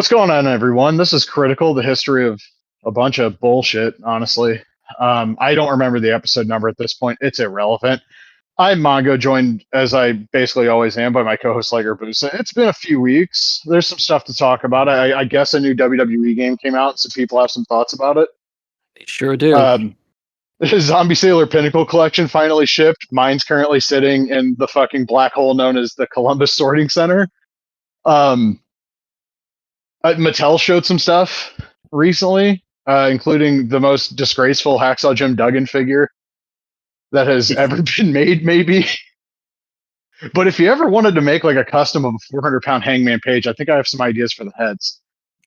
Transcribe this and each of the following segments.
What's going on, everyone? This is Critical, the history of a bunch of bullshit, honestly. I don't remember the episode number at this point. It's irrelevant. I'm Mongo, joined as I basically always am by my co-host Liger Boosa. It's been a few weeks. There's some stuff to talk about. I guess a new WWE game came out, so people have some thoughts about it. They sure do. The Zombie Sailor Pinnacle Collection finally shipped. Mine's currently sitting in the fucking black hole known as the Columbus Sorting Center. Mattel showed some stuff recently, including the most disgraceful Hacksaw Jim Duggan figure that has ever been made, maybe. But if you ever wanted to make like a custom of a 400-pound Hangman Page, I think I have some ideas for the heads.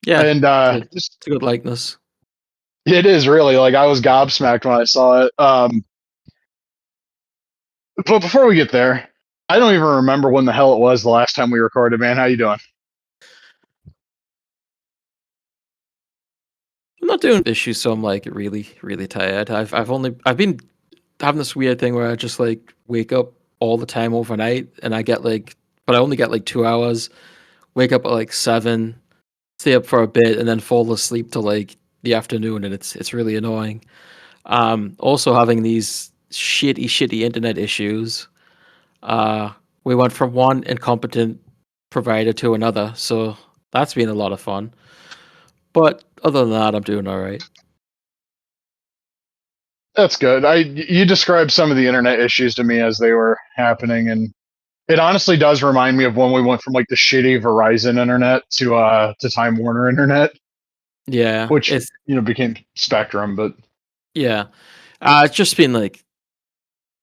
Yeah, and it's a good likeness. It is really, like, I was gobsmacked when I saw it. But before we get there, I don't even remember when the hell it was the last time we recorded, man. How you doing? I'm not doing issues, so I'm like really, really tired. I've been having this weird thing where I just like wake up all the time overnight, and I only get like 2 hours. Wake up at like 7, stay up for a bit, and then fall asleep till like the afternoon, and it's really annoying. Also having these shitty internet issues. We went from one incompetent provider to another, so that's been a lot of fun. But other than that, I'm doing all right. That's good. You described some of the internet issues to me as they were happening, and it honestly does remind me of when we went from like the shitty Verizon internet to Time Warner internet. Yeah, which became Spectrum, but yeah, it's just been like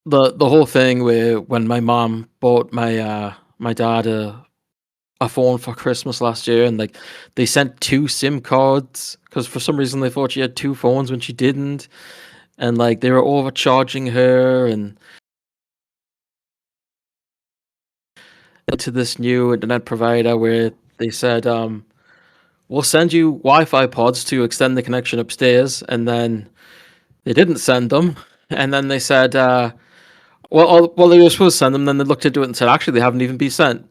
the whole thing where when my mom bought my dad a phone for Christmas last year, and like they sent 2 SIM cards because for some reason they thought she had 2 phones when she didn't, and like they were overcharging her, and to this new internet provider where they said, we'll send you Wi-Fi pods to extend the connection upstairs, and then they didn't send them, and then they said, well, they were supposed to send them, then they looked into it and said, actually, they haven't even been sent.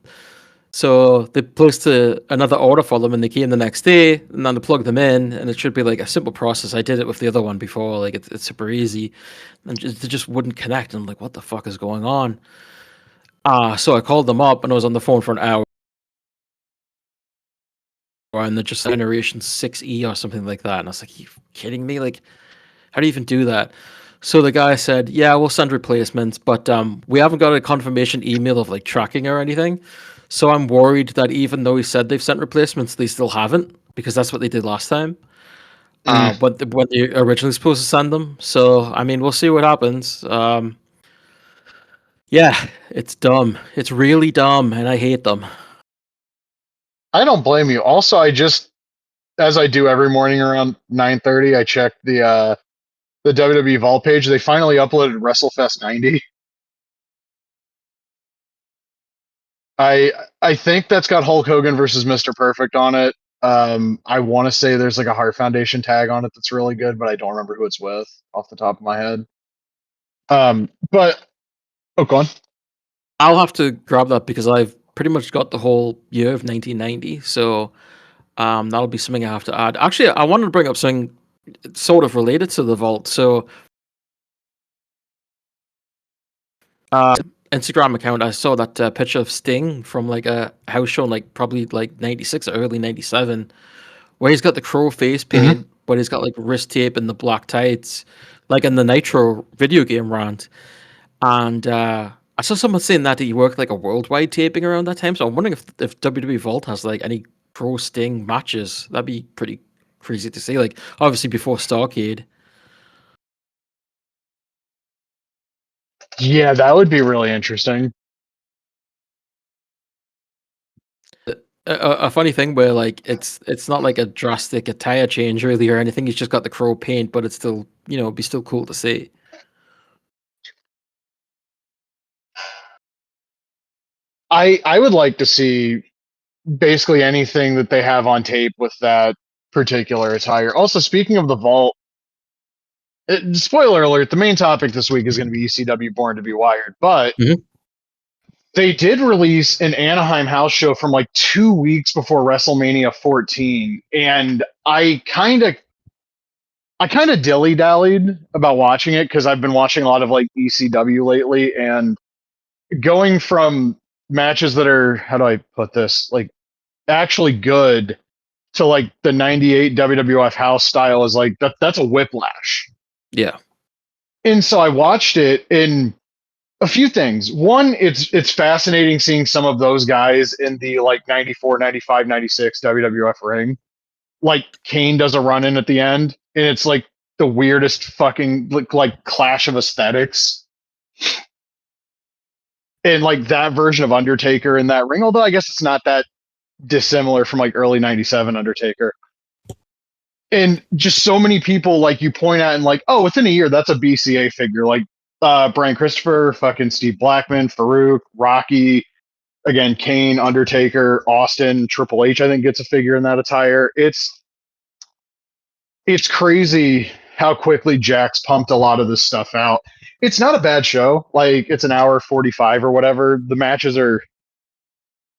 So they placed another order for them, and they came the next day, and then they plugged them in, and it should be like a simple process. I did it with the other one before, like it's super easy, and they just wouldn't connect. And I'm like, what the fuck is going on? So I called them up, and I was on the phone for an hour, and they're just Generation 6E or something like that. And I was like, are you kidding me? Like, how do you even do that? So the guy said, yeah, we'll send replacements, but we haven't got a confirmation email of like tracking or anything. So I'm worried that even though he said they've sent replacements, they still haven't, because that's what they did last time. When they originally supposed to send them. So, I mean, we'll see what happens. Yeah, it's dumb. It's really dumb, and I hate them. I don't blame you. Also, I just, as I do every morning around 9:30, I check the WWE Vault page. They finally uploaded WrestleFest 90. I think that's got Hulk Hogan versus Mr. Perfect on it. I want to say there's like a Heart Foundation tag on it that's really good, but I don't remember who it's with off the top of my head. But go on. I'll have to grab that because I've pretty much got the whole year of 1990. So that'll be something I have to add. Actually, I wanted to bring up something sort of related to the vault. So Instagram account, I saw that picture of Sting from like a house show, like probably like 96 or early 97, where he's got the crow face paint, but he's got like wrist tape and the black tights, like in the Nitro video game rant. And I saw someone saying that he worked like a worldwide taping around that time. So I'm wondering if WWE Vault has like any Crow Sting matches. That'd be pretty crazy to see. Like obviously before Starcade. Yeah, that would be really interesting. A funny thing where like it's not like a drastic attire change really or anything. He's just got the crow paint, but it's still it'd be still cool to see. I would like to see basically anything that they have on tape with that particular attire. Also, speaking of the vault, spoiler alert, the main topic this week is going to be ECW Born to be Wired, but they did release an Anaheim house show from like 2 weeks before WrestleMania 14, and I kind of dilly dallied about watching it because I've been watching a lot of like ECW lately, and going from matches that are, how do I put this, like actually good to like the 98 WWF house style is like that's a whiplash. Yeah. And so I watched it, and a few things. One, it's fascinating seeing some of those guys in the like 94, 95, 96 WWF ring. Like Kane does a run in at the end, and it's like the weirdest fucking like clash of aesthetics. And like that version of Undertaker in that ring, although I guess it's not that dissimilar from like early 97 Undertaker. And just so many people like you point out and like, oh, within a year, that's a BCA figure. Like Brian Christopher, fucking Steve Blackman, Farouk, Rocky, again, Kane, Undertaker, Austin, Triple H, I think gets a figure in that attire. It's crazy how quickly Jax pumped a lot of this stuff out. It's not a bad show. Like it's an hour 45 or whatever. The matches are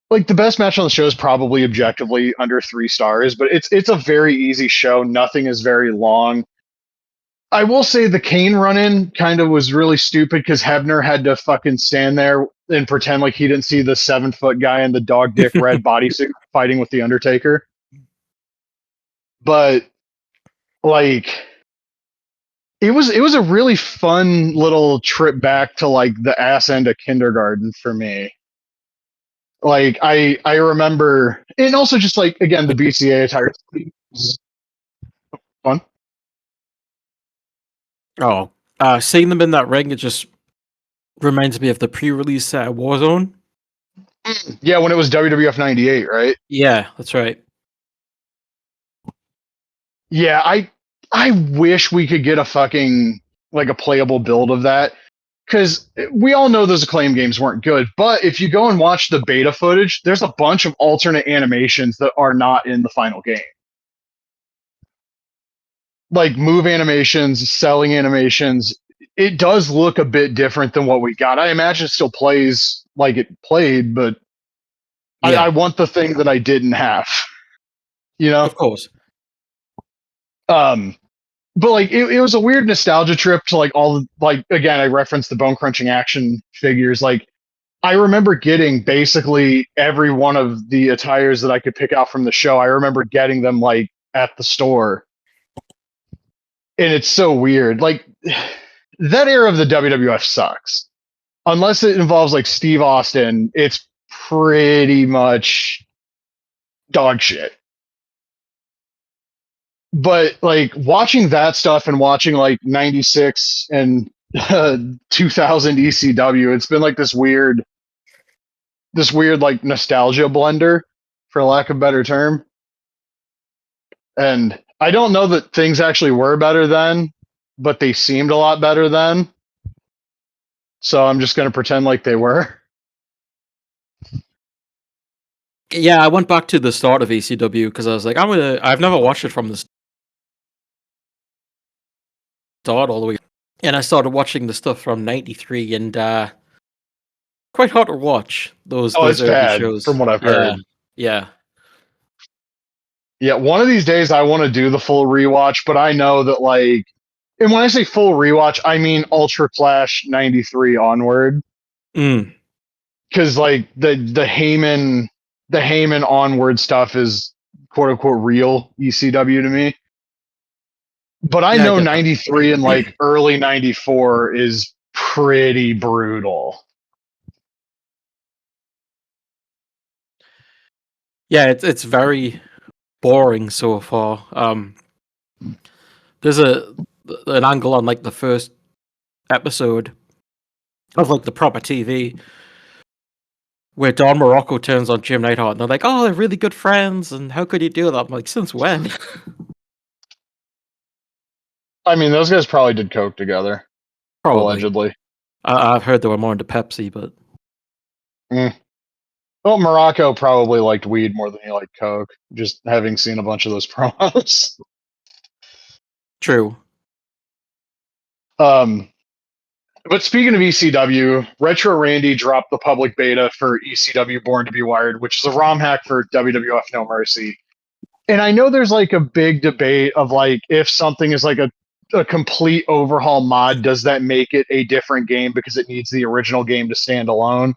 like the best match on the show is probably objectively under 3 stars, but it's a very easy show. Nothing is very long. I will say the Kane run-in kind of was really stupid because Hebner had to fucking stand there and pretend like he didn't see the 7-foot guy in the dog dick red bodysuit fighting with the Undertaker. But like it was a really fun little trip back to like the ass end of kindergarten for me. Like I remember, and also just like again the BCA attire was fun. Oh, seeing them in that ring, it just reminds me of the pre-release set at Warzone. Yeah, when it was WWF 98, right? Yeah, that's right. Yeah, I wish we could get a fucking like a playable build of that, because we all know those Acclaim games weren't good. But if you go and watch the beta footage, there's a bunch of alternate animations that are not in the final game, like move animations, selling animations. It does look a bit different than what we got. I imagine it still plays like it played, but Yeah, I want the thing that I didn't have, you know? of course. Um, but like it was a weird nostalgia trip to like all the, like again I referenced the bone crunching action figures. Like I remember getting basically every one of the attires that I could pick out from the show. I remember getting them like at the store, and it's so weird. Like that era of the WWF sucks unless it involves like Steve Austin. It's pretty much dog shit. But like watching that stuff and watching like 96 and 2000 ECW, it's been like this weird like nostalgia blender, for lack of a better term. And I don't know that things actually were better then, but they seemed a lot better then. So I'm just going to pretend like they were. Yeah, I went back to the start of ECW because I was like, I've never watched it from the start all the way, and I started watching the stuff from '93, and quite hard to watch Oh, those it's early bad shows. from what I've Yeah, heard. yeah, Yeah, one of these days I want to do the full rewatch, but I know that like, and when I say full rewatch, I mean Ultra Clash 93 onward. mm. Because like the Heyman onward stuff is quote unquote real ECW to me. But I Yeah, I know get that. 93 and like early 94 is pretty brutal. Yeah, it's very boring so far. There's an angle on like the first episode of like the proper TV where Don Morocco turns on Jim Neidhart, and they're like, "Oh, they're really good friends," and how could you do that? I'm like, since when? I mean, those guys probably did coke together, Probably. allegedly. I've heard they were more into Pepsi, but Mm. Well, Morocco probably liked weed more than he liked coke, just having seen a bunch of those promos. true. um, But speaking of ECW, Retro Randy dropped the public beta for ECW Born to be Wired, which is a ROM hack for WWF No Mercy. And I know there's like a big debate of like if something is like a complete overhaul mod, does that make it a different game because it needs the original game to stand alone?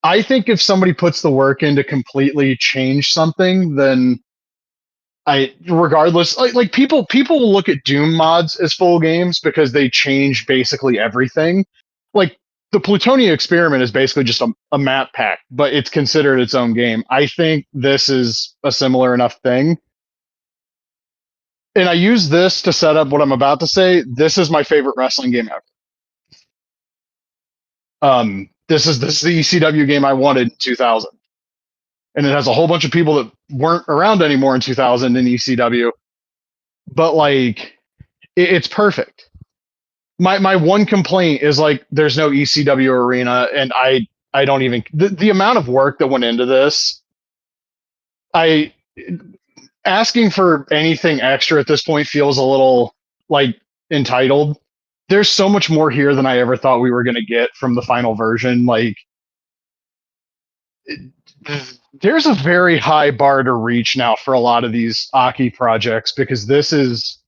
I think if somebody puts the work in to completely change something, then regardless, like people will look at Doom mods as full games because they change basically everything. Like the Plutonia experiment is basically just a map pack, but it's considered its own game. I think this is a similar enough thing. And I use this to set up what I'm about to say. This is my favorite wrestling game ever. This is the ECW game I wanted in 2000, and it has a whole bunch of people that weren't around anymore in 2000 in ECW. But like, it's perfect. My one complaint is like there's no ECW arena, and I don't even the amount of work that went into this. I asking for anything extra at this point feels a little like entitled. There's so much more here than I ever thought we were going to get from the final version. Like, there's a very high bar to reach now for a lot of these Aki projects because this is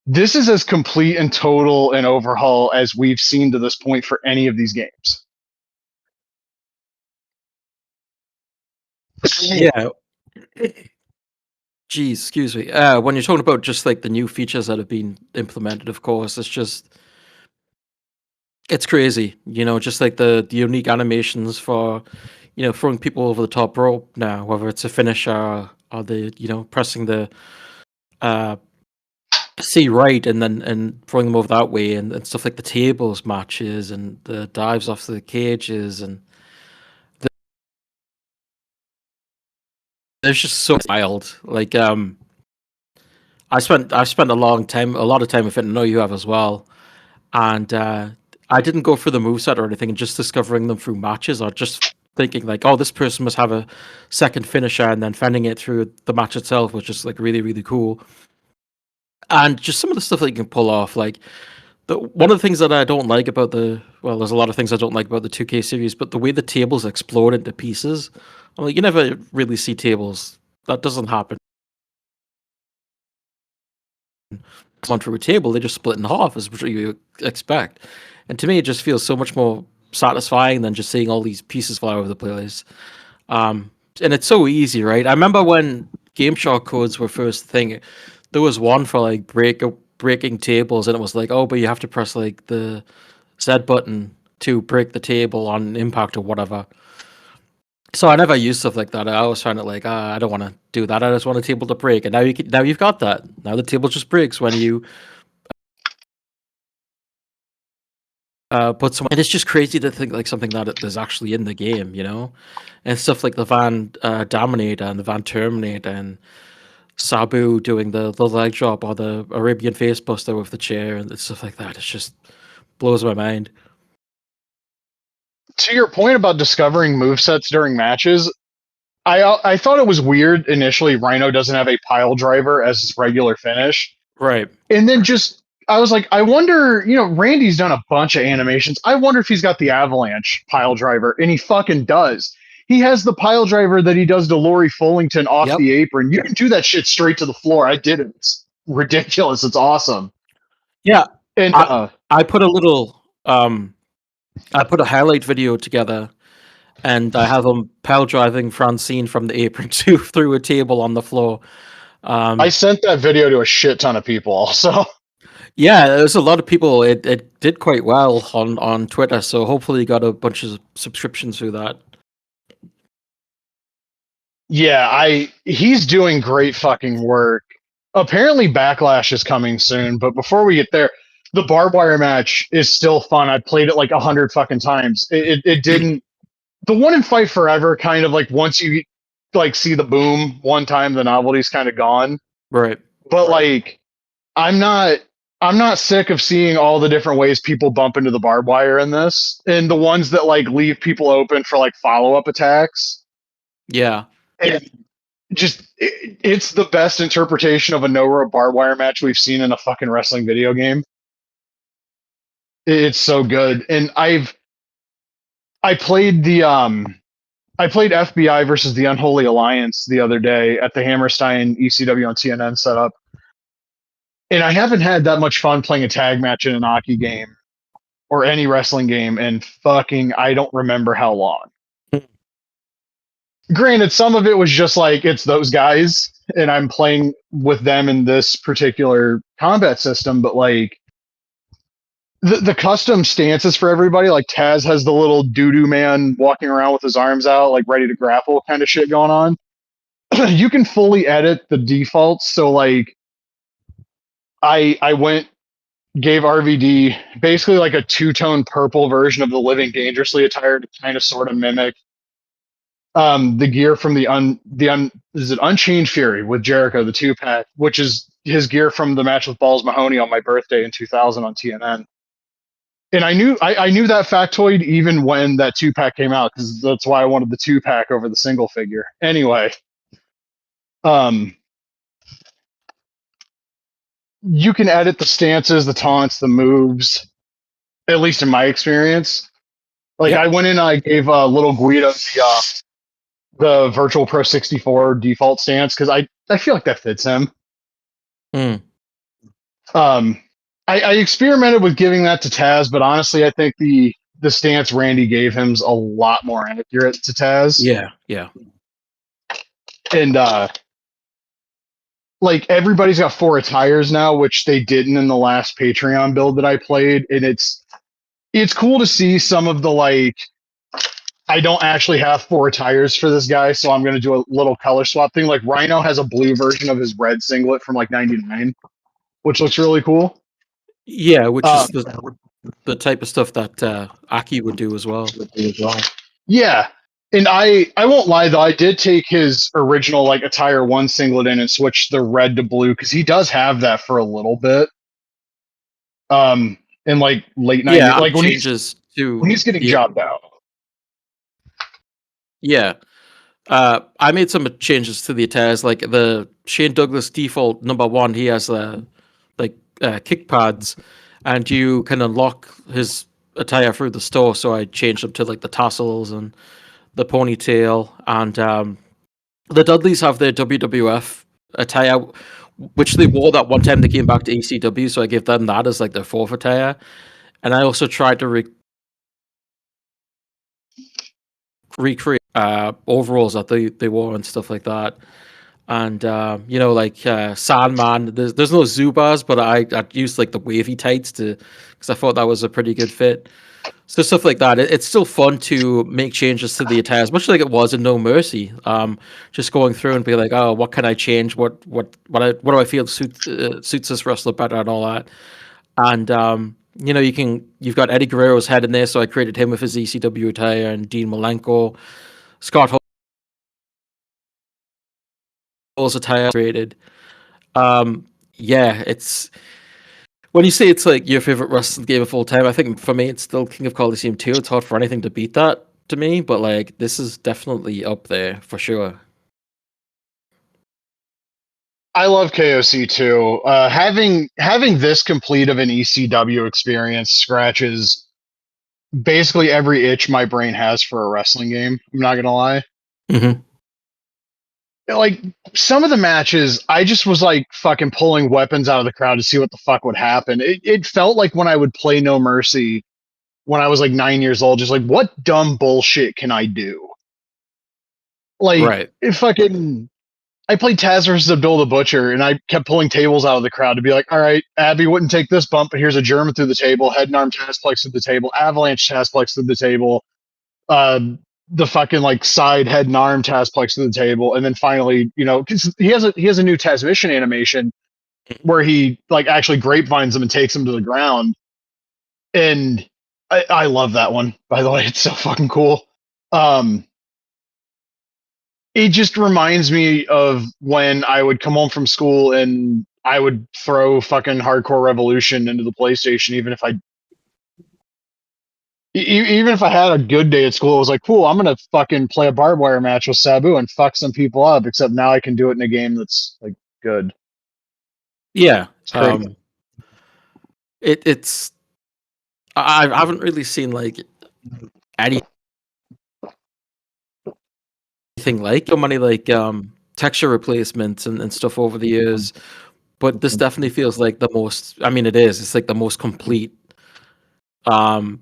as complete and total an overhaul as we've seen to this point for any of these games. Yeah. Geez, excuse me. When you're talking about just like the new features that have been implemented, of course, it's crazy. Just like the unique animations for, throwing people over the top rope now, whether it's a finisher or the, pressing the uh C right and then and throwing them over that way and stuff like the tables matches and the dives off the cages and there's just so wild. Like I spent a lot of time with it. And I know you have as well. And I didn't go through the moveset or anything, just discovering them through matches or just thinking like, oh, this person must have a second finisher, and then finding it through the match itself was just like really, really cool. And just some of the stuff that you can pull off, like one of the things that I don't like about there's a lot of things I don't like about the 2K series, but the way the tables explode into pieces, I'm like, you never really see tables. That doesn't happen. On through a table, they just split in half, as what you expect. And to me, it just feels so much more satisfying than just seeing all these pieces fly over the place. And it's so easy, right? I remember when Game Shark codes were first thing, there was one for like breaking tables, and it was like, oh, but you have to press like the Z button to break the table on impact or whatever. So I never used stuff like that. I always found it like, I don't want to do that. I just want a table to break. And now you've got that. Now the table just breaks when you put some. And it's just crazy to think like something that is actually in the game, and stuff like the Van Dominator and the Van Terminator and Sabu doing the leg drop or the Arabian Facebuster with the chair and stuff like that. It just blows my mind. To your point about discovering movesets during matches, I thought it was weird initially. Rhino doesn't have a pile driver as his regular finish, Right. and then just I was like, I wonder, Randy's done a bunch of animations. I wonder if he's got the Avalanche pile driver, and he fucking does. He has the pile driver that he does to Lori Fullington off Yep. the apron. You can do that shit straight to the floor. I did it. It's ridiculous. It's awesome. Yeah. And I put a little I put a highlight video together and I have him pile driving Francine from the apron through a table on the floor. I sent that video to a shit ton of people also. Yeah, there's a lot of people. It did quite well on Twitter, so hopefully you got a bunch of subscriptions through that. Yeah, he's doing great fucking work. Apparently Backlash is coming soon, but before we get there, the barbed wire match is still fun. I played it like 100 fucking times. It didn't the one in Fight Forever kind of like once you like see the boom one time, the novelty's kind of gone. Right. But like I'm not I'm not sick of seeing all the different ways people bump into the barbed wire in this, and the ones that like leave people open for like follow-up attacks. Yeah. And it's the best interpretation of a no rope barbed wire match we've seen in a fucking wrestling video game. It's so good. And I played I played FBI versus the Unholy Alliance the other day at the Hammerstein ECW on TNN setup. And I haven't had that much fun playing a tag match in an Aki game or any wrestling game and fucking I don't remember how long. Granted, some of it was just like it's those guys and I'm playing with them in this particular combat system, but like the custom stances for everybody, like Taz has the little doo-doo man walking around with his arms out, like ready to grapple kind of shit going on. You can fully edit the defaults. So like I went gave RVD basically like a two-tone purple version of the Living Dangerously attire to kind of sort of mimic the gear from is it Unchained Fury with Jericho, the 2-pack, which is his gear from the match with Balls Mahoney on my birthday in 2000 on TNN. And I knew that factoid even when that 2-pack came out, because that's why I wanted the 2-pack over the single figure. Anyway, you can edit the stances, the taunts, the moves, at least in my experience. Like I went in and I gave little Guido the Virtual Pro 64 default stance because I feel like that fits him. I experimented with giving that to Taz, but honestly, I think the stance Randy gave him's a lot more accurate to Taz. Yeah. And like everybody's got 4 attires now, which they didn't in the last Patreon build that I played, and it's cool to see some of the like. I don't actually have 4 attires for this guy, so I'm going to do a little color swap thing. Like Rhino has a blue version of his red singlet from like '99, which looks really cool. Yeah, which is the type of stuff that Aki would do as well. Yeah. And I won't lie though, I did take his original like attire 1 singlet in and switch the red to blue because he does have that for a little bit. In like late 90s, like when he's getting jobbed out. Yeah. I made some changes to the attires, like the Shane Douglas default #1. He has kick pads, and you can unlock his attire through the store. So I changed them to like the tassels and the ponytail, and the Dudleys have their WWF attire, which they wore that one time they came back to ECW. So I gave them that as like their 4th attire, and I also tried to recreate overalls that they wore and stuff like that. And Sandman, there's no Zubas, but I used like the wavy tights because I thought that was a pretty good fit. So stuff like that. It's still fun to make changes to the attires, much like it was in No Mercy. Just going through and be like, oh, what can I change? What do I feel suits this wrestler better and all that. And you've got Eddie Guerrero's head in there, so I created him with his ECW attire, and Dean Malenko, Scott Hall's attire created. It's when you say it's like your favorite wrestling game of all time, I think for me it's still King of Coliseum 2. It's hard for anything to beat that to me, but like this is definitely up there for sure. I love KOC too. Having this complete of an ECW experience scratches basically every itch my brain has for a wrestling game. I'm not gonna lie. Mm-hmm. Like some of the matches, I just was like fucking pulling weapons out of the crowd to see what the fuck would happen. It felt like when I would play No Mercy when I was like 9 years old, just like what dumb bullshit can I do? Like right. if fucking I played Taz versus Abdul the Butcher, and I kept pulling tables out of the crowd to be like, all right, Abby wouldn't take this bump, but here's a German through the table, head and arm Tazplex through the table, avalanche Tazplex through the table, the fucking like side head and arm Tazplex through the table, and then finally, cause he has a new Tazmission animation where he like actually grapevines them and takes them to the ground, and I love that one. By the way, it's so fucking cool. It just reminds me of when I would come home from school and I would throw fucking Hardcore Revolution into the PlayStation, even if I had a good day at school. It was like, cool, I'm gonna fucking play a barbed wire match with Sabu and fuck some people up. Except now I can do it in a game that's like good. Yeah, it's I haven't really seen like anything like so many like texture replacements and stuff over the years. But this definitely feels like the most. I mean, it is. It's like the most complete um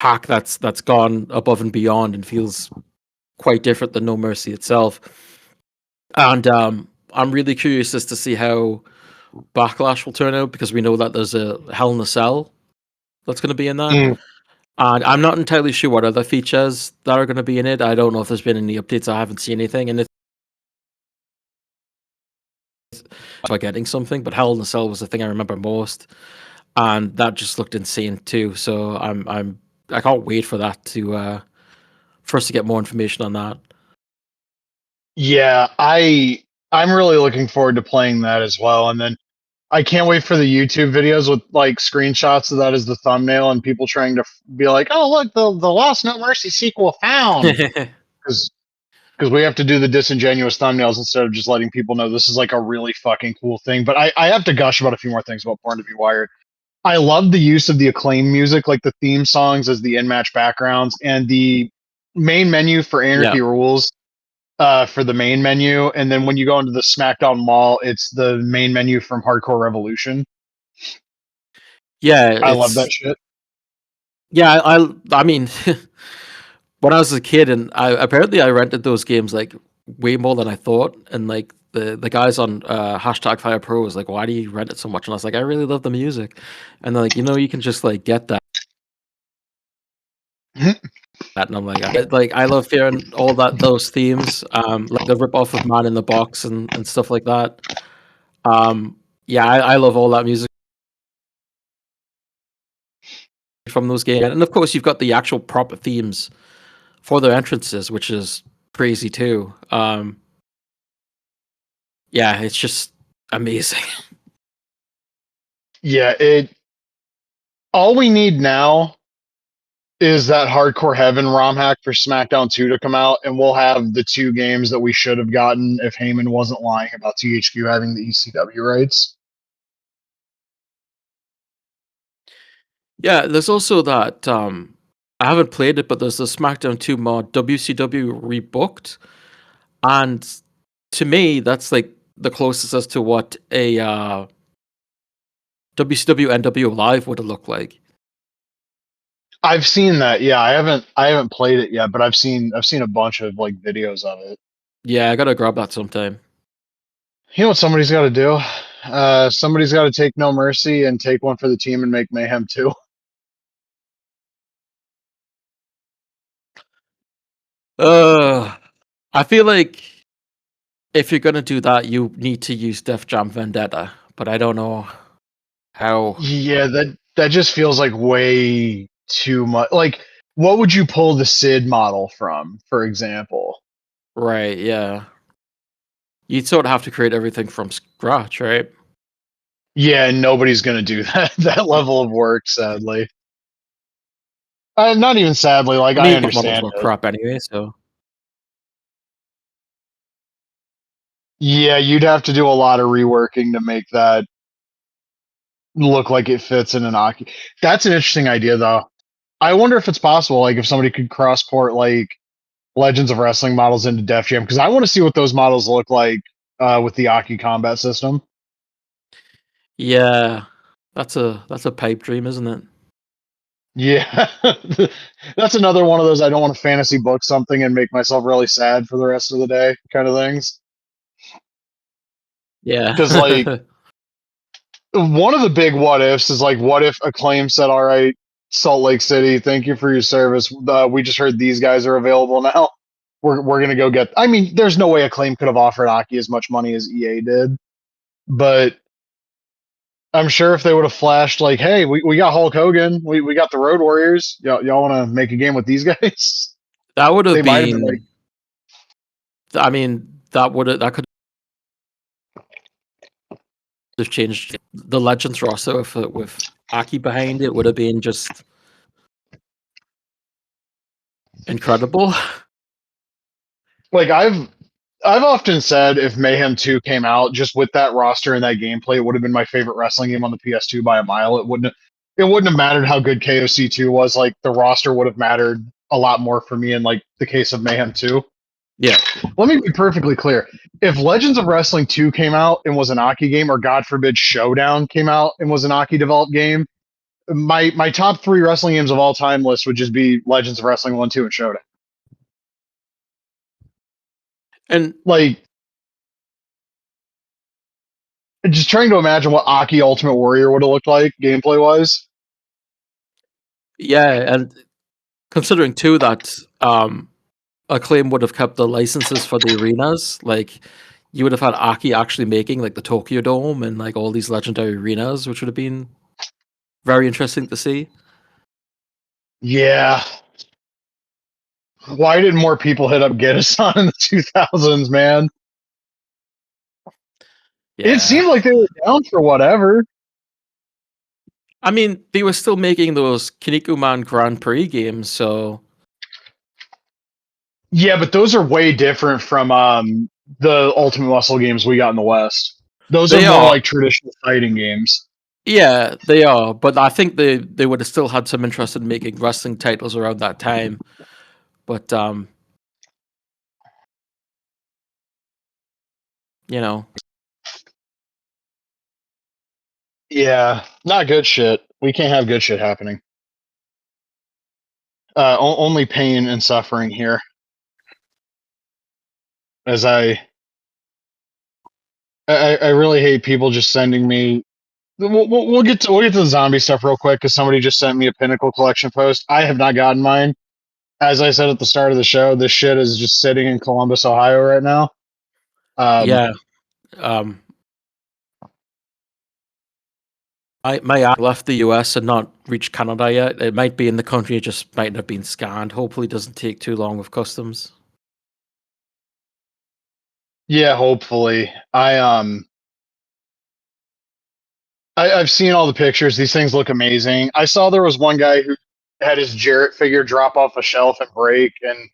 hack that's gone above and beyond and feels quite different than No Mercy itself. And I'm really curious as to see how Backlash will turn out because we know that there's a Hell in a Cell that's going to be in that. Mm. And I'm not entirely sure what other features that are going to be in it. I don't know if there's been any updates. I haven't seen anything, and it's by getting something. But Hell in a Cell was the thing I remember most, and that just looked insane too. So I can't wait for that to for us to get more information on that. Yeah, I'm really looking forward to playing that as well. And then I can't wait for the YouTube videos with like screenshots of that as the thumbnail and people trying to be like, "Oh, look, the Lost No Mercy sequel found." Because we have to do the disingenuous thumbnails instead of just letting people know this is like a really fucking cool thing. But I have to gush about a few more things about Born to Be Wired. I love the use of the Acclaim music, like the theme songs as the in-match backgrounds, and the main menu for Yeah, Anarchy Rules for the main menu, and then when you go into the SmackDown Mall, it's the main menu from Hardcore Revolution. yeah, I love that it's shit. yeah. I mean, when I was a kid, and I rented those games like way more than I thought, and like the guys on hashtag Fire Pro was like, "Why do you rent it so much?" And I was like, "I really love the music," and they're like, you can just like get that. And I'm like I love hearing all those themes, like the rip off of Man in the Box and stuff like that. Yeah, I love all that music from those games, and of course you've got the actual proper themes for their entrances, which is crazy too. Yeah, it's just amazing. Yeah, it. All we need now is that Hardcore Heaven ROM hack for SmackDown 2 to come out, and we'll have the two games that we should have gotten if Heyman wasn't lying about THQ having the ECW rights. Yeah, there's also that I haven't played it, but there's the SmackDown 2 mod WCW rebooked, and to me that's like the closest as to what a WCW NWO Live would have looked like. I've seen that. Yeah, I haven't played it yet, but I've seen a bunch of like videos of it. Yeah, I gotta grab that sometime. You know what somebody's got to do? Somebody's got to take No Mercy and take one for the team and make Mayhem 2. Uh, I feel like if you're gonna do that, you need to use Def Jam Vendetta, but I don't know how. Yeah, that just feels like way too much. Like, what would you pull the Sid model from, for example? Right? Yeah, you'd sort of have to create everything from scratch, right? Yeah, and nobody's gonna do that level of work, sadly. Not even sadly. Like, I I mean, models understand were it. crap anyway, so Yeah, you'd have to do a lot of reworking to make that look like it fits in an Aki. That's an interesting idea, though. I wonder if it's possible, like if somebody could cross port like Legends of Wrestling models into Def Jam, because I want to see what those models look like with the Aki combat system. yeah, that's a pipe dream, isn't it? Yeah, that's another one of those I don't want to fantasy book something and make myself really sad for the rest of the day kind of things. Because like Yeah. one of the big what ifs is like, what if Acclaim said, "All right, Salt Lake City, thank you for your service. We just heard these guys are available now. We're gonna go get." I mean, there's no way Acclaim could have offered Aki as much money as EA did, but I'm sure if they would have flashed like, "Hey, we got Hulk Hogan, we got the Road Warriors. Y'all want to make a game with these guys?" That would have They might have been like, been I mean, that could have changed the Legends roster with Aki behind it would have been just incredible. like I've often said if Mayhem 2 came out just with that roster and that gameplay, it would have been my favorite wrestling game on the PS2 by a mile. It wouldn't. it wouldn't have mattered how good KOC2 was. Like the roster would have mattered a lot more for me in like the case of Mayhem 2. Yeah. Let me be perfectly clear. If Legends of Wrestling 2 came out and was an Aki game, or God forbid Showdown came out and was an Aki developed game, my top 3 wrestling games of all time list would just be Legends of Wrestling 1, 2, and Showdown. And like, just trying to imagine what Aki Ultimate Warrior would have looked like gameplay wise. yeah, and considering too that Acclaim would have kept the licenses for the arenas, like you would have had Aki actually making like the Tokyo Dome and like all these legendary arenas, which would have been very interesting to see. Yeah. Why didn't more people hit up Get-A-San in the 2000s, man? Yeah. It seemed like they were down for whatever. I mean, they were still making those Kinnikuman Grand Prix games, so Yeah, but those are way different from the Ultimate Muscle games we got in the West. Those are more like traditional fighting games. Yeah, they are, but I think they would have still had some interest in making wrestling titles around that time. But you know. Yeah, not good shit. We can't have good shit happening. Only pain and suffering here. As I really hate people just sending me. We'll get to the zombie stuff real quick because somebody just sent me a Pinnacle Collection post. I have not gotten mine. As I said at the start of the show, this shit is just sitting in Columbus, Ohio right now. Yeah. My app left the US and not reached Canada yet. It might be in the country, it just might have been scanned. Hopefully it doesn't take too long with customs. Yeah, hopefully. I've seen all the pictures. These things look amazing. I saw there was one guy who had his Jarrett figure drop off a shelf and break, and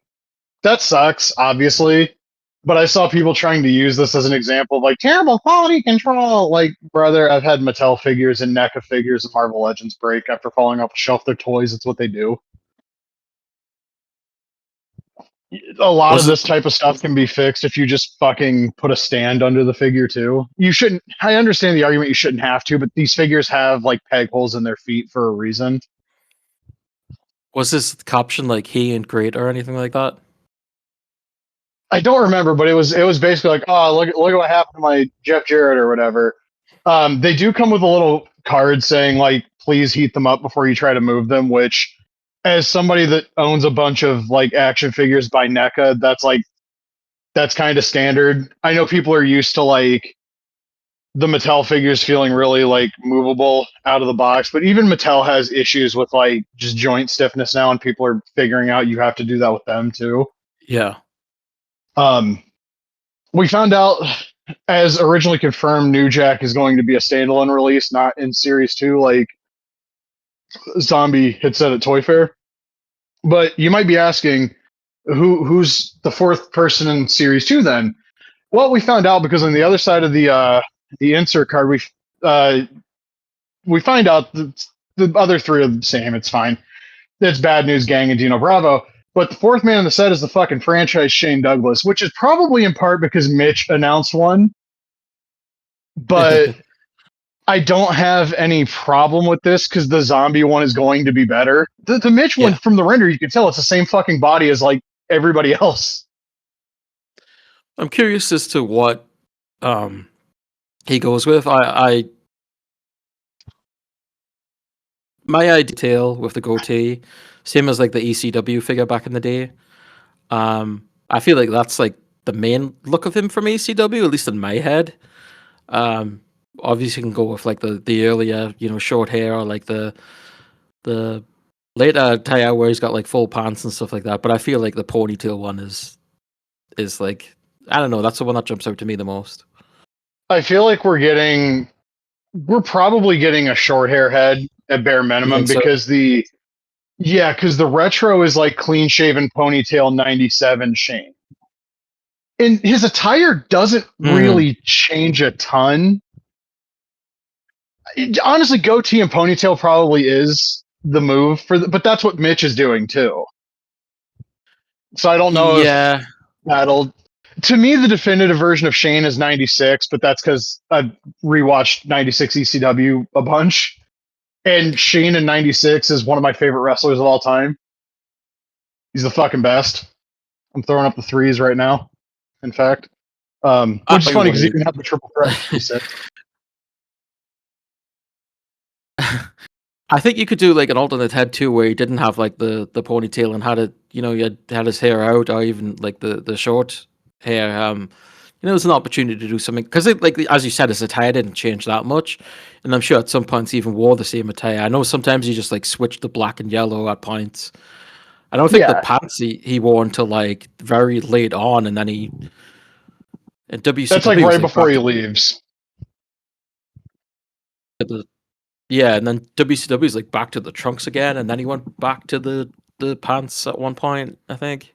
that sucks, obviously. But I saw people trying to use this as an example of like terrible quality control. Like, brother, I've had Mattel figures and NECA figures and Marvel Legends break after falling off a shelf. They're toys. It's what they do. A lot of this type of stuff can be fixed if you just fucking put a stand under the figure too. You shouldn't. I understand the argument you shouldn't have to, but these figures have like peg holes in their feet for a reason. Was this caption like "he and great" or anything like that? I don't remember, but it was basically like, oh, look at what happened to my Jeff Jarrett or whatever. They do come with a little card saying like, please heat them up before you try to move them, which as somebody that owns a bunch of like action figures by NECA, that's kind of standard. I know people are used to like the Mattel figures feeling really like movable out of the box, but even Mattel has issues with like just joint stiffness now, and people are figuring out you have to do that with them too. Yeah. We found out, as originally confirmed, New Jack is going to be a standalone release, not in Series 2 like Zombie had said at Toy Fair. But you might be asking, who's the fourth person in Series 2 then? Well, we found out because on the other side of the insert card, we find out that the other three are the same. It's fine. It's Bad News Gang and Dino Bravo. But the fourth man in the set is the fucking franchise Shane Douglas, which is probably in part because Mitch announced one. But I don't have any problem with this because the zombie one is going to be better. The Mitch one from the render, you can tell it's the same fucking body as like everybody else. I'm curious as to what he goes with. My detail with the goatee, same as like the ECW figure back in the day. I feel like that's like the main look of him from ECW, at least in my head. Obviously, you can go with like the earlier, short hair, or like the later attire where he's got like full pants and stuff like that. But I feel like the ponytail one is like, I don't know, that's the one that jumps out to me the most. I feel like we're probably getting a short hair head at bare minimum because the retro is like clean shaven ponytail 97 Shane. And his attire doesn't really change a ton. Honestly, goatee and ponytail probably is the move but that's what Mitch is doing too. So I don't know if Yeah, that'll. To me, the definitive version of Shane is '96, but that's because I've rewatched '96 ECW a bunch, and Shane in '96 is one of my favorite wrestlers of all time. He's the fucking best. I'm throwing up the threes right now. In fact, which is I funny because he would. didn't have the triple threat in '96. I think you could do like an alternate head too, where he didn't have like the ponytail and had it, you know, had his hair out, or even like the short hair. You know, there's an opportunity to do something because, like as you said, his attire didn't change that much, and I'm sure at some points he even wore the same attire. I know sometimes he just like switched to black and yellow at points. I don't think the Yeah, pants he wore until like very late on, and then he in that's like WCW was right like before back he to leaves. the yeah, and then WCW is like back to the trunks again, and then he went back to the pants at one point, I think.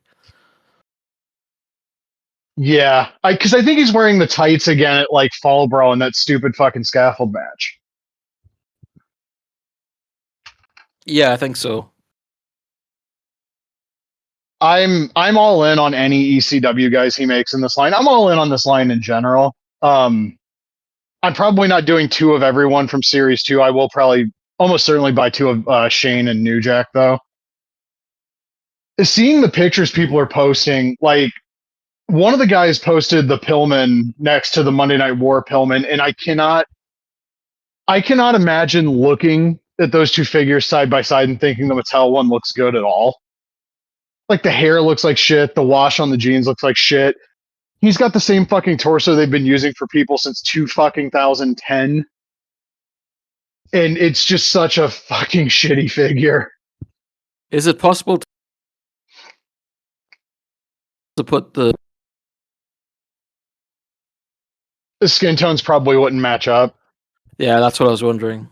Yeah, because I think he's wearing the tights again at like Fall Bro in that stupid fucking scaffold match. Yeah, I think so. I'm all in on any ECW guys he makes in this line. I'm all in on this line in general. I'm probably not doing two of everyone from Series 2. I will probably almost certainly buy two of Shane and New Jack, though. Seeing the pictures people are posting, like one of the guys posted the Pillman next to the Monday Night War Pillman, and I cannot imagine looking at those two figures side by side and thinking the Mattel one looks good at all. Like the hair looks like shit, the wash on the jeans looks like shit. He's got the same fucking torso they've been using for people since 2010. And it's just such a fucking shitty figure. Is it possible to put the The skin tones probably wouldn't match up. Yeah, that's what I was wondering.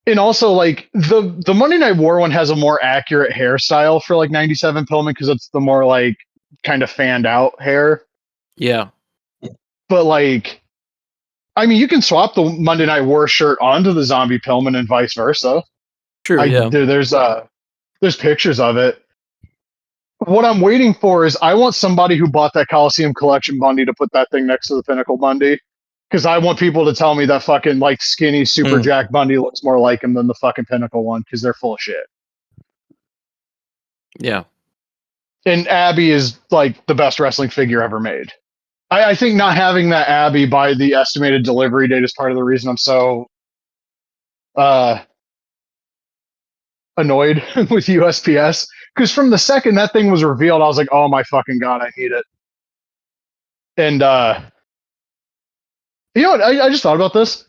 And also, like the Monday Night War one has a more accurate hairstyle for like '97 Pillman because it's the more like kind of fanned out hair. Yeah. But like, I mean, you can swap the Monday Night War shirt onto the Zombie Pillman and vice versa. True, yeah. There's pictures of it. What I'm waiting for is I want somebody who bought that Coliseum Collection Bundy to put that thing next to the Pinnacle Bundy. Because I want people to tell me that fucking like skinny Super Jack Bundy looks more like him than the fucking Pinnacle one because they're full of shit. Yeah. And Abby is like the best wrestling figure ever made. I think not having that Abby by the estimated delivery date is part of the reason I'm so annoyed with USPS. Because from the second that thing was revealed, I was like, oh my fucking God, I need it. And you know what? I just thought about this.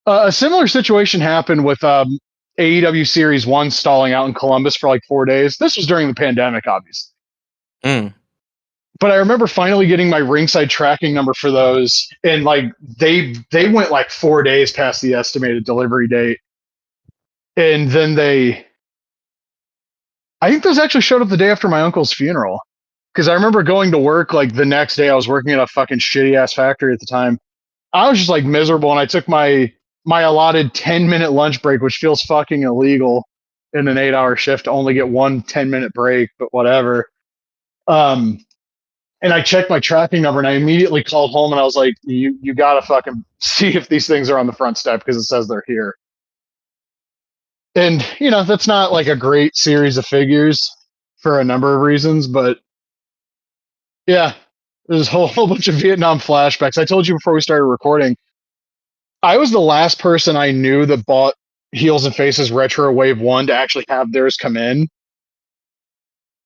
A similar situation happened with AEW Series 1 stalling out in Columbus for like 4 days. This was during the pandemic, obviously. But I remember finally getting my ringside tracking number for those, and like they went like 4 days past the estimated delivery date. And then I think those actually showed up the day after my uncle's funeral. Because I remember going to work like the next day. I was working at a fucking shitty ass factory at the time. I was just like miserable, and I took my allotted 10-minute lunch break, which feels fucking illegal in an 8-hour shift to only get one 10-minute break, but whatever. And I checked my tracking number, and I immediately called home, and I was like, you gotta fucking see if these things are on the front step because it says they're here. And you know that's not like a great series of figures for a number of reasons, but yeah, there's a whole bunch of Vietnam flashbacks. I told you before we started recording, I was the last person I knew that bought Heels and Faces Retro Wave 1 to actually have theirs come in.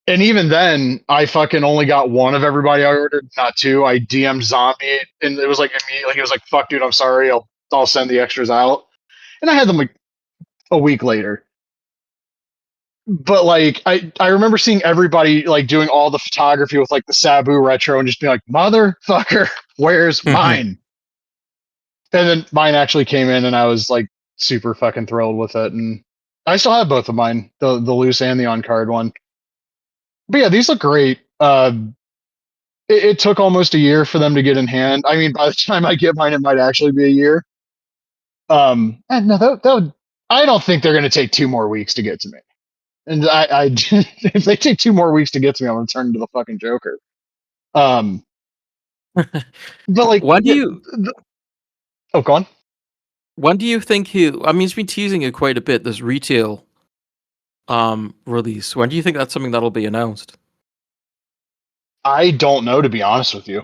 And even then, I fucking only got one of everybody I ordered, not two. I DM'd Zombie, and it was like immediately he was like, "Fuck, dude, I'm sorry. I'll send the extras out." And I had them like a week later. But like I remember seeing everybody like doing all the photography with like the Sabu retro and just being like, "Motherfucker, where's mine?" And then mine actually came in, and I was like super fucking thrilled with it. And I still have both of mine, the loose and the on card one. But yeah, these look great. it took almost a year for them to get in hand. I mean, by the time I get mine, it might actually be a year. And no, that would, I don't think they're going to take 2 more weeks to get to me. And if they take 2 more weeks to get to me, I'm going to turn into the fucking Joker. But like, Why do you? Oh, go on. When do you think he? I mean, he's been teasing it quite a bit. This retail release. When do you think that's something that'll be announced? I don't know, to be honest with you,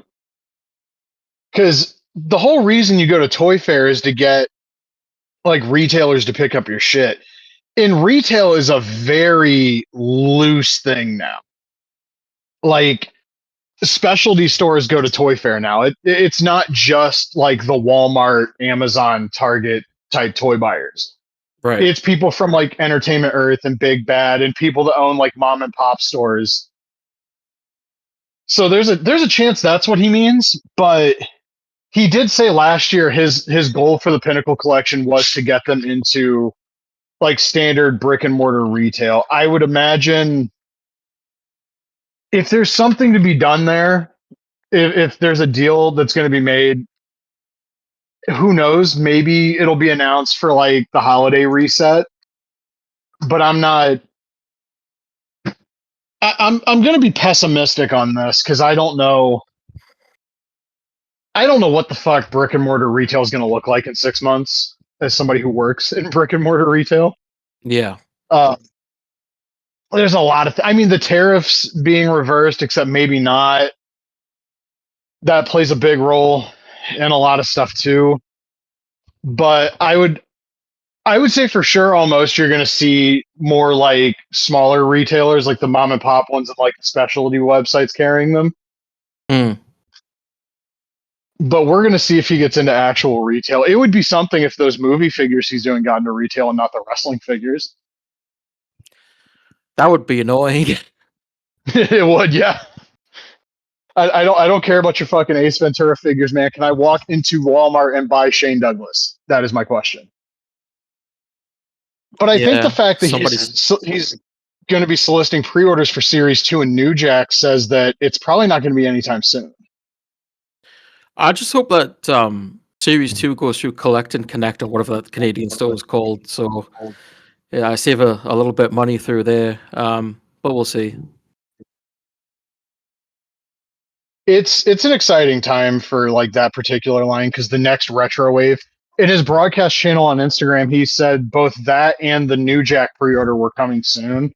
because the whole reason you go to Toy Fair is to get like retailers to pick up your shit. And retail is a very loose thing now. Like, specialty stores go to Toy Fair now. It's not just like the Walmart, Amazon, Target type toy buyers. Right. It's people from like Entertainment Earth and Big Bad and people that own like mom and pop stores. So there's a chance that's what he means, but he did say last year his goal for the Pinnacle collection was to get them into like standard brick and mortar retail. I would imagine if there's something to be done there, if there's a deal that's going to be made, who knows? Maybe it'll be announced for like the holiday reset. But I'm not. I'm going to be pessimistic on this because I don't know. I don't know what the fuck brick and mortar retail is going to look like in 6 months. As somebody who works in brick and mortar retail, Yeah. There's a lot of. I mean, the tariffs being reversed, except maybe not. That plays a big role in a lot of stuff too. But I would say for sure almost you're going to see more like smaller retailers, like the mom and pop ones and like specialty websites carrying them. Mm. But we're going to see if he gets into actual retail. It would be something if those movie figures he's doing got into retail and not the wrestling figures. That would be annoying. It would, yeah. I don't care about your fucking Ace Ventura figures, man. Can I walk into Walmart and buy Shane Douglas? That is my question. But I think the fact that he's going to be soliciting pre-orders for Series 2 and New Jack says that it's probably not going to be anytime soon. I just hope that Series 2 goes through Collect and Connect or whatever that Canadian store is called. So yeah, I save a little bit of money through there. But we'll see. It's an exciting time for like that particular line because the next retro wave. In his broadcast channel on Instagram, he said both that and the New Jack pre-order were coming soon.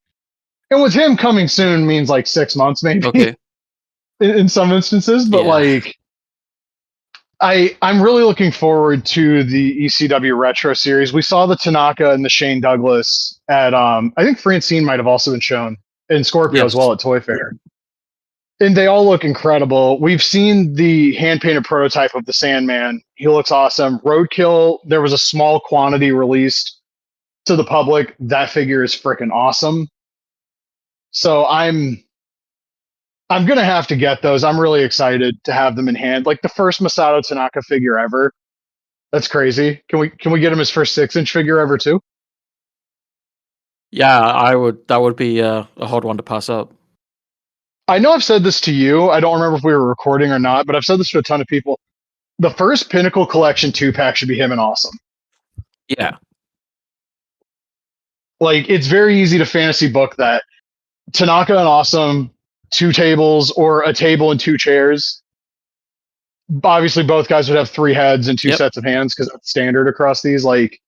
And with him coming soon means like 6 months maybe. Okay. In some instances, but like I'm really looking forward to the ECW Retro series. We saw the Tanaka and the Shane Douglas at I think Francine might have also been shown in Scorpio as well at Toy Fair. And they all look incredible. We've seen the hand-painted prototype of the Sandman. He looks awesome. Roadkill, there was a small quantity released to the public. That figure is freaking awesome. So I'm going to have to get those. I'm really excited to have them in hand. Like the first Masato Tanaka figure ever. That's crazy. Can we get him his first 6-inch figure ever too? Yeah, I would. That would be a hard one to pass up. I know I've said this to you. I don't remember if we were recording or not, but I've said this to a ton of people. The first Pinnacle Collection 2-pack should be him and Awesome. Yeah. Like, it's very easy to fantasy book that. Tanaka and Awesome, 2 tables, or a table and 2 chairs. Obviously, both guys would have 3 heads and 2 sets of hands because that's standard across these. Like,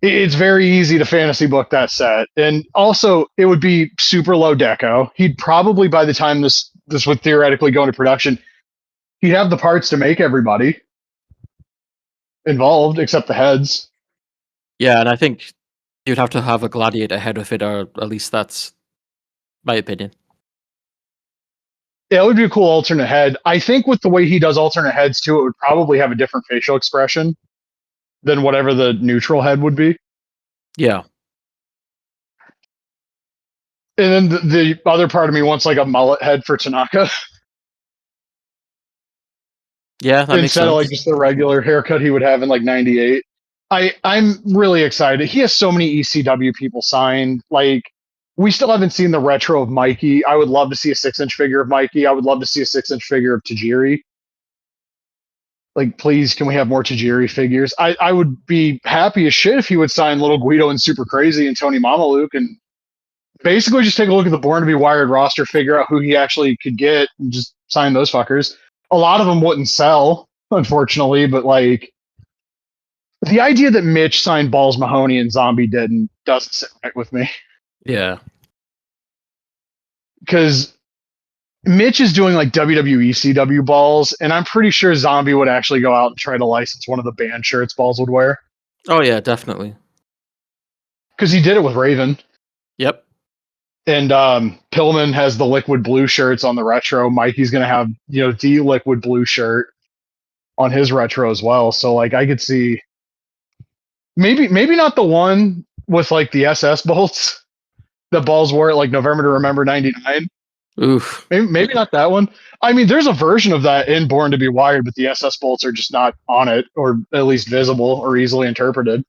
it's very easy to fantasy book that set. And also, it would be super low deco. He'd probably, by the time this would theoretically go into production, he'd have the parts to make everybody involved, except the heads. Yeah, and I think you'd have to have a Gladiator head with it, or at least that's my opinion. Yeah, it would be a cool alternate head. I think with the way he does alternate heads, too, it would probably have a different facial expression than whatever the neutral head would be. Yeah. And then the other part of me wants like a mullet head for Tanaka. Yeah, that makes sense. Instead of like just the regular haircut he would have in like 98. I'm really excited. He has so many ECW people signed. Like, we still haven't seen the retro of Mikey. I would love to see a 6-inch figure of Mikey. I would love to see a 6-inch figure of Tajiri. Like, please, can we have more Tajiri figures? I would be happy as shit if he would sign Little Guido and Super Crazy and Tony Mamaluke and basically just take a look at the Born to be Wired roster, figure out who he actually could get, and just sign those fuckers. A lot of them wouldn't sell, unfortunately, but like the idea that Mitch signed Balls Mahoney and Zombie didn't doesn't sit right with me. Yeah. Because Mitch is doing like WWE ECW Balls, and I'm pretty sure Zombie would actually go out and try to license one of the band shirts Balls would wear. Oh yeah, definitely. Because he did it with Raven. Yep. And Pillman has the liquid blue shirts on the retro. Mikey's gonna have, the liquid blue shirt on his retro as well. So like I could see maybe not the one with like the SS bolts that Balls wore at like November to Remember '99. Oof. Maybe not that one. I mean, there's a version of that in Born to be Wired, but the SS bolts are just not on it, or at least visible or easily interpreted.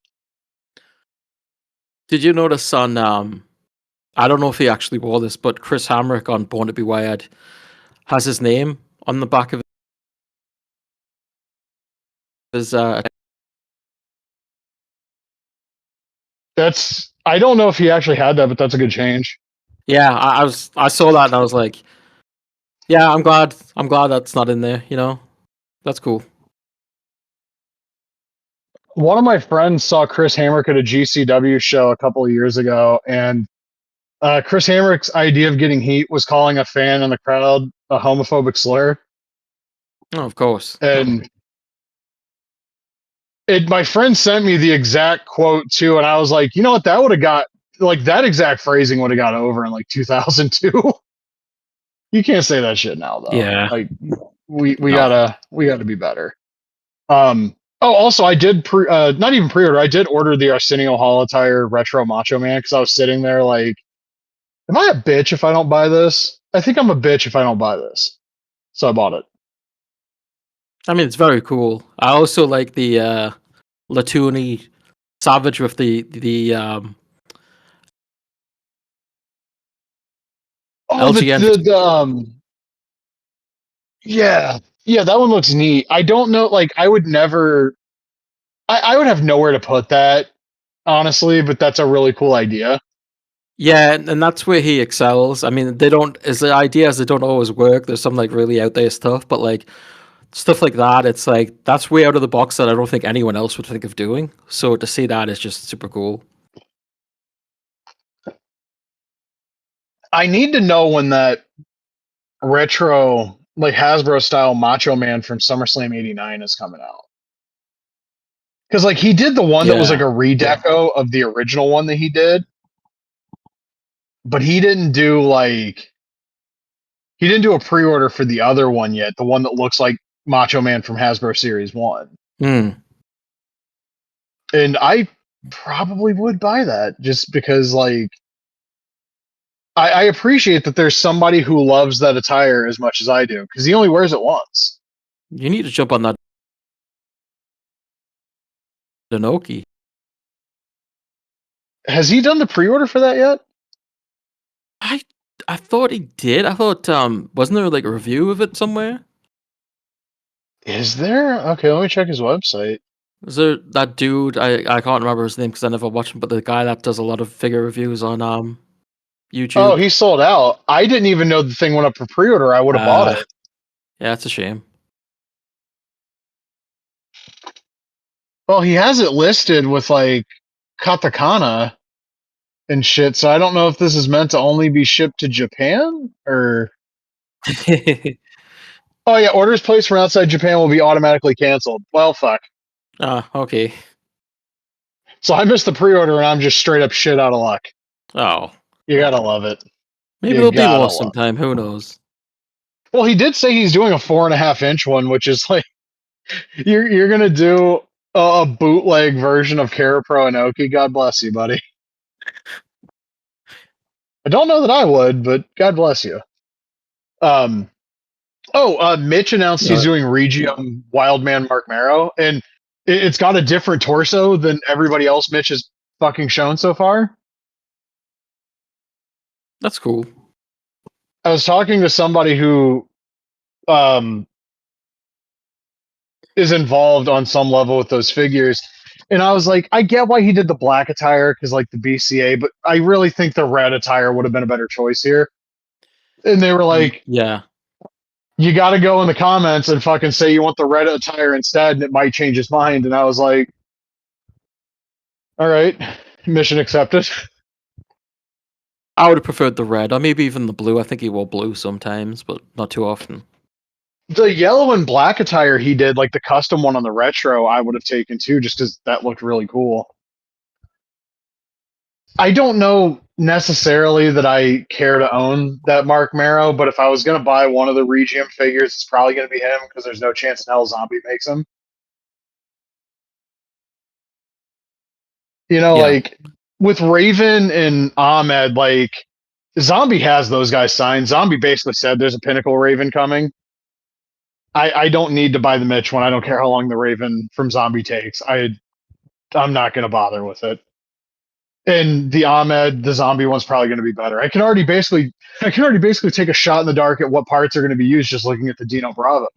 Did you notice on I don't know if he actually wore this, but Chris Hamrick on Born to be Wired has his name on the back of his I don't know if he actually had that, but that's a good change. Yeah, I saw that and I was like, yeah, I'm glad that's not in there, That's cool. One of my friends saw Chris Hamrick at a GCW show a couple of years ago, and Chris Hamrick's idea of getting heat was calling a fan in the crowd a homophobic slur. Oh, of course. And my friend sent me the exact quote too, and I was like, you know what, that would have got like that exact phrasing would have got over in like 2002. You can't say that shit now though. Yeah. Like we gotta be better. Also, I did not even pre-order. I did order the Arsenio Hall attire retro Macho Man because I was sitting there like, am I a bitch if I don't buy this? I think I'm a bitch if I don't buy this. So I bought it. I mean, it's very cool. I also like the Latuni Savage with the LGN. Yeah, that one looks neat. I don't know, like I would never, I would have nowhere to put that, honestly, but that's a really cool idea. Yeah, and that's where he excels. I mean, they don't, as the ideas, they don't always work. There's some like really out there stuff, but like stuff like that, it's like that's way out of the box that I don't think anyone else would think of doing. So to see that is just super cool. I need to know when that retro, like Hasbro style Macho Man from SummerSlam '89 is coming out. Because like he did the one that was like a redeco of the original one that he did, but he didn't do a pre-order for the other one yet, the one that looks like Macho Man from Hasbro Series 1. And I probably would buy that just because like I appreciate that there's somebody who loves that attire as much as I do, because he only wears it once. You need to jump on that Inoki. Has he done the pre-order for that yet? I thought he did. I thought wasn't there like a review of it somewhere? Is there? Okay, let me check his website. Is there that dude? I can't remember his name because I never watched him, but the guy that does a lot of figure reviews on YouTube. Oh, he sold out. I didn't even know the thing went up for pre-order. I would have bought it. Yeah, it's a shame. Well, he has it listed with like katakana and shit, so I don't know if this is meant to only be shipped to Japan or. Oh yeah, orders placed from outside Japan will be automatically canceled. Well, fuck. Okay. So I missed the pre-order and I'm just straight up shit out of luck. Oh. You gotta love it. Maybe there'll be more sometime. Who knows? Well, he did say he's doing a 4.5-inch one, which is like you're gonna do a bootleg version of Kara Pro Inoki. God bless you, buddy. I don't know that I would, but God bless you. Mitch announced he's doing Regium Wildman Mark Marrow, and it's got a different torso than everybody else Mitch has fucking shown so far. That's cool. I was talking to somebody who um, is involved on some level with those figures. And I was like, I get why he did the black attire because, like, the BCA, but I really think the red attire would have been a better choice here. And they were like, Yeah. you got to go in the comments and fucking say you want the red attire instead, and it might change his mind. And I was like, all right, mission accepted. I would have preferred the red, or maybe even the blue. I think he wore blue sometimes, but not too often. The yellow and black attire he did, like the custom one on the retro, I would have taken too, just because that looked really cool. I don't know necessarily that I care to own that Mark Marrow, but if I was going to buy one of the Regium figures, it's probably going to be him because there's no chance in hell Zombie makes him. You know, Yeah. like with Raven and Ahmed, like Zombie has those guys signed. Zombie basically said there's a Pinnacle Raven coming. I don't need to buy the Mitch one. I don't care how long the Raven from Zombie takes. I'm not going to bother with it. And the Ahmed, the Zombie one's probably going to be better. I can already basically take a shot in the dark at what parts are going to be used just looking at the Dino Bravo.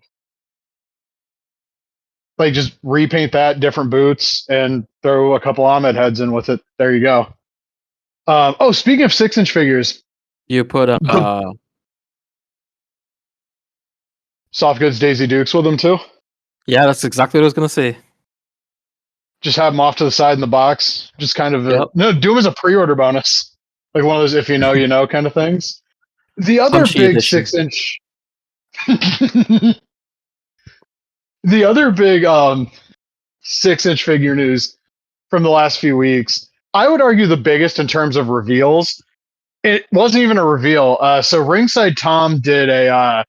Like just repaint that, different boots, and throw a couple Ahmed heads in with it. There you go. Oh, speaking of 6-inch figures, You put the soft goods Daisy Dukes with them too. yeah, that's exactly what I was gonna say. Just have them off to the side in the box. Just kind of Yep. no, do them as a pre-order bonus, like one of those if you know kind of things. The other Punchy big edition. 6-inch, the other big 6-inch figure news from the last few weeks. I would argue the biggest in terms of reveals. It wasn't even a reveal. So Ringside Tom did a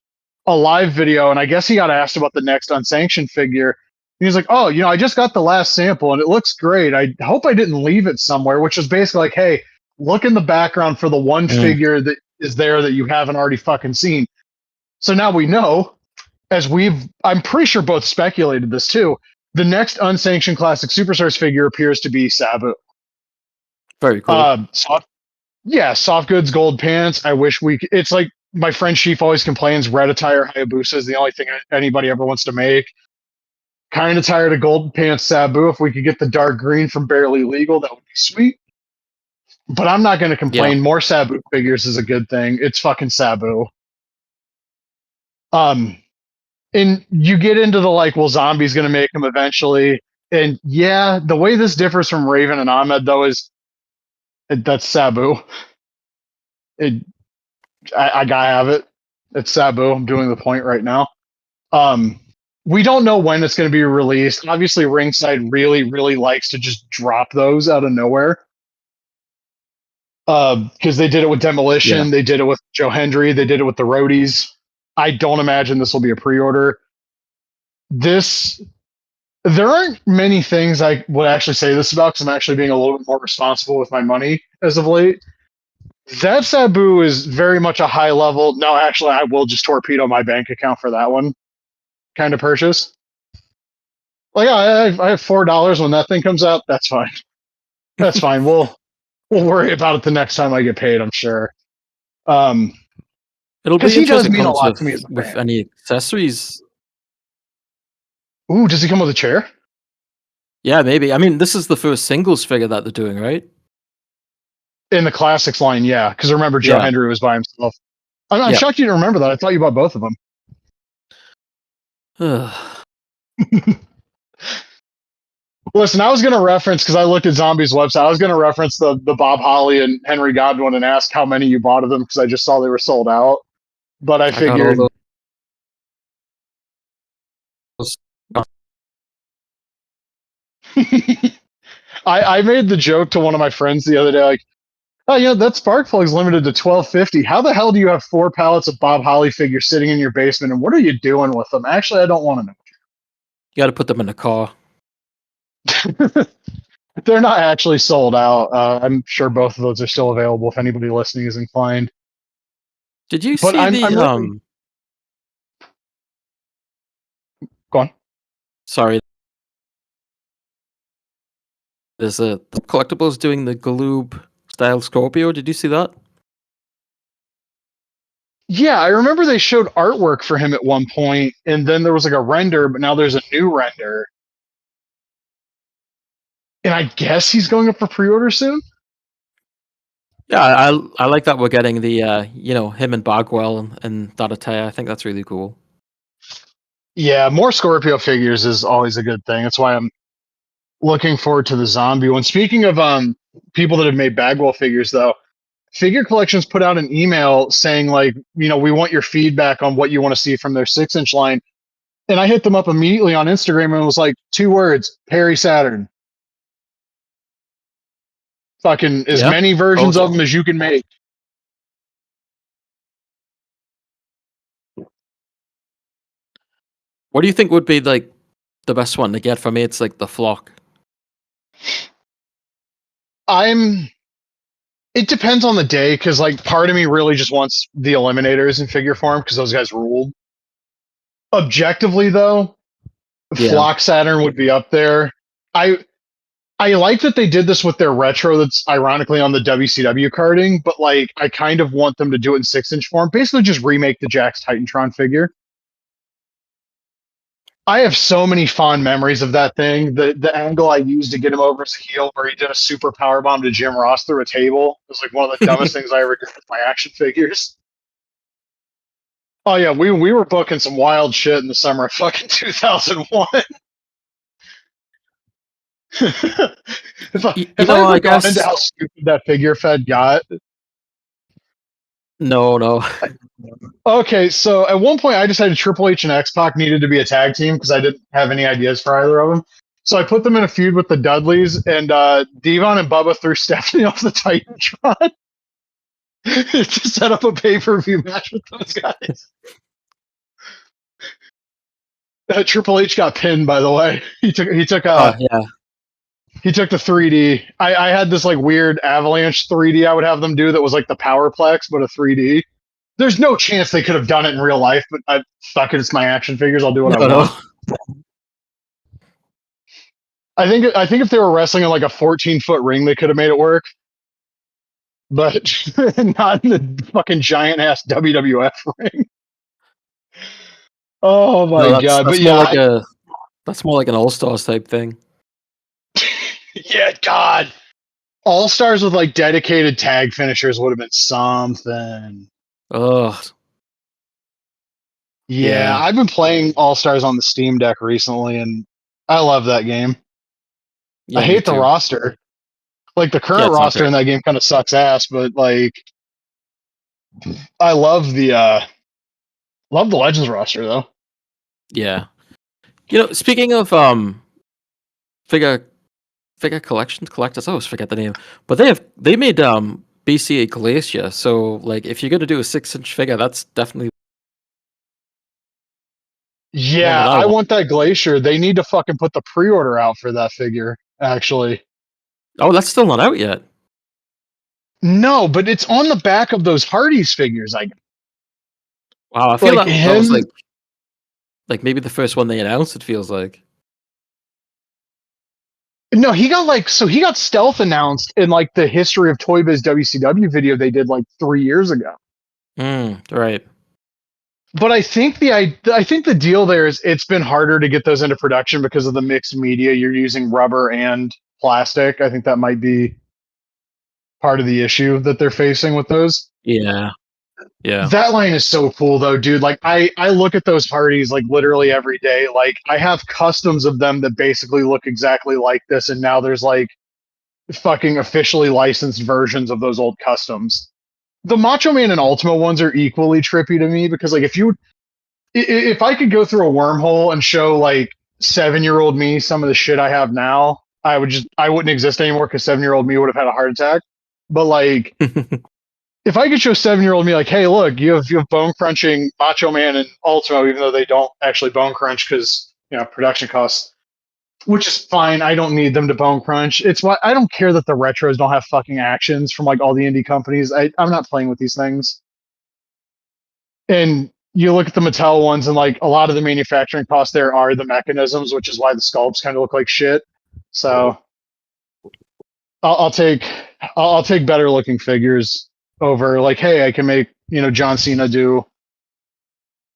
live video, and I guess he got asked about the next unsanctioned figure. He was like, "Oh, I just got the last sample, and it looks great. I hope I didn't leave it somewhere." Which was basically like, "Hey, look in the background for the one figure that is there that you haven't already fucking seen." So now we know, I'm pretty sure both speculated this too. The next unsanctioned classic superstars figure appears to be Sabu. Very cool. Soft goods, gold pants. I wish it's like my friend Chief always complains red attire Hayabusa is the only thing anybody ever wants to make. Kind of tired of gold pants Sabu. If we could get the dark green from Barely Legal, that would be sweet. But I'm not going to Yeah. complain. More Sabu figures is a good thing. It's fucking Sabu. And you get into the like, well, Zombie's going to make them eventually. And yeah, the way this differs from Raven and Ahmed though is that's Sabu. I gotta have it. It's Sabu. I'm doing the point right now. Um, we don't know when it's going to be released. Obviously, Ringside really, really likes to just drop those out of nowhere. Because they did it with Demolition, Yeah. they did it with Joe Hendry, they did it with the Roadies. I don't imagine this will be a pre-order. There aren't many things I would actually say this about because I'm actually being a little bit more responsible with my money as of late. That Sabu is very much a high level. No, actually, I will just torpedo my bank account for that one kind of purchase. Like, I have $4 when that thing comes out. That's fine. That's fine. We'll worry about it the next time I get paid. I'm sure. It'll Because be he does interesting mean a comes lot to me as a with fan. any accessories. Ooh, does he come with a chair? Yeah, maybe. I mean, this is the first singles figure that they're doing, right? In the classics line, yeah. Because remember, Joe Yeah. Hendry was by himself. I'm Yeah. shocked you didn't remember that. I thought you bought both of them. Listen, I was going to reference because I looked at Zombie's website. I was going to reference the Bob Holly and Henry Godwin and ask how many you bought of them because I just saw they were sold out. But I I got all figured those. I made the joke to one of my friends the other day, like, oh, that spark plug is limited to 1250. How the hell do you have 4 pallets of Bob Holly figures sitting in your basement, and what are you doing with them? Actually, I don't want to know. You got to put them in a car. They're not actually sold out. I'm sure both of those are still available if anybody listening is inclined. Did you But see I'm the really go on. Sorry, there's a the collectibles doing the Galoob style Scorpio. Did you see that? Yeah, I remember they showed artwork for him at one point, and then there was like a render, but now there's a new render. And I guess he's going up for pre-order soon. Yeah, I like that we're getting the him and Bagwell and Dadatea. I think that's really cool. Yeah, more Scorpio figures is always a good thing. That's why I'm looking forward to the zombie one. Speaking of people that have made Bagwell figures, though, Figure Collections put out an email saying like, we want your feedback on what you want to see from their 6-inch line. And I hit them up immediately on Instagram and was like, 2 words: Perry Saturn. Fucking as many versions of them as you can make. What do you think would be like the best one to get? For me, it's like the Flock. It depends on the day, because like part of me really just wants the Eliminators in figure form because those guys ruled. Objectively, though, Flock Saturn would be up there. I like that they did this with their retro that's ironically on the WCW carding, but like I kind of want them to do it in 6-inch form. Basically just remake the Jax Titantron figure. I have so many fond memories of that thing. The angle I used to get him over his heel where he did a super power bomb to Jim Ross through a table was like one of the dumbest things I ever did with my action figures. Oh yeah, we were booking some wild shit in the summer of fucking 2001. If I ever gone into how stupid that figure fed got? No. Okay, so at one point I decided Triple H and X-Pac needed to be a tag team because I didn't have any ideas for either of them. So I put them in a feud with the Dudleys, and Devon and Bubba threw Stephanie off the Titantron to set up a pay-per-view match with those guys. Triple H got pinned, by the way. He took He took the 3D. I had this like weird avalanche 3D I would have them do that was like the Powerplex, but a 3D. There's no chance they could have done it in real life, but fuck it, it's my action figures. I'll do what I want. I think if they were wrestling in like a 14-foot ring, they could have made it work. But not in the fucking giant ass WWF ring. Oh my god! That's that's more like an All Stars type thing. Yeah, God. All Stars with like dedicated tag finishers would have been something. Ugh. Yeah, I've been playing All Stars on the Steam Deck recently, and I love that game. I hate the roster. Like the current roster in that game kind of sucks ass, but like I love the Legends roster though. Yeah. Speaking of figure collectors, I always forget the name. But they made BCA Glacier, so like if you're gonna do a 6-inch figure, that's definitely yeah, I want that Glacier. They need to fucking put the pre-order out for that figure, actually. Oh, that's still not out yet. No, but it's on the back of those Hardy's figures. Wow, I feel like that was like maybe the first one they announced, it feels like. No, he got stealth announced in like the history of Toy Biz WCW video they did like 3 years ago. Right. But I think the deal there is it's been harder to get those into production because of the mixed media. You're using rubber and plastic. I think that might be part of the issue that they're facing with those. Yeah. That line is so cool though, dude. Like I look at those Hardys like literally every day. Like I have customs of them that basically look exactly like this, and now there's like fucking officially licensed versions of those old customs. The Macho Man and Ultimo ones are equally trippy to me because like if I could go through a wormhole and show like 7-year-old me some of the shit I have now, I wouldn't exist anymore because 7-year-old me would have had a heart attack. But like if I could show 7-year-old me like, hey, look, you have bone crunching Macho Man and Ultimo, even though they don't actually bone crunch because production costs, which is fine. I don't need them to bone crunch. It's why I don't care that the retros don't have fucking actions from like all the indie companies. I'm not playing with these things. And you look at the Mattel ones, and like a lot of the manufacturing costs there are the mechanisms, which is why the sculpts kind of look like shit. So I'll take better looking figures over like, hey, I can make John Cena do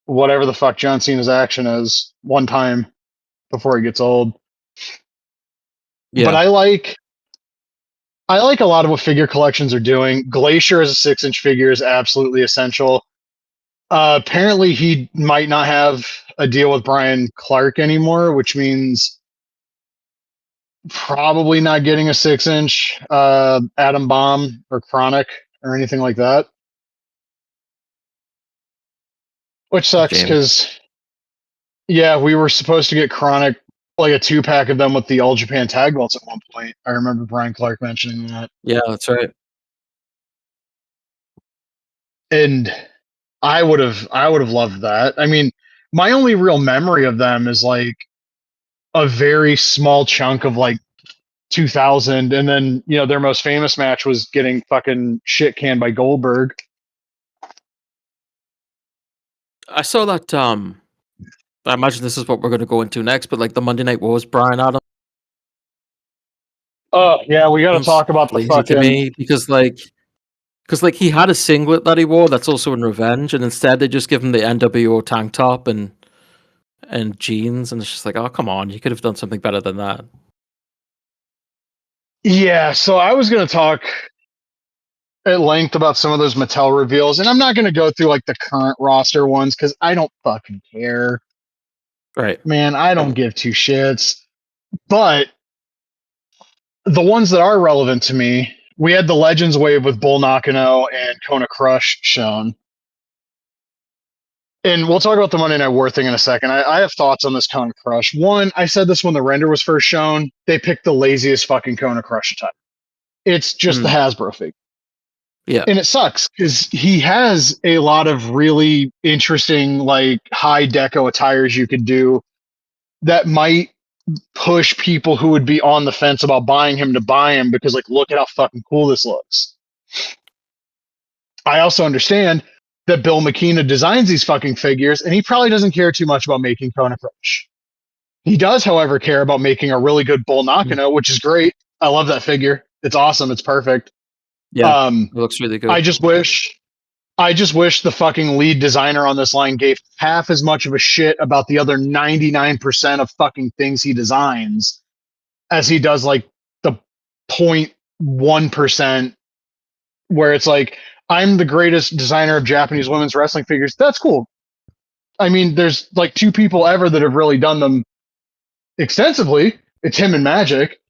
whatever the fuck John Cena's action is one time before he gets old. Yeah. But I like a lot of what figure collections are doing. Glacier as a 6-inch figure is absolutely essential. Apparently, he might not have a deal with Brian Clark anymore, which means probably not getting a 6-inch Atom Bomb or Chronic or anything like that. Which sucks because, yeah, we were supposed to get Chronic, like a 2-pack of them with the All Japan tag belts at one point. I remember Brian Clark mentioning that. Yeah, that's right. And I would have loved that. I mean, my only real memory of them is like a very small chunk of like 2000, and then their most famous match was getting fucking shit canned by Goldberg. I saw that. I imagine this is what we're going to go into next, but like the Monday Night Wars, Brian Adams. Oh yeah, we got to talk about the lazy fucking. To me because he had a singlet that he wore that's also in Revenge, and instead they just give him the NWO tank top and jeans, and it's just like, oh come on, you could have done something better than that. Yeah, so I was going to talk at length about some of those Mattel reveals, and I'm not going to go through like the current roster ones because I don't fucking care. Right, man, I don't give two shits. But the ones that are relevant to me, we had the Legends wave with Bull Nakano and Kona Crush shown. And we'll talk about the Monday Night War thing in a second. I have thoughts on this Kona Crush. One, I said this when the render was first shown. They picked the laziest fucking Kona Crush type. It's just the Hasbro figure. Yeah. And it sucks because he has a lot of really interesting, like, high deco attires you could do that might push people who would be on the fence about buying him to buy him because, like, look at how fucking cool this looks. I also understand that Bill McKenna designs these fucking figures, and he probably doesn't care too much about making Kona Crush. He does, however, care about making a really good Bull Nakano, which is great. I love that figure. It's awesome. It's perfect. Yeah, it looks really good. I just wish the fucking lead designer on this line gave half as much of a shit about the other 99% of fucking things he designs as he does like the 0.1% where it's like, I'm the greatest designer of Japanese women's wrestling figures. That's cool. I mean, there's like two people ever that have really done them extensively. It's him and Magic.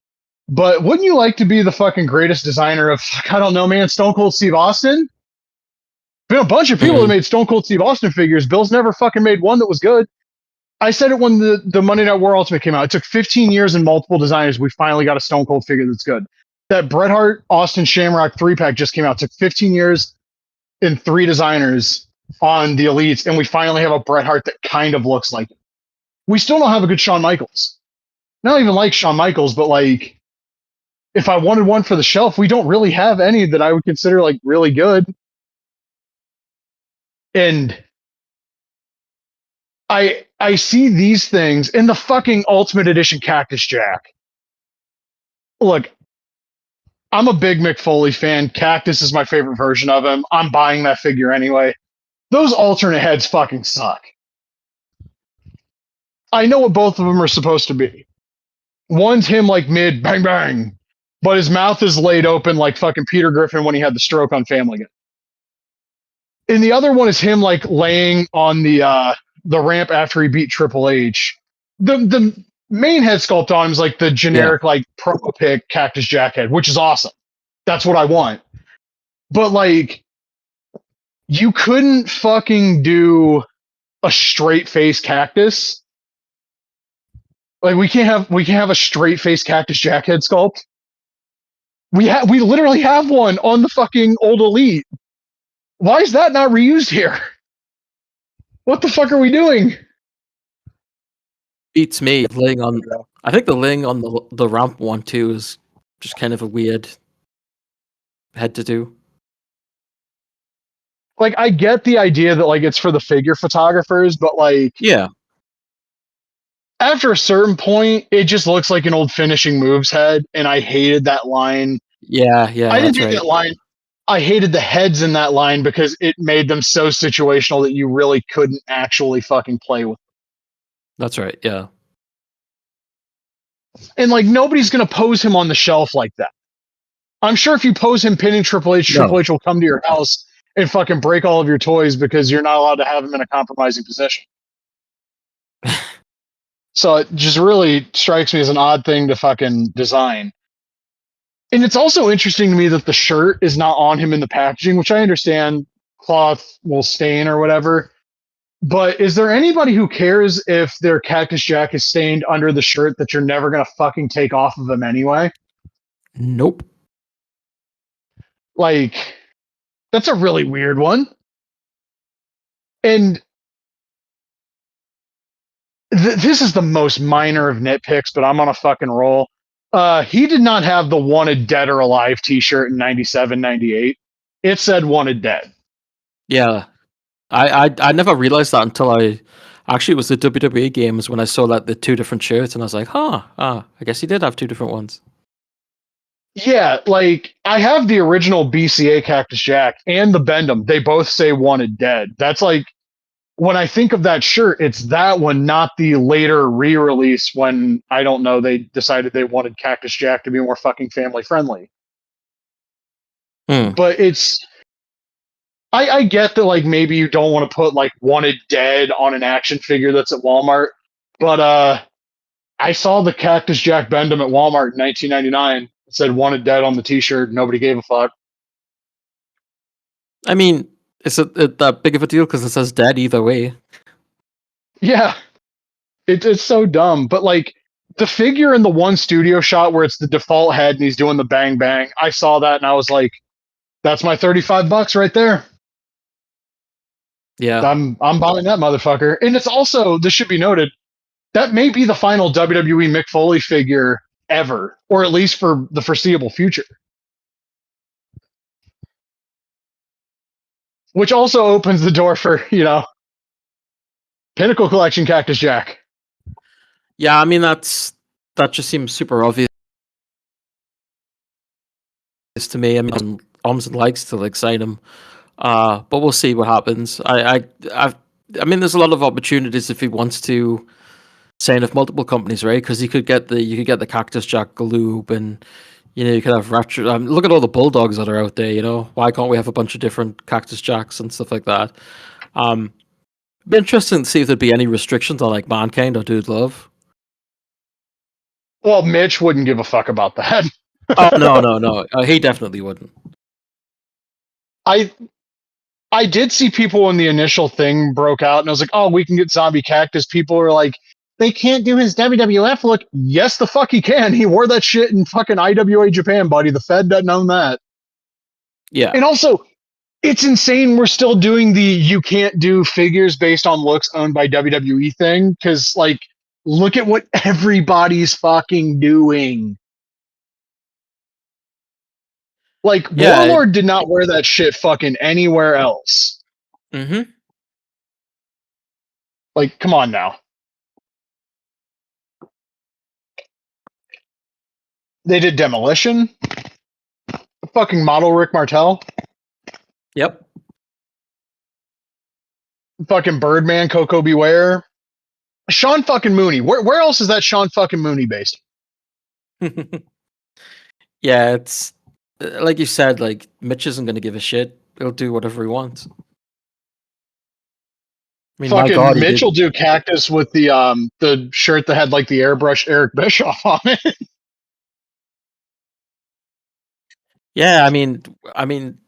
But wouldn't you like to be the fucking greatest designer of, I don't know, man, Stone Cold Steve Austin? Been a bunch of people that made Stone Cold Steve Austin figures. Bill's never fucking made one that was good. I said it when the Monday Night War Ultimate came out. It took 15 years and multiple designers. We finally got a Stone Cold figure that's good. That Bret Hart Austin Shamrock 3-pack just came out. It took 15 years and 3 designers on the Elites, and we finally have a Bret Hart that kind of looks like it. We still don't have a good Shawn Michaels. I don't even like Shawn Michaels, but like, if I wanted one for the shelf, we don't really have any that I would consider like really good. And I see these things in the fucking Ultimate Edition Cactus Jack. Look, I'm a big Mick Foley fan. Cactus is my favorite version of him. I'm buying that figure anyway. Those alternate heads fucking suck. I know what both of them are supposed to be. One's him like mid bang bang, but his mouth is laid open like fucking Peter Griffin when he had the stroke on Family Guy. And the other one is him like laying on the ramp after he beat Triple H. The main head sculpt on him is like the generic like Pro Pick Cactus Jack head, which is awesome. That's what I want. But like, you couldn't fucking do a straight face cactus. Like we can't have a straight face Cactus Jack head sculpt. We literally have one on the fucking old Elite. Why is that not reused here? What the fuck are we doing? Beats me. I think the laying on the ramp one too is just kind of a weird head to do. Like, I get the idea that like it's for the figure photographers, but like, yeah, after a certain point, it just looks like an old finishing moves head, and I hated that line. Yeah, I didn't do that line. I hated the heads in that line because it made them so situational that you really couldn't actually fucking play with them. That's right. Yeah. And like nobody's gonna pose him on the shelf like that. I'm sure if you pose him pinning Triple H, Triple H will come to your house and fucking break all of your toys because you're not allowed to have him in a compromising position. So it just really strikes me as an odd thing to fucking design. And it's also interesting to me that the shirt is not on him in the packaging, which I understand cloth will stain or whatever. But is there anybody who cares if their Cactus Jack is stained under the shirt that you're never going to fucking take off of them anyway? Nope. Like, that's a really weird one. And this is the most minor of nitpicks, but I'm on a fucking roll. He did not have the wanted dead or alive t-shirt in 97, 98. It said wanted dead. Yeah. I never realized that until it was the WWE games when I saw like the two different shirts and I was like, I guess he did have two different ones. Yeah, like I have the original BCA Cactus Jack and the Bendham. They both say wanted dead. That's like when I think of that shirt, it's that one, not the later re-release when I don't know, they decided they wanted Cactus Jack to be more fucking family friendly. But I get that like maybe you don't want to put like wanted dead on an action figure that's at Walmart, but I saw the Cactus Jack Bendham at Walmart in 1999. It said wanted dead on the t-shirt. Nobody gave a fuck. I mean, is it that big of a deal because it says dead either way? Yeah, it's so dumb. But like the figure in the one studio shot where it's the default head and he's doing the bang bang, I saw that and I was like, that's my $35 right there. Yeah. I'm buying that motherfucker. And it's also, this should be noted, that may be the final WWE Mick Foley figure ever, or at least for the foreseeable future. Which also opens the door for, Pinnacle Collection Cactus Jack. Yeah, I mean that just seems super obvious to me. I mean, Omsen likes to like sign him, but we'll see what happens. I mean, there's a lot of opportunities if he wants to sign with multiple companies, right? Because you could get the Cactus Jack Galoob, and you could have retro. Look at all the Bulldogs that are out there. Why can't we have a bunch of different Cactus Jacks and stuff like that? It'd be interesting to see if there'd be any restrictions on like Mankind or Dude Love. Well, Mitch wouldn't give a fuck about that. Oh no. He definitely wouldn't. I did see people when the initial thing broke out, and I was like, "Oh, we can get Zombie Cactus." People were like, "They can't do his WWF look." Yes, the fuck he can. He wore that shit in fucking IWA Japan, buddy. The Fed doesn't own that. Yeah, and also, it's insane. We're still doing the you can't do figures based on looks owned by WWE thing because, like, look at what everybody's fucking doing. Like, yeah. Warlord did not wear that shit fucking anywhere else. Mm-hmm. Like, come on now. They did Demolition. The fucking model Rick Martel. Yep. Fucking Birdman, Coco Beware. Sean fucking Mooney. Where else is that Sean fucking Mooney based? Yeah, it's like you said, like Mitch isn't gonna give a shit. He'll do whatever he wants. I mean, fucking my God, Mitch will do Cactus with the shirt that had like the airbrush Eric Bischoff on it. Yeah, I mean,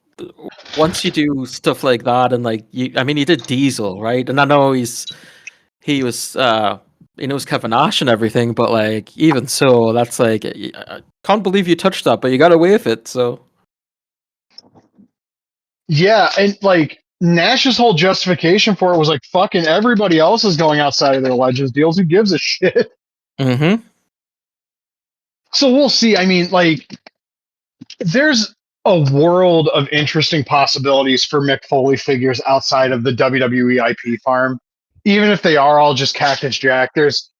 once you do stuff like that, and like he did Diesel, right? And I know he was Kevin Nash and everything, but like even so, that's like I can't believe you touched that, but you got away with it. So yeah, and like Nash's whole justification for it was like fucking everybody else is going outside of their Legends deals. Who gives a shit? Mm-hmm. So we'll see. I mean, like, there's a world of interesting possibilities for Mick Foley figures outside of the WWE IP farm. Even if they are all just Cactus Jack, there's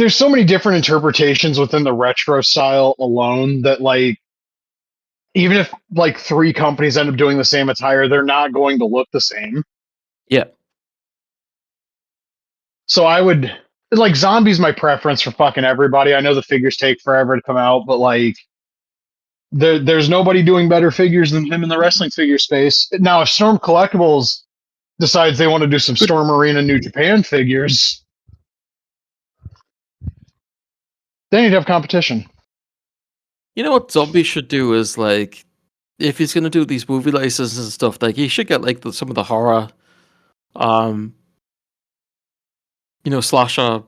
so many different interpretations within the retro style alone that, like, even if like 3 companies end up doing the same attire, they're not going to look the same. Yeah. So I would like Zombie's my preference for fucking everybody. I know the figures take forever to come out, but like there's nobody doing better figures than him in the wrestling figure space. Now, if Storm Collectibles decides they want to do some Storm Arena New Japan figures, they need to have competition. You know what Zombie should do is like, if he's gonna do these movie licenses and stuff, like he should get like some of the horror, slasher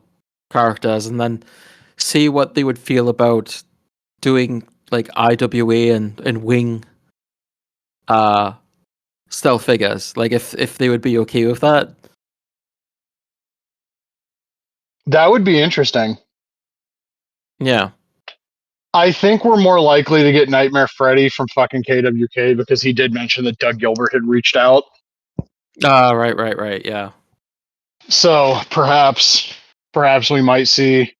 characters, and then see what they would feel about doing like IWA and Wing, stealth figures. Like if they would be okay with that. That would be interesting. Yeah. I think we're more likely to get Nightmare Freddy from fucking KWK because he did mention that Doug Gilbert had reached out. Right. Yeah. So perhaps we might see,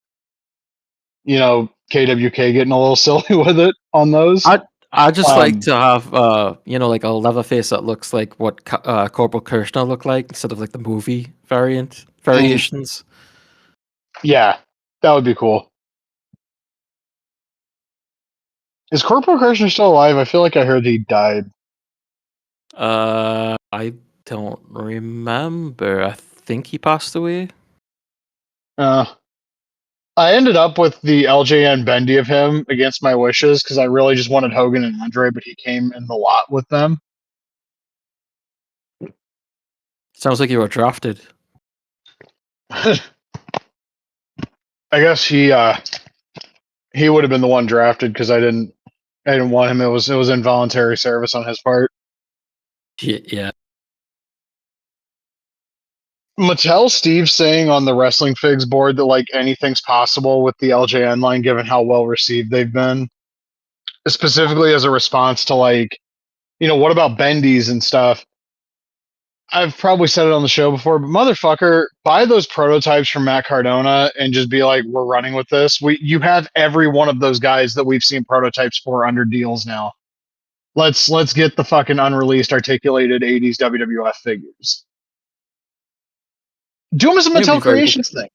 KWK getting a little silly with it on those. I just like to have like a Leatherface that looks like what Corporal Kirshner looked like instead of like the movie variations. Yeah, that would be cool. Is Corporal Kirshner still alive? I feel like I heard he died. I don't remember. I think he passed away. I ended up with the LJN bendy of him against my wishes because I really just wanted Hogan and Andre, but he came in the lot with them. Sounds like you were drafted. I guess he would have been the one drafted because I didn't want him. It was involuntary service on his part. Yeah. Mattel Steve saying on the Wrestling Figs board that like anything's possible with the LJN line given how well received they've been, specifically as a response to like, what about bendies and stuff. I've probably said it on the show before, but motherfucker, buy those prototypes from Matt Cardona and just be like, we're running with this. You have every one of those guys that we've seen prototypes for under deals now. Let's get the fucking unreleased articulated 80s WWF figures. Do them as a Mattel Creations thing.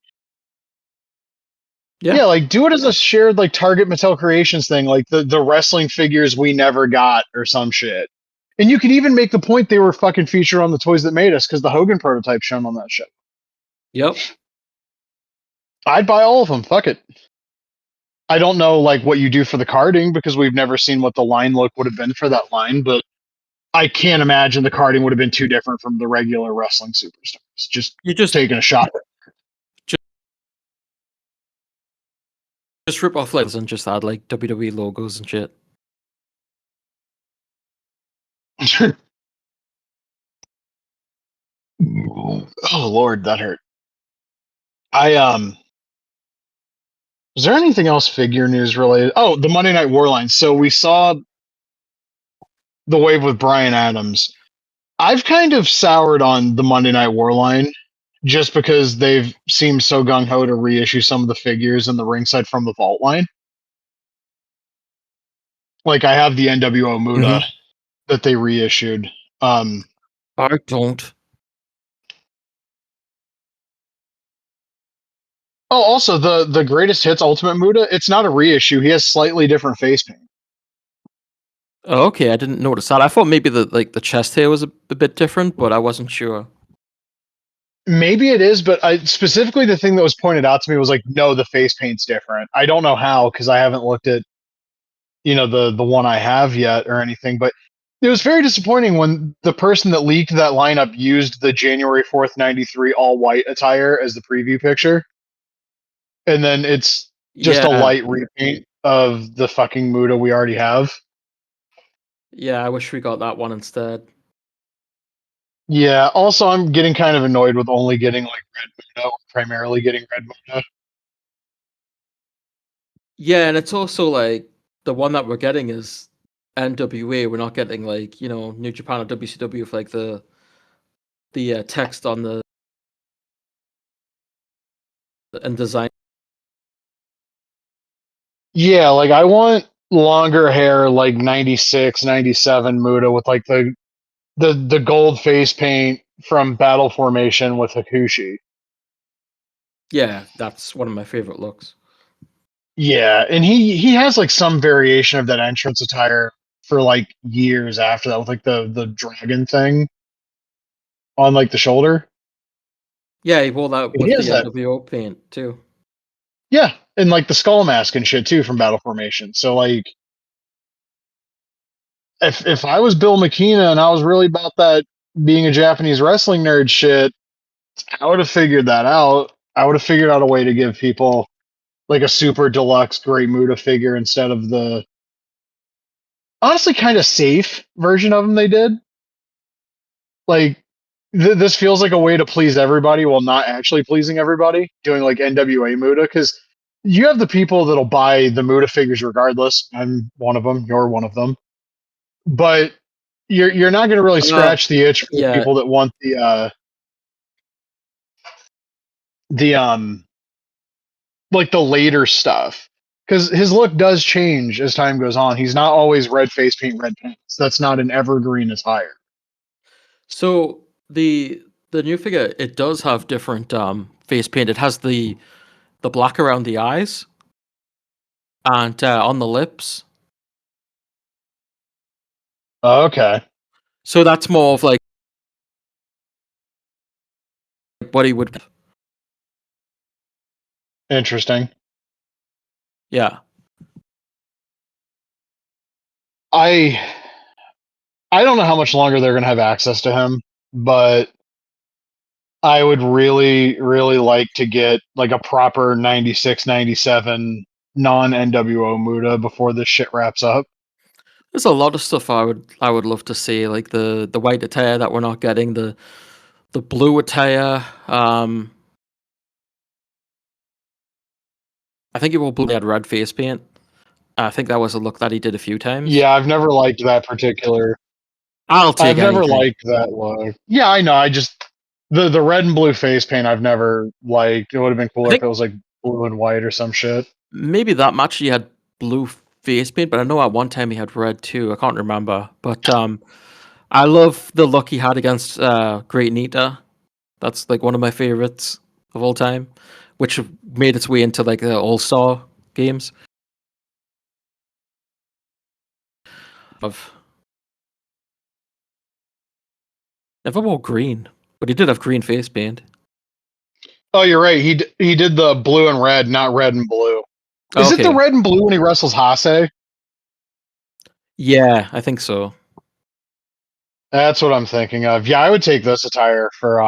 Yeah, like do it as a shared like Target Mattel Creations thing, like the wrestling figures we never got or some shit. And you could even make the point they were fucking featured on the Toys That Made Us because the Hogan prototype shown on that show. Yep. I'd buy all of them. Fuck it. I don't know like what you do for the carding because we've never seen what the line look would have been for that line, but I can't imagine the carding would have been too different from the regular wrestling superstars. You're just taking a shot. Just rip off legs and just add like WWE logos and shit. Oh Lord, that hurt. Was there anything else figure news related? Oh, the Monday Night War line. So we saw the wave with Bryan Adams. I've kind of soured on the Monday Night War line just because they've seemed so gung ho to reissue some of the figures in the ringside from the vault line. Like I have the NWO Muda that they reissued. I don't. Oh, also the Greatest Hits Ultimate Muda, it's not a reissue. He has slightly different face paint. Oh, okay, I didn't notice that. I thought maybe the chest hair was a bit different, but I wasn't sure. Maybe it is, but specifically the thing that was pointed out to me was like, no, the face paint's different. I don't know how because I haven't looked at the one I have yet or anything, but it was very disappointing when the person that leaked that lineup used the January 4th, 93 all white attire as the preview picture. And then it's just a light repaint of the fucking Muda we already have. Yeah, I wish we got that one instead. Yeah, also I'm getting kind of annoyed with only getting like red Muda, primarily getting red Muda. Yeah, and it's also like the one that we're getting is NWA. We're not getting like, New Japan or WCW with like the text on the and design. Yeah, like I want longer hair, like 96, 97 Muda with like the gold face paint from Battle Formation with Hakushi. Yeah, that's one of my favorite looks. Yeah, and he has like some variation of that entrance attire for like years after that with like the dragon thing on like the shoulder. Yeah, he wore that He with has the that. NWO paint too. Yeah, and like the skull mask and shit too from Battle Formation. So like if I was Bill McKenna and I was really about that being a Japanese wrestling nerd shit, I would have figured that out. I would have figured out a way to give people like a super deluxe Great Muta figure instead of the honestly kind of safe version of them they did. Like this feels like a way to please everybody while not actually pleasing everybody, doing like NWA Muta because you have the people that'll buy the Muta figures regardless. I'm one of them. You're one of them. But you're not going to really scratch the itch for the Yeah. people that want the like the later stuff because his look does change as time goes on. He's not always red face paint, red pants. That's not an evergreen attire. So the new figure, it does have different face paint. It has the black around the eyes and on the lips. Okay, So that's more of like what he would. interesting. Yeah. I I don't know how much longer they're going to have access to him, but I would really really like to get like a proper 96, 97 non NWO Muta before this shit wraps up. There's a lot of stuff I would love to see, like the white attire that we're not getting, the blue attire. I think he will blue had red face paint. I think that was a look that he did a few times. Yeah, I've never liked that particular. I'll take I've never anything. liked that look. Yeah, I know. I just the red and blue face paint I've never liked. It would have been I cooler if think it was like blue and white or some shit. maybe that match he had blue face paint, but I know at one time he had red too. I can't remember. But I love the look he had against Great Nita. That's like one of my favorites of all time, which made its way into like the All-Star games. Of never wore green, but he did have green face paint. Oh, you're right. He did the blue and red, not red and blue. Is it the Okay, red and blue when he wrestles Hase? yeah, I think so. That's what I'm thinking of. Yeah, I would take this attire for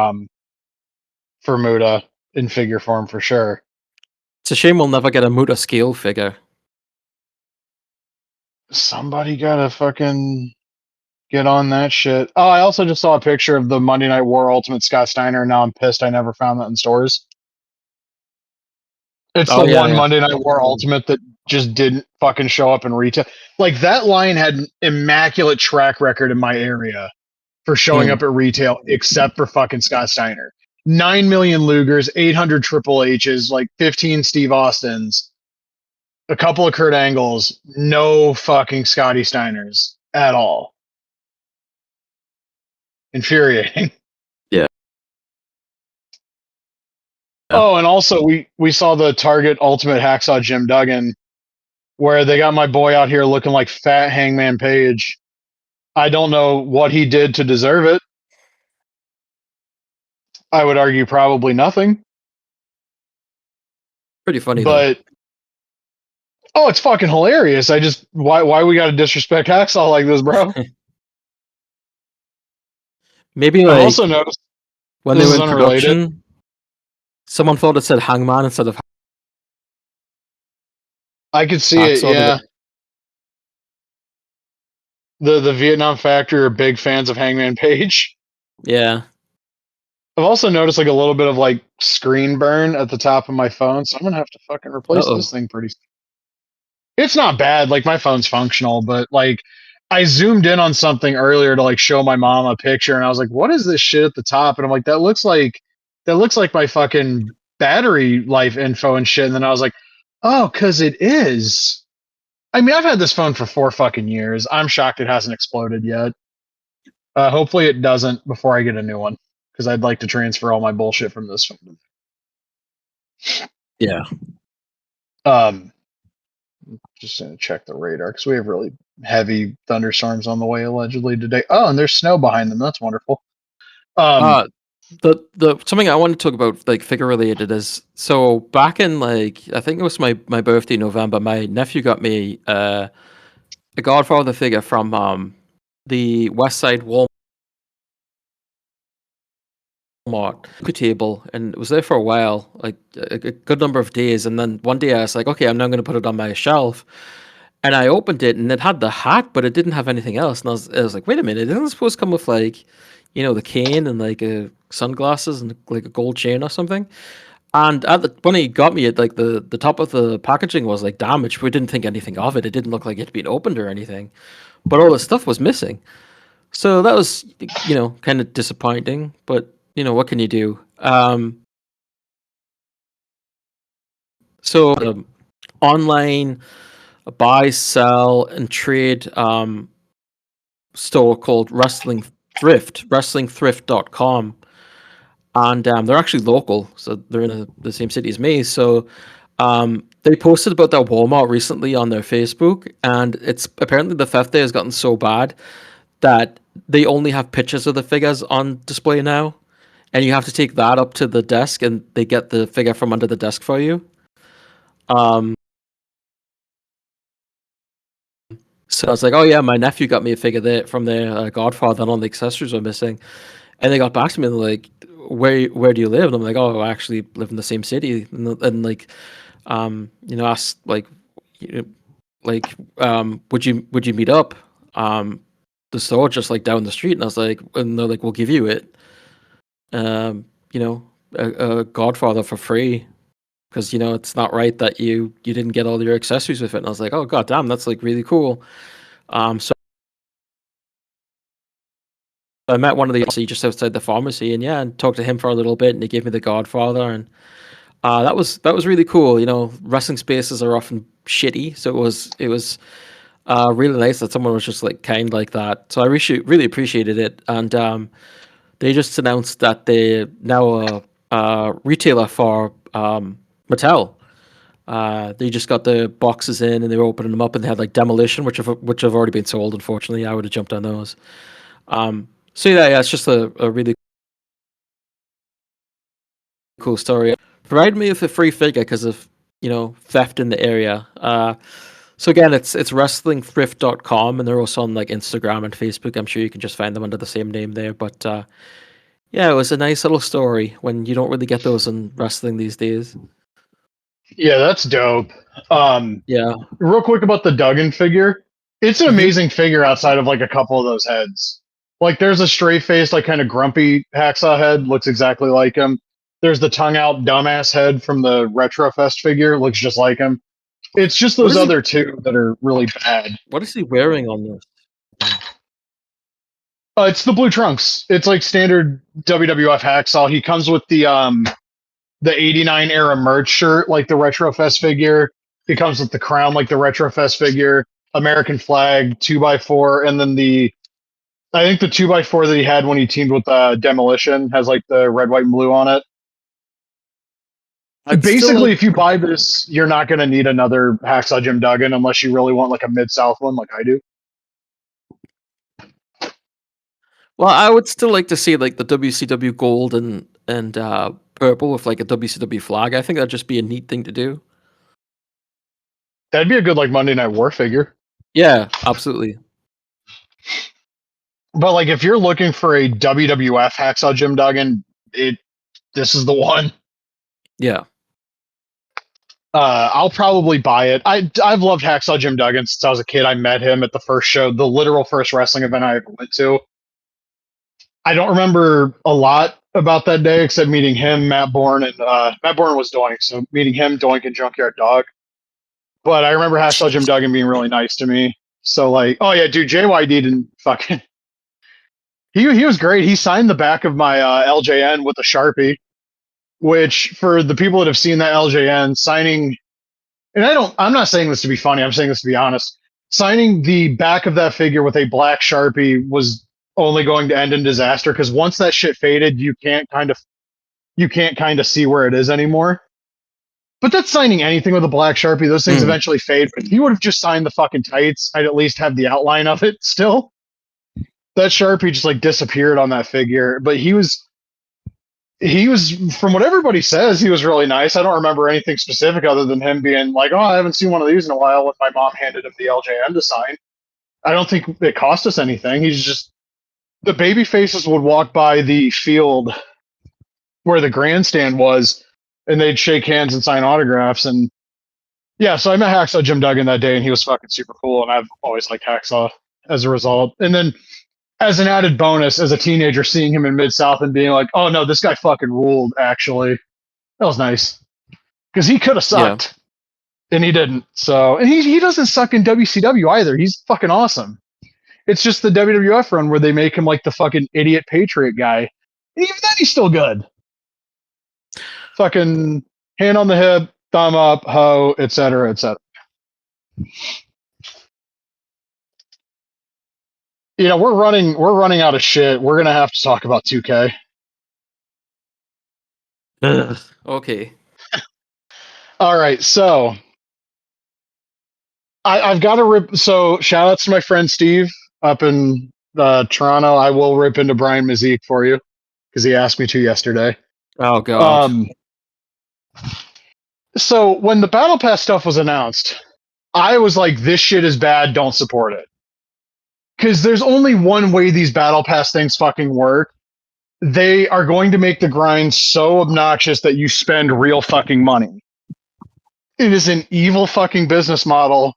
Muda in figure form for sure. It's a shame we'll never get a Muta scale figure. Somebody gotta fucking get on that shit. Oh, I also just saw a picture of the Monday Night War Ultimate Scott Steiner. And now I'm pissed I never found that in stores. It's Oh the yeah, one yeah. Monday Night War Ultimate that just didn't fucking show up in retail. Like that line had an immaculate track record in my area for showing Hmm. up at retail, except for fucking Scott Steiner. 9 million Lugers, 800 Triple H's, like 15 Steve Austins, a couple of Kurt Angles, no fucking Scotty Steiners at all. Infuriating. Yeah. Oh, and also we saw the Target Ultimate Hacksaw Jim Duggan, where they got my boy out here looking like fat Hangman Page. I don't know what he did to deserve it. I would argue probably nothing. Pretty funny though. But oh, it's fucking hilarious. I just why we got to disrespect Hacksaw like this, bro? Maybe I've like also noticed when they this were is in unrelated. production, someone thought it said Hangman instead of I could see it. Hacksaw. Yeah, the Vietnam Factory are big fans of Hangman Page. Yeah. I've also noticed like a little bit of like screen burn at the top of my phone, so I'm gonna have to fucking replace this Uh-oh. thing pretty soon. It's not bad. Like my phone's functional, but like I zoomed in on something earlier to like show my mom a picture, and I was like, "What is this shit at the top?" And I'm like, that looks like my fucking battery life info and shit." And then I was like, "Oh, because it is." I mean, I've had this phone for 4 fucking years. I'm shocked it hasn't exploded yet. Hopefully it doesn't before I get a new one, because I'd like to transfer all my bullshit from this phone. Yeah. Just gonna check the radar because we have really heavy thunderstorms on the way allegedly today. Oh, and there's snow behind them. That's wonderful. Um, The something I want to talk about, like figure related, is so back in like I think it was my birthday in November. My nephew got me a Godfather figure from the West Side Walmart table, and it was there for a while, like a good number of days. And then one day I was like, okay, I'm now going to put it on my shelf. And I opened it, and it had the hat, but it didn't have anything else. And I was like, wait a minute, isn't it supposed to come with like, the cane and like sunglasses and like a gold chain or something? And when he got me it, like the top of the packaging was like damaged. We didn't think anything of it. It didn't look like it had been opened or anything, but all the stuff was missing. So that was, kind of disappointing. But what can you do? So online buy, sell, and trade store called wrestlingthrift.com. And they're actually local, so they're in the same city as me. So they posted about their Walmart recently on their Facebook, and it's apparently the theft there has gotten so bad that they only have pictures of the figures on display now, and you have to take that up to the desk, and they get the figure from under the desk for you. So I was like, oh yeah, my nephew got me a figure there from their Godfather, and all the accessories were missing. And they got back to me and they're like, where do you live? And I'm like, oh, I actually live in the same city. And like, asked like, you know, would you meet up? The store just like down the street. And I was like, and they're like, we'll give you it. You know, a Godfather for free. Because it's not right that you didn't get all your accessories with it. And I was like, oh god damn, that's like really cool. So I met one of the just outside the pharmacy, and yeah, and talked to him for a little bit, and he gave me the Godfather, and that was really cool. Wrestling spaces are often shitty, so it was really nice that someone was just like kind like that. So I really appreciated it, and they just announced that they're now a retailer for Mattel. They just got the boxes in, and they were opening them up, and they had like Demolition, which have already been sold. Unfortunately, I would have jumped on those. So yeah, it's just a really cool story. Provided me with a free figure because of theft in the area. So again, it's wrestlingthrift.com, and they're also on like Instagram and Facebook. I'm sure you can just find them under the same name there. But yeah, it was a nice little story when you don't really get those in wrestling these days. yeah, that's dope. Yeah. Real quick about the Duggan figure. It's an Mhm. amazing figure outside of like a couple of those heads. Like there's a straight faced, like kind of grumpy hacksaw head, looks exactly like him. There's the tongue out dumbass head from the Retrofest figure, looks just like him. It's just What those is he? other two that are really bad. What is he wearing on this? It's the blue trunks. It's like standard WWF hacksaw. He comes with the '89 era merch shirt, like the Retrofest figure. He comes with the crown, like the Retrofest figure. American flag, 2x4, and then I think the 2x4 that he had when he teamed with Demolition has like the red, white, and blue on it. I'd still Basically, like. if you buy this, you're not going to need another Hacksaw Jim Duggan unless you really want like a Mid South one, like I do. Well, I would still like to see like the WCW gold and purple with like a WCW flag. I think that'd just be a neat thing to do. That'd be a good like Monday Night War figure. Yeah, absolutely. But like, if you're looking for a WWF Hacksaw Jim Duggan, this is the one. Yeah. I'll probably buy it. I've loved Hacksaw Jim Duggan since I was a kid. I met him at the first show, the literal first wrestling event I ever went to. I don't remember a lot about that day except meeting him, Matt Bourne, and Matt Bourne was Doink, so meeting him, Doink, and Junkyard Dog. But I remember Hacksaw Jim Duggan being really nice to me. So like, oh yeah, dude, JYD didn't fucking. He was great. He signed the back of my LJN with a Sharpie, which for the people that have seen that LJN signing and I'm not saying this to be funny, I'm saying this to be honest. Signing the back of that figure with a black Sharpie was only going to end in disaster because once that shit faded, you can't kind of see where it is anymore. But that's signing anything with a black Sharpie. Those things eventually fade. But if he would have just signed the fucking tights, I'd at least have the outline of it still. That Sharpie just like disappeared on that figure. But he was, from what everybody says, he was really nice. I don't remember anything specific other than him being like, oh, I haven't seen one of these in a while, when my mom handed him the LJN to sign. I don't think it cost us anything. He's just, the baby faces would walk by the field where the grandstand was, and they'd shake hands and sign autographs. And yeah, so I met Hacksaw Jim Duggan that day, and he was fucking super cool. And I've always liked Hacksaw as a result. And then as an added bonus, as a teenager, seeing him in Mid-South and being like, oh no, this guy fucking ruled, actually. That was nice. Because he could have sucked. Yeah. And he didn't. So, and he doesn't suck in WCW either. He's fucking awesome. It's just the WWF run where they make him like the fucking idiot Patriot guy. And even then, he's still good. Fucking hand on the hip, thumb up, ho, etc., etc. You know, we're running out of shit. We're gonna have to talk about 2K. Okay. All right, so I've got to rip. So shout outs to my friend Steve up in Toronto. I will rip into Brian Mazik for you because he asked me to yesterday. Oh god. So when the Battle Pass stuff was announced, I was like, this shit is bad, don't support it. Because there's only one way these Battle Pass things fucking work. They are going to make the grind so obnoxious that you spend real fucking money. It is an evil fucking business model,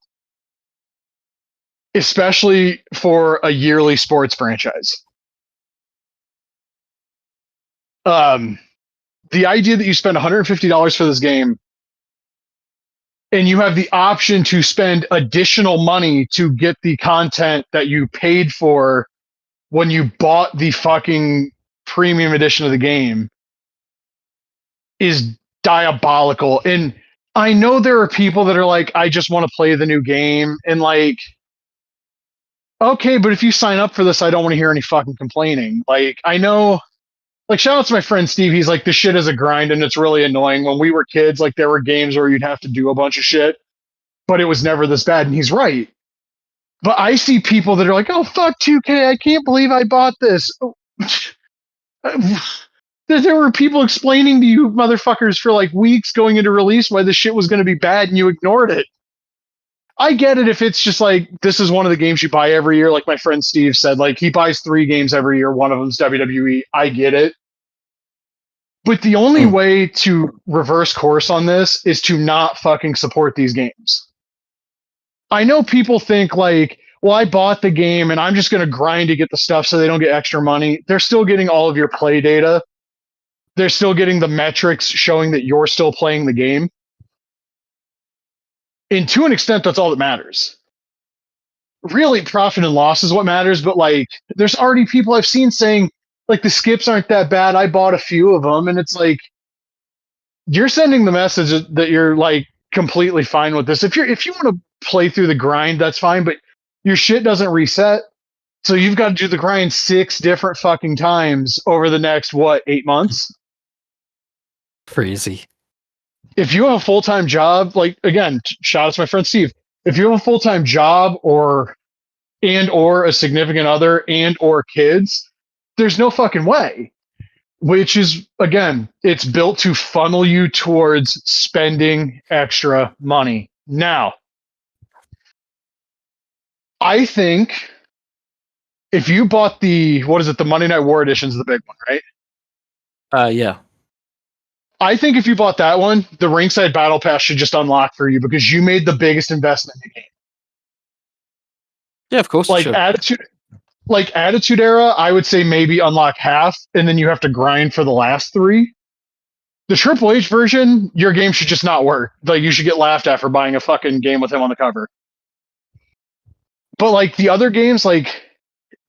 especially for a yearly sports franchise. The idea that you spend $150 for this game and you have the option to spend additional money to get the content that you paid for when you bought the fucking premium edition of the game is diabolical. And I know there are people that are like, I just want to play the new game. And like, okay, but if you sign up for this, I don't want to hear any fucking complaining. Like, I know, like, shout out to my friend Steve. He's like, this shit is a grind and it's really annoying. When we were kids, like, there were games where you'd have to do a bunch of shit, but it was never this bad. And he's right. But I see people that are like, oh, fuck 2K. I can't believe I bought this. There were people explaining to you motherfuckers for like weeks going into release why this shit was going to be bad and you ignored it. I get it if it's just like, this is one of the games you buy every year. Like my friend Steve said, like he buys 3 games every year. One of them's WWE. I get it. But the only way to reverse course on this is to not fucking support these games. I know people think like, well, I bought the game and I'm just going to grind to get the stuff so they don't get extra money. They're still getting all of your play data. They're still getting the metrics showing that you're still playing the game. And to an extent, that's all that matters. Really, profit and loss is what matters. But like, there's already people I've seen saying, like, the skips aren't that bad. I bought a few of them. And it's like, you're sending the message that you're like completely fine with this. If you want to play through the grind, that's fine. But your shit doesn't reset. So you've got to do the grind 6 different fucking times over the next, 8 months? Crazy. If you have a full-time job, like, again, shout out to my friend Steve. If you have a full-time job or a significant other and or kids, there's no fucking way. Which is, again, it's built to funnel you towards spending extra money. Now, I think if you bought the Monday Night War edition is the big one, right? Yeah. I think if you bought that one, the Ringside Battle Pass should just unlock for you because you made the biggest investment in the game. Yeah, of course. Like Attitude Era, I would say maybe unlock half, and then you have to grind for the last 3. The Triple H version, your game should just not work. Like, you should get laughed at for buying a fucking game with him on the cover. But like the other games, like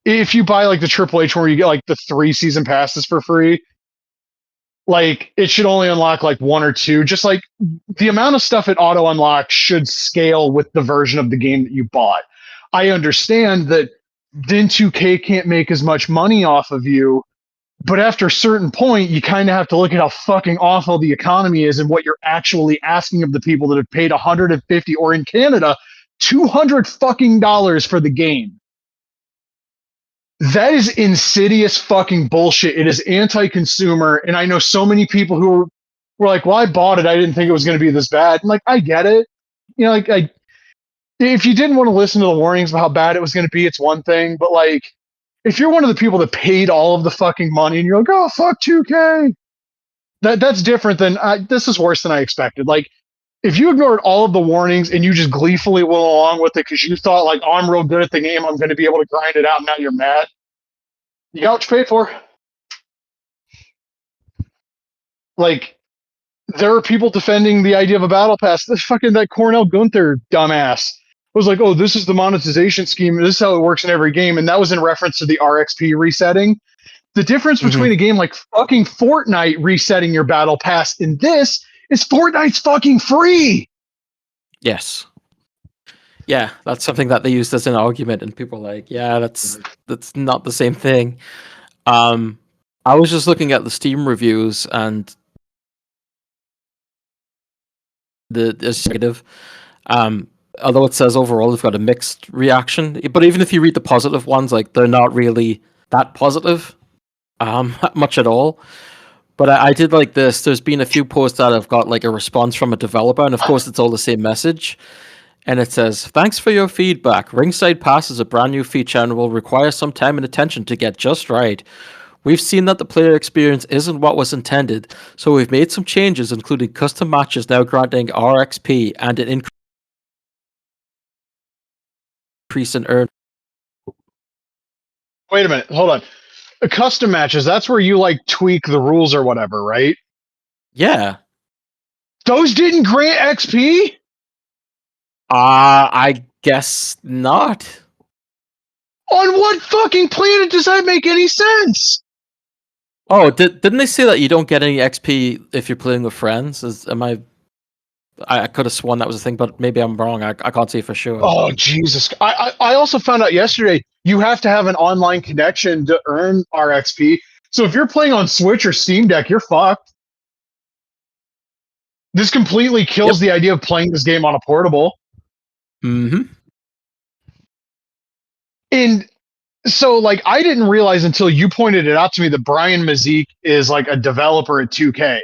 if you buy like the Triple H one where you get like the 3 season passes for free, Like it should only unlock like one or two. Just like the amount of stuff it auto unlocks should scale with the version of the game that you bought. I understand that then 2K can't make as much money off of you, but after a certain point, you kind of have to look at how fucking awful the economy is and what you're actually asking of the people that have paid 150 or in Canada, $200 fucking dollars for the game. That is insidious fucking bullshit. It is anti-consumer, and I know so many people who were like, "Well, I bought it. I didn't think it was going to be this bad." And like, I get it. You know, like, if you didn't want to listen to the warnings about how bad it was going to be, it's one thing. But like, if you're one of the people that paid all of the fucking money and you're like, "Oh, fuck 2K," that's different than this is worse than I expected. Like, if you ignored all of the warnings and you just gleefully went along with it because you thought like, "Oh, I'm real good at the game. I'm going to be able to grind it out," and now you're mad. You got what you paid for. Like, there are people defending the idea of a battle pass. This fucking that Cornell Gunther dumbass was like, "Oh, this is the monetization scheme. This is how it works in every game," and that was in reference to the RXP resetting. The difference between a game like fucking Fortnite resetting your battle pass and this is Fortnite's fucking free. Yes. Yeah, that's something that they used as an argument, and people are like, yeah, that's not the same thing. I was just looking at the Steam reviews, and it's negative. Although it says overall it's got a mixed reaction, but even if you read the positive ones, like they're not really that positive, much at all. But I did like this. There's been a few posts that have got like a response from a developer, and of course it's all the same message. And it says, "Thanks for your feedback. Ringside Pass is a brand new feature and will require some time and attention to get just right. We've seen that the player experience isn't what was intended, so we've made some changes, including custom matches now granting RXP and an increase in earn." Wait a minute, hold on. Custom matches, that's where you like tweak the rules or whatever, right? Yeah. Those didn't grant XP? I guess not. On what fucking planet does that make any sense? Oh, didn't they say that you don't get any XP if you're playing with friends? I could have sworn that was a thing, but maybe I'm wrong. I can't say for sure. Oh, Jesus. I also found out yesterday you have to have an online connection to earn RXP. So if you're playing on Switch or Steam Deck, you're fucked. This completely kills the idea of playing this game on a portable. Mm-hmm. And so, like, I didn't realize until you pointed it out to me that Brian Mazik is like a developer at 2K.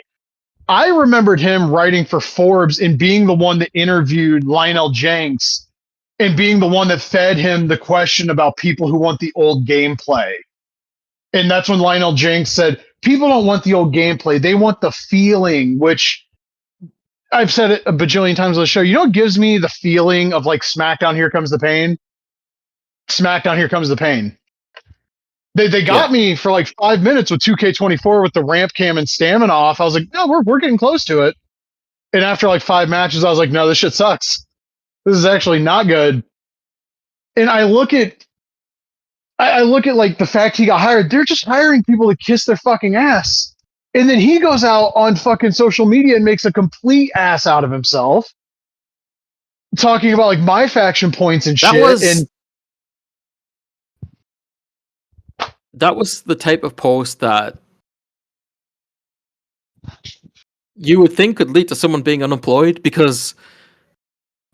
I remembered him writing for Forbes and being the one that interviewed Lionel Jenks and being the one that fed him the question about people who want the old gameplay. And that's when Lionel Jenks said, people don't want the old gameplay. They want the feeling, which I've said it a bajillion times on the show. You know what gives me the feeling of like SmackDown Here Comes the Pain? SmackDown Here Comes the Pain. They got me for like 5 minutes with 2K24 with the ramp cam and stamina off. I was like, no, we're getting close to it. And after like 5 matches, I was like, no, this shit sucks. This is actually not good. And I look at like the fact he got hired. They're just hiring people to kiss their fucking ass. And then he goes out on fucking social media and makes a complete ass out of himself, talking about like my faction points and shit. That was the type of post that you would think could lead to someone being unemployed, because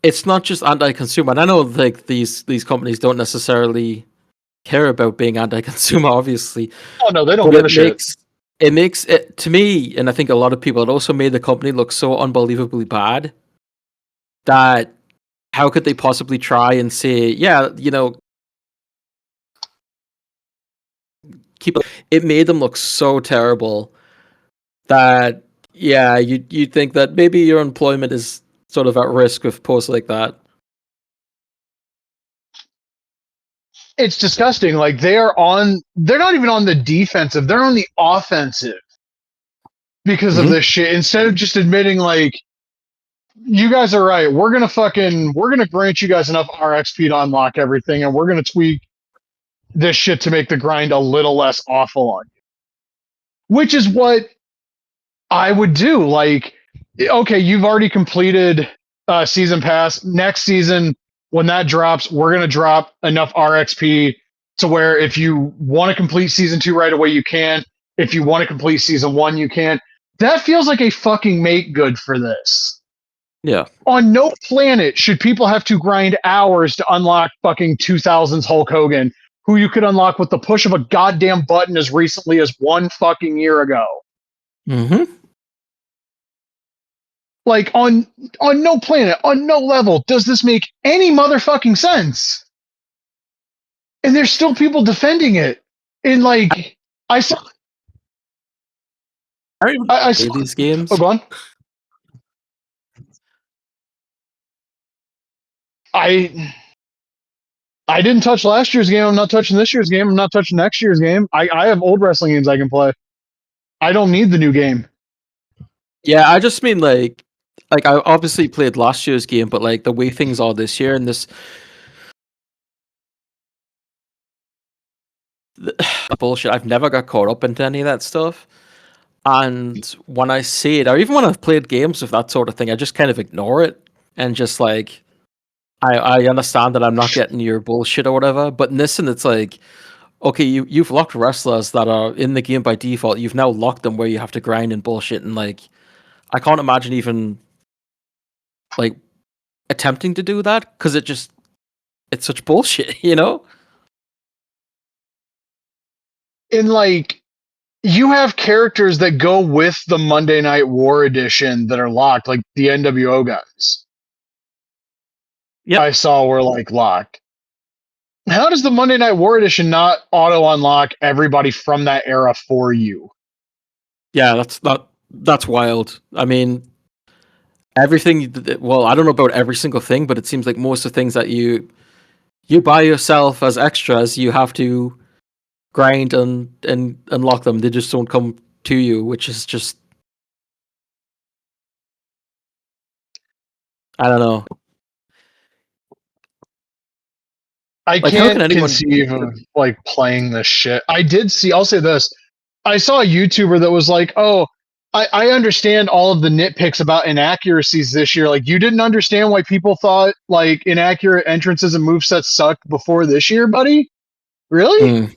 it's not just anti-consumer. And I know like these companies don't necessarily care about being anti-consumer, obviously. Oh no, they don't give a shit. It makes it, to me, and I think a lot of people, it also made the company look so unbelievably bad that how could they possibly try and say, yeah, you know, it made them look so terrible that, yeah, you'd think that maybe your employment is sort of at risk with posts like that. It's disgusting. Like they're not even on the defensive, they're on the offensive because of this shit. Instead of just admitting like, you guys are right, we're gonna grant you guys enough RXP to unlock everything, and we're gonna tweak this shit to make the grind a little less awful on you. Which is what I would do. Like, okay, you've already completed season pass. Next season, when that drops, we're gonna drop enough RXP to where if you want to complete season 2 right away, you can. If you want to complete season 1, you can. That feels like a fucking make good for this. Yeah. On no planet should people have to grind hours to unlock fucking 2000s Hulk Hogan, who you could unlock with the push of a goddamn button as recently as 1 fucking year ago. Mm-hmm. Like on no planet, on no level does this make any motherfucking sense. And there's still people defending it. And like I saw I don't even I play saw these oh games. go on. I didn't touch last year's game. I'm not touching this year's game. I'm not touching next year's game. I have old wrestling games I can play. I don't need the new game. Yeah, I just mean like I obviously played last year's game, but like the way things are this year and this bullshit, I've never got caught up into any of that stuff. And when I see it, or even when I've played games with that sort of thing, I just kind of ignore it and just like I understand that I'm not getting your bullshit or whatever. But in this, and it's like, okay, you've locked wrestlers that are in the game by default. You've now locked them where you have to grind and bullshit, and like I can't imagine even like attempting to do that because it's such bullshit, you know? And like you have characters that go with the Monday Night War edition that are locked, like the NWO guys. Yep. I saw were like locked. How does the Monday Night War edition not auto unlock everybody from that era for you? Yeah, that's wild. I mean, everything. Well, I don't know about every single thing, but it seems like most of the things that you buy yourself as extras, you have to grind and unlock them. They just don't come to you, which is just I don't know. I Like, how can can't anyone? conceive of like playing this shit. I did see, I'll say this. I saw a YouTuber that was like, oh, I understand all of the nitpicks about inaccuracies this year. Like, you didn't understand why people thought like inaccurate entrances and movesets sucked before this year, buddy? Really? Mm,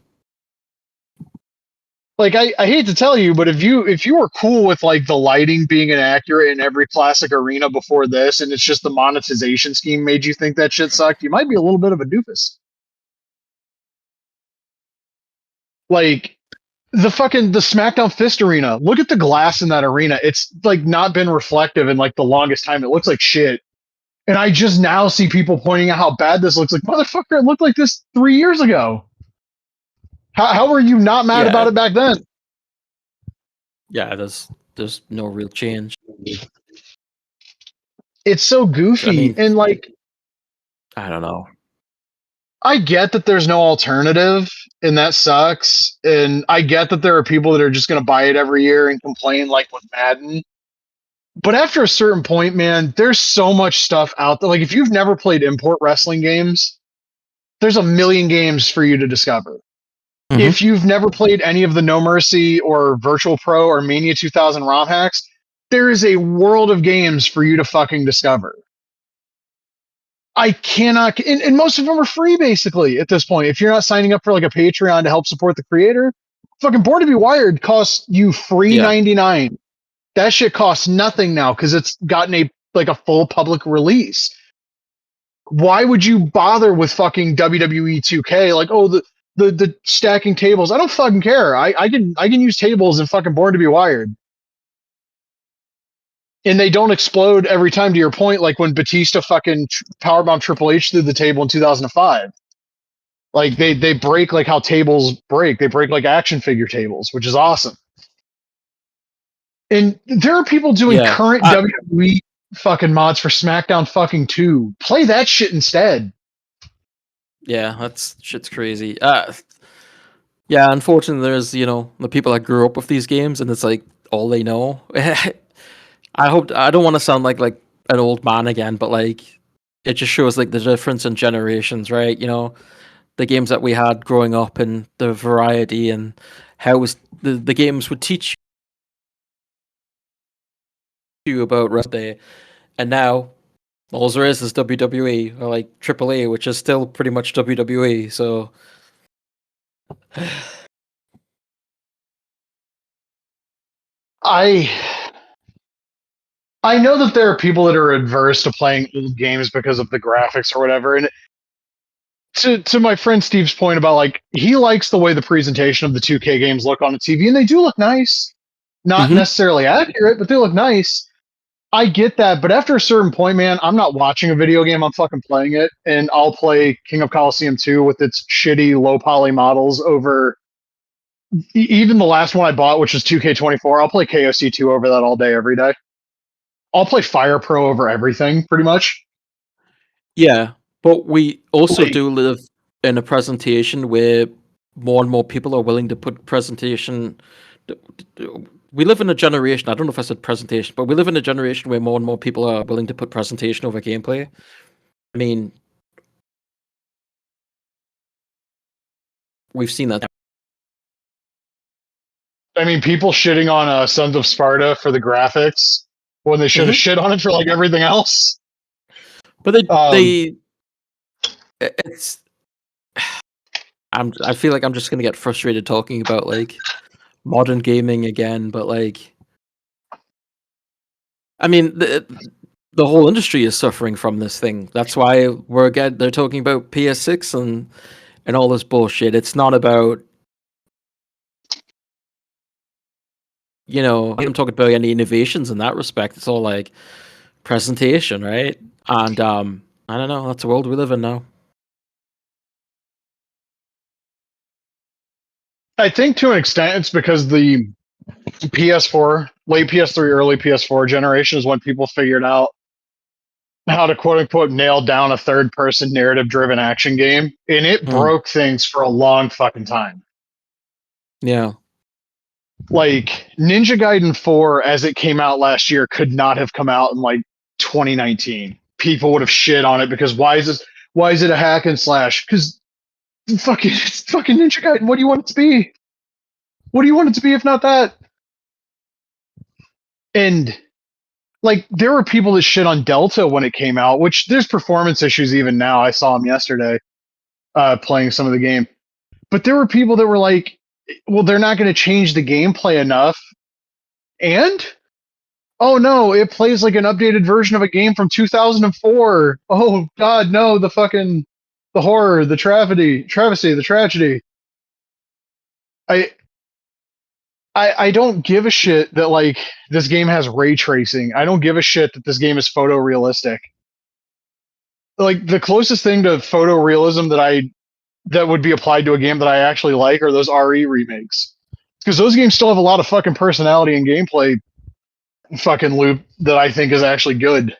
Like I hate to tell you, but if you were cool with like the lighting being inaccurate in every classic arena before this, and it's just the monetization scheme made you think that shit sucked, you might be a little bit of a doofus. Like the SmackDown Fist arena. Look at the glass in that arena. It's like not been reflective in like the longest time. It looks like shit. And I just now see people pointing out how bad this looks. Like motherfucker, it looked like this 3 years ago. How were you not mad about yeah, it back then? yeah. There's no real change. It's so I goofy. mean, And like I don't know. I get that there's no alternative and that sucks. And I get that there are people that are just gonna buy it every year and complain like with Madden. But after a certain point, man, there's so much stuff out there. Like if you've never played import wrestling games, there's a million games for you to discover. Mm-hmm. If you've never played any of the No Mercy or Virtual Pro or Mania 2000 ROM hacks, there is a world of games for you to fucking discover. I cannot, and most of them are free basically at this point. If you're not signing up for like a Patreon to help support the creator, fucking Born to Be Wired costs you free Yeah, 99. That shit costs nothing now because it's gotten a like a full public release. Why would you bother with fucking WWE 2K? Like, oh, the stacking tables. I don't fucking care. I can use tables and fucking Born to Be Wired. And they don't explode every time. To your point, like when Batista fucking powerbomb Triple H through the table in 2005. Like they break like how tables break. They break like action figure tables, which is awesome. And there are people doing yeah. current WWE fucking mods for SmackDown fucking 2. Play that shit instead. Yeah, that's shit's crazy. Yeah, unfortunately, there's the people that grew up with these games, and it's like all they know. I don't want to sound like an old man again, but like it just shows like the difference in generations, right? The games that we had growing up and the variety and how the games would teach you about wrestling, and now all there is WWE or like AAA, which is still pretty much WWE. So I I know that there are people that are adverse to playing old games because of the graphics or whatever. And to my friend Steve's point about like he likes the way the presentation of the 2K games look on the TV, and they do look nice. Not Mhm. necessarily accurate, but they look nice. I get that, but after a certain point, man, I'm not watching a video game. I'm fucking playing it, and I'll play King of Colosseum 2 with its shitty low poly models over even the last one I bought, which was 2K24. I'll play KOC 2 over that all day, every day. I'll play Fire Pro over everything, pretty much. Yeah, but we also Like, do live in a presentation where more and more people are willing to put presentation. We live in a generation. I don't know if I said presentation, but we live in a generation where more and more people are willing to put presentation over gameplay. I mean, we've seen that. I mean, people shitting on Sons of Sparta for the graphics when they should have shit on it for like everything else. But it's. I feel like I'm just gonna get frustrated talking about like modern gaming again, but like, I mean, the whole industry is suffering from this thing. That's why they're talking about PS6 and all this bullshit. It's not about, I'm talking about any innovations in that respect. It's all like presentation, right? And I don't know. That's the world we live in now. I think to an extent it's because the PS4, late PS3, early PS4 generation is when people figured out how to quote unquote nail down a third person narrative driven action game. And it Mm, broke things for a long fucking time. yeah. Like Ninja Gaiden 4, as it came out last year, could not have come out in like 2019. People would have shit on it because why is it a hack and slash? Because it's fucking Ninja Gaiden. What do you want it to be? What do you want it to be if not that? And like there were people that shit on Delta when it came out, which there's performance issues even now. I saw them yesterday playing some of the game. But there were people that were like, well, they're not going to change the gameplay enough. And oh no, it plays like an updated version of a game from 2004. Oh god, no, the horror, the travesty, the tragedy. I I don't give a shit that like this game has ray tracing. I don't give a shit that this game is photorealistic. Like the closest thing to photorealism that would be applied to a game that I actually like are those RE remakes. Because those games still have a lot of fucking personality and gameplay fucking loop that I think is actually good.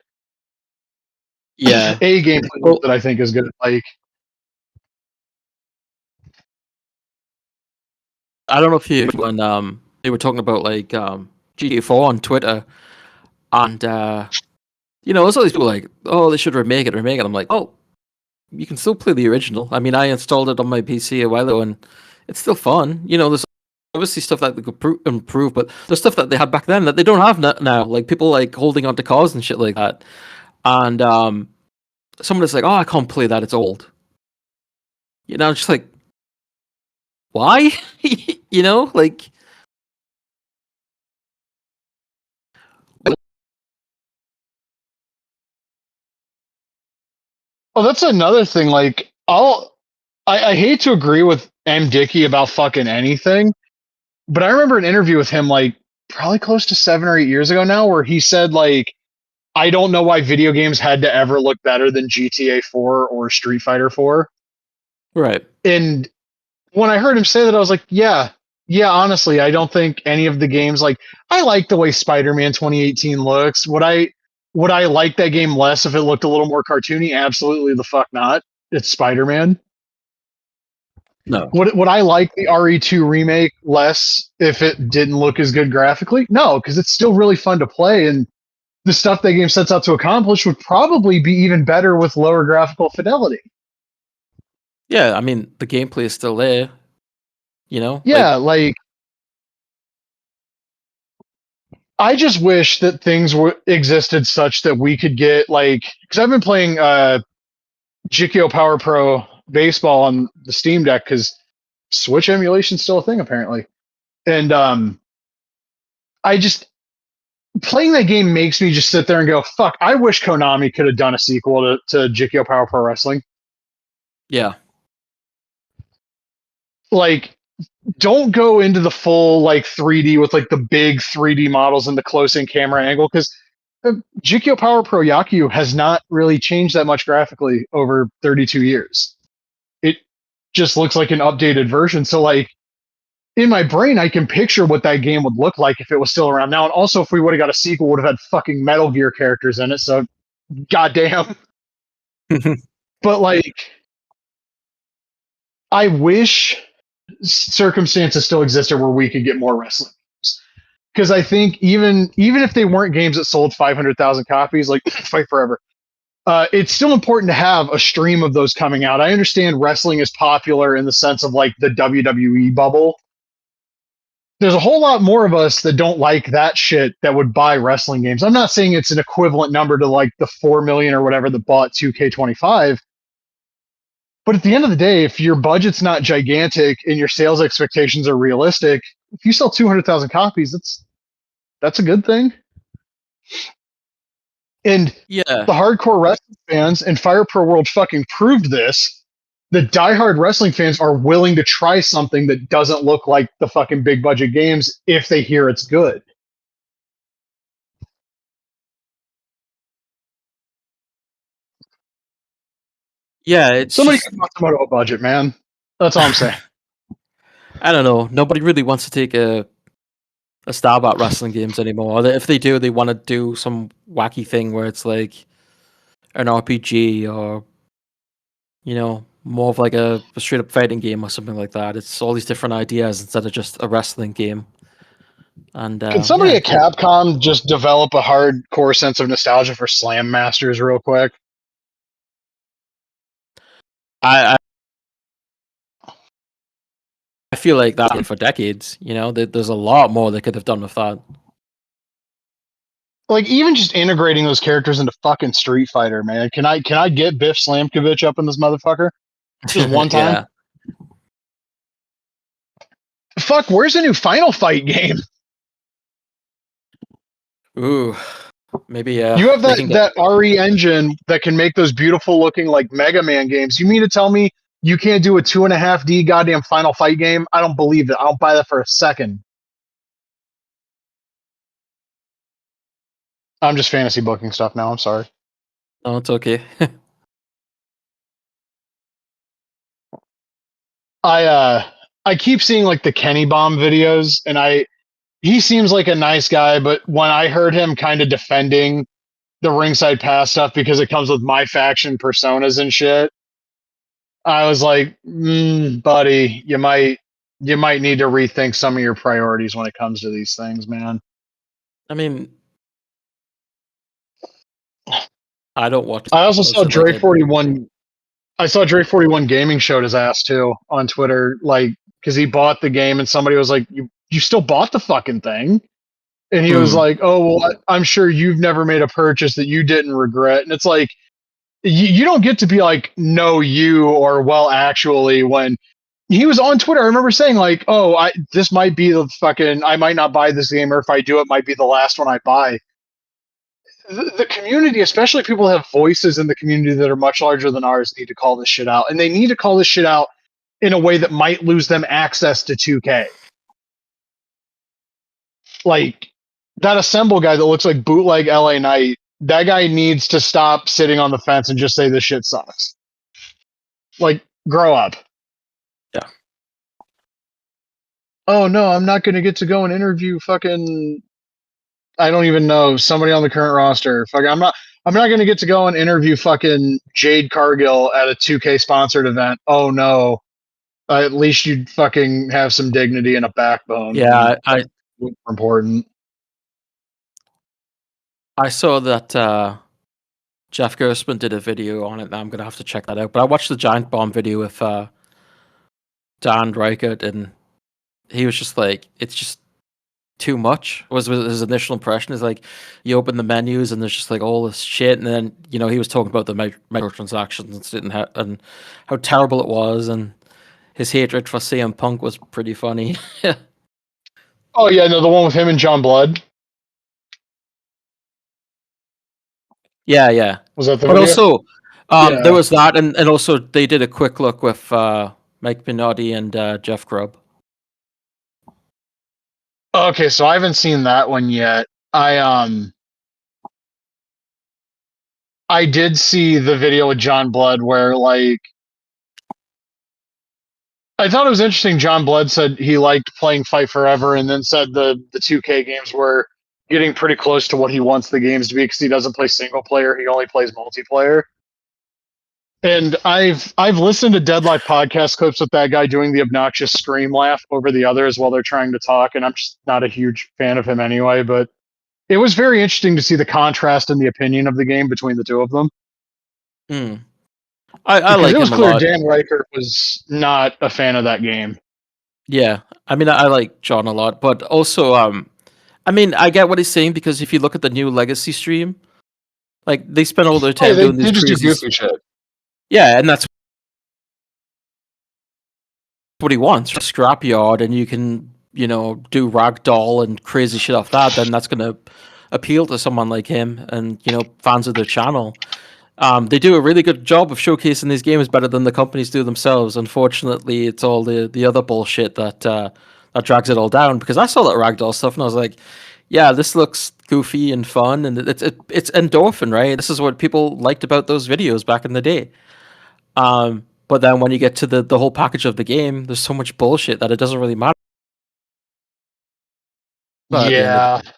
Yeah. A gameplay loop Well, that I think is good. Like I don't know if you when they were talking about like GTA 4 on Twitter, and there's all these people like, oh, they should remake it. I'm like, oh, you can still play the original. I mean, I installed it on my PC a while ago, and it's still fun. There's obviously stuff that they could improve, but there's stuff that they had back then that they don't have now. Like people like holding onto cars and shit like that. And someone is like, oh, I can't play that. It's old. Just like, why? Like. oh, that's another thing. Like I hate to agree with M. Dickey about fucking anything, but I remember an interview with him like probably close to 7 or 8 years ago now, where he said like I don't know why video games had to ever look better than GTA 4 or Street Fighter 4. Right. And when I heard him say that, I was like, yeah, honestly, I don't think any of the games like I like the way Spider-Man 2018 looks. Would I like that game less if it looked a little more cartoony? Absolutely the fuck not. It's Spider-Man. No. Would I like the RE2 remake less if it didn't look as good graphically? No, because it's still really fun to play, and the stuff that game sets out to accomplish would probably be even better with lower graphical fidelity. Yeah, I mean, the gameplay is still there. Yeah, like I just wish that things existed such that we could get like, because I've been playing GKO Power Pro baseball on the Steam Deck because Switch emulation's still a thing apparently, and I just playing that game makes me just sit there and go, fuck. I wish Konami could have done a sequel to GKO Power Pro Wrestling. Yeah. Like, don't go into the full like 3D with like the big 3D models and the close-in camera angle because GKO Power Pro Yaku has not really changed that much graphically over 32 years. It just looks like an updated version. So like in my brain, I can picture what that game would look like if it was still around now. And also, if we would have got a sequel, would have had fucking Metal Gear characters in it. So, goddamn. But like, I wish circumstances still existed where we could get more wrestling games. Because I think even if they weren't games that sold 500,000 copies, like Fight Forever, it's still important to have a stream of those coming out. I understand wrestling is popular in the sense of like the WWE bubble. There's a whole lot more of us that don't like that shit that would buy wrestling games. I'm not saying it's an equivalent number to like the 4 million or whatever that bought 2K25. But at the end of the day, if your budget's not gigantic and your sales expectations are realistic, if you sell 200,000 copies, that's a good thing. And yeah, the hardcore wrestling fans and Fire Pro World fucking proved this. The diehard wrestling fans are willing to try something that doesn't look like the fucking big budget games if they hear it's good. yeah. It's Somebody just, can talk about a budget, man. That's all I'm saying. I don't know. Nobody really wants to take a stab at wrestling games anymore. If they do, they want to do some wacky thing where it's like an RPG or, you know, more of like a straight up fighting game or something like that. It's all these different ideas instead of just a wrestling game. And Can somebody yeah, at Capcom just develop a hardcore sense of nostalgia for Slam Masters real quick? I feel like that for decades. You know, there's a lot more they could have done with that. Like even just integrating those characters into fucking Street Fighter, man. Can I get Biff Slamkovich up in this motherfucker? Just one time? Yeah. Fuck, where's a new Final Fight game? Ooh, maybe You have that RE engine that can make those beautiful looking like Mega Man games. You mean to tell me you can't do a 2.5D goddamn Final Fight game? I don't believe it. I don't buy that for a second. I'm just fantasy booking stuff now. I'm sorry. Oh, it's okay. I keep seeing like the Kenny Bomb videos, and he seems like a nice guy, but when I heard him kind of defending the ringside pass stuff because it comes with my faction personas and shit, I was like, buddy, you might need to rethink some of your priorities when it comes to these things, man. I mean, I don't watch. I also saw Dre 41. I saw Dre 41 Gaming showed his ass too on Twitter, like because he bought the game and somebody was like, "You still bought the fucking thing?" And he was like, "Oh well, I'm sure you've never made a purchase that you didn't regret." And it's like, you don't get to be like, "No, you," or "Well, actually," when he was on Twitter. I remember saying like, "Oh, this might be the fucking. I might not buy this game, or if I do, it might be the last one I buy." The community, especially people that have voices in the community that are much larger than ours, need to call this shit out. And they need to call this shit out in a way that might lose them access to 2K. Like, that Assemble guy that looks like bootleg LA Knight, that guy needs to stop sitting on the fence and just say this shit sucks. Like, grow up. Yeah. Oh, no, I'm not going to get to go and interview fucking... I don't even know somebody on the current roster. Fuck, I'm not going to get to go and interview fucking Jade Cargill at a 2K sponsored event. Oh no! At least you'd fucking have some dignity and a backbone. Yeah, important. I saw that Jeff Gerstmann did a video on it. And I'm gonna have to check that out. But I watched the Giant Bomb video with Dan Reichert, and he was just like, it's just too much. Was his initial impression is like you open the menus and there's just like all this shit, and then he was talking about the microtransactions and how terrible it was, and his hatred for CM Punk was pretty funny. Oh yeah, no, the one with him and John Blood. Yeah. Was that the But video? also, there Yeah. was that, and also they did a quick look with Mike Minotti and Jeff Grubb. Okay, so I haven't seen that one yet. I did see the video with John Blood where like I thought it was interesting. John Blood said he liked playing Fight Forever, and then said the 2K games were getting pretty close to what he wants the games to be because he doesn't play single player; he only plays multiplayer. And I've listened to Deadlife podcast clips with that guy doing the obnoxious scream laugh over the others while they're trying to talk, and I'm just not a huge fan of him anyway. But it was very interesting to see the contrast in the opinion of the game between the two of them. I Because like it was him a clear lot. Dan Reichert was not a fan of that game. Yeah, I mean, I like John a lot, but also, I mean, I get what he's saying because if you look at the new Legacy stream, like they spend all their Oh, yeah, time doing they these just do crazy. goofy shit. Yeah, and that's what he wants. A scrapyard, and you can, do ragdoll and crazy shit off that. Then that's gonna appeal to someone like him and fans of their channel. They do a really good job of showcasing these games better than the companies do themselves. Unfortunately, it's all the other bullshit that drags it all down. Because I saw that ragdoll stuff and I was like, yeah, this looks goofy and fun, and it's endorphin, right? This is what people liked about those videos back in the day. But then when you get to the whole package of the game, there's so much bullshit that it doesn't really matter at the end of the Yeah. day.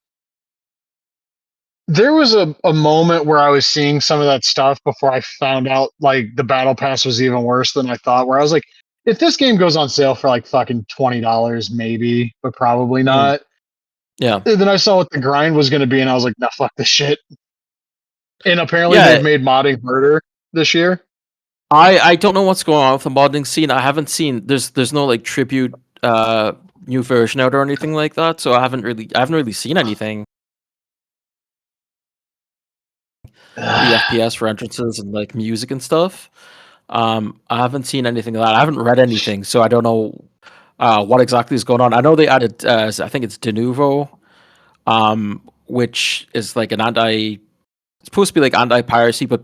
There was a moment where I was seeing some of that stuff before I found out like the battle pass was even worse than I thought, where I was like, if this game goes on sale for like fucking $20, maybe, but probably Mm, not. yeah. And then I saw what the grind was going to be, and I was like, nah, fuck this shit. And apparently Yeah, they've made modding harder this year. I don't know what's going on with the modding scene. I haven't seen there's no like tribute new version out or anything like that, so I haven't really seen anything. The FPS for entrances and like music and stuff. I haven't seen anything of that. I haven't read anything, so I don't know what exactly is going on. I know they added I think it's Denuvo, which is like an anti it's supposed to be like anti-piracy, but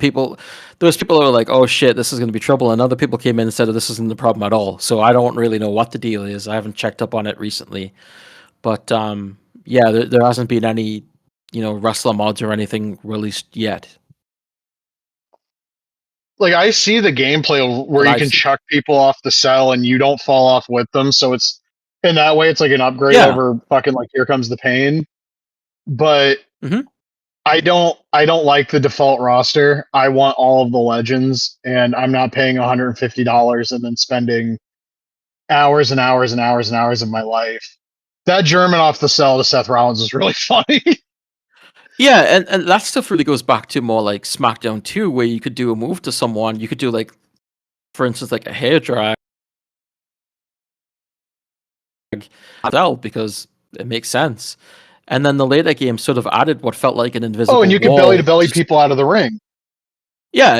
those people are like, oh shit, this is going to be trouble, and other people came in and said this isn't the problem at all. So I don't really know what the deal is. I haven't checked up on it recently, but yeah, there hasn't been any wrestler mods or anything released yet Like I see the gameplay where that you I've can seen. chuck people off the cell and you don't fall off with them, so it's in that way it's like an upgrade Yeah. over fucking like Here Comes the Pain. But Hmm. I don't like the default roster. I want all of the legends, and I'm not paying $150 and then spending hours and hours and hours and hours of my life. That German off the cell to Seth Rollins is really funny. Yeah, and that stuff really goes back to more like SmackDown 2, where you could do a move to someone. You could do like, for instance, like a hair drag out because it makes sense. And then the later game sort of added what felt like an Oh, and invisible you can belly to wall. belly people out of the ring. Yeah,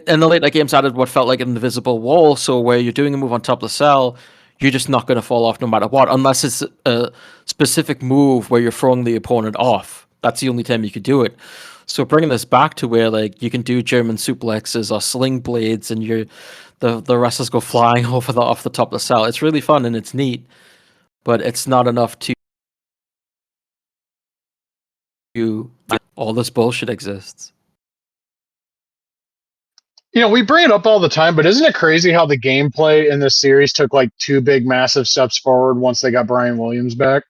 and the later games added what felt like an invisible wall, so where you're doing a move on top of the cell, you're just not going to fall off no matter what, unless it's a specific move where you're throwing the opponent off. That's the only time you could do it. So bringing this back to where like you can do German suplexes or sling blades, and the wrestlers go flying off the top of the cell. It's really fun and it's neat, but it's not enough to all this bullshit exists. We bring it up all the time, but isn't it crazy how the gameplay in this series took like two big massive steps forward once they got Brian Williams back?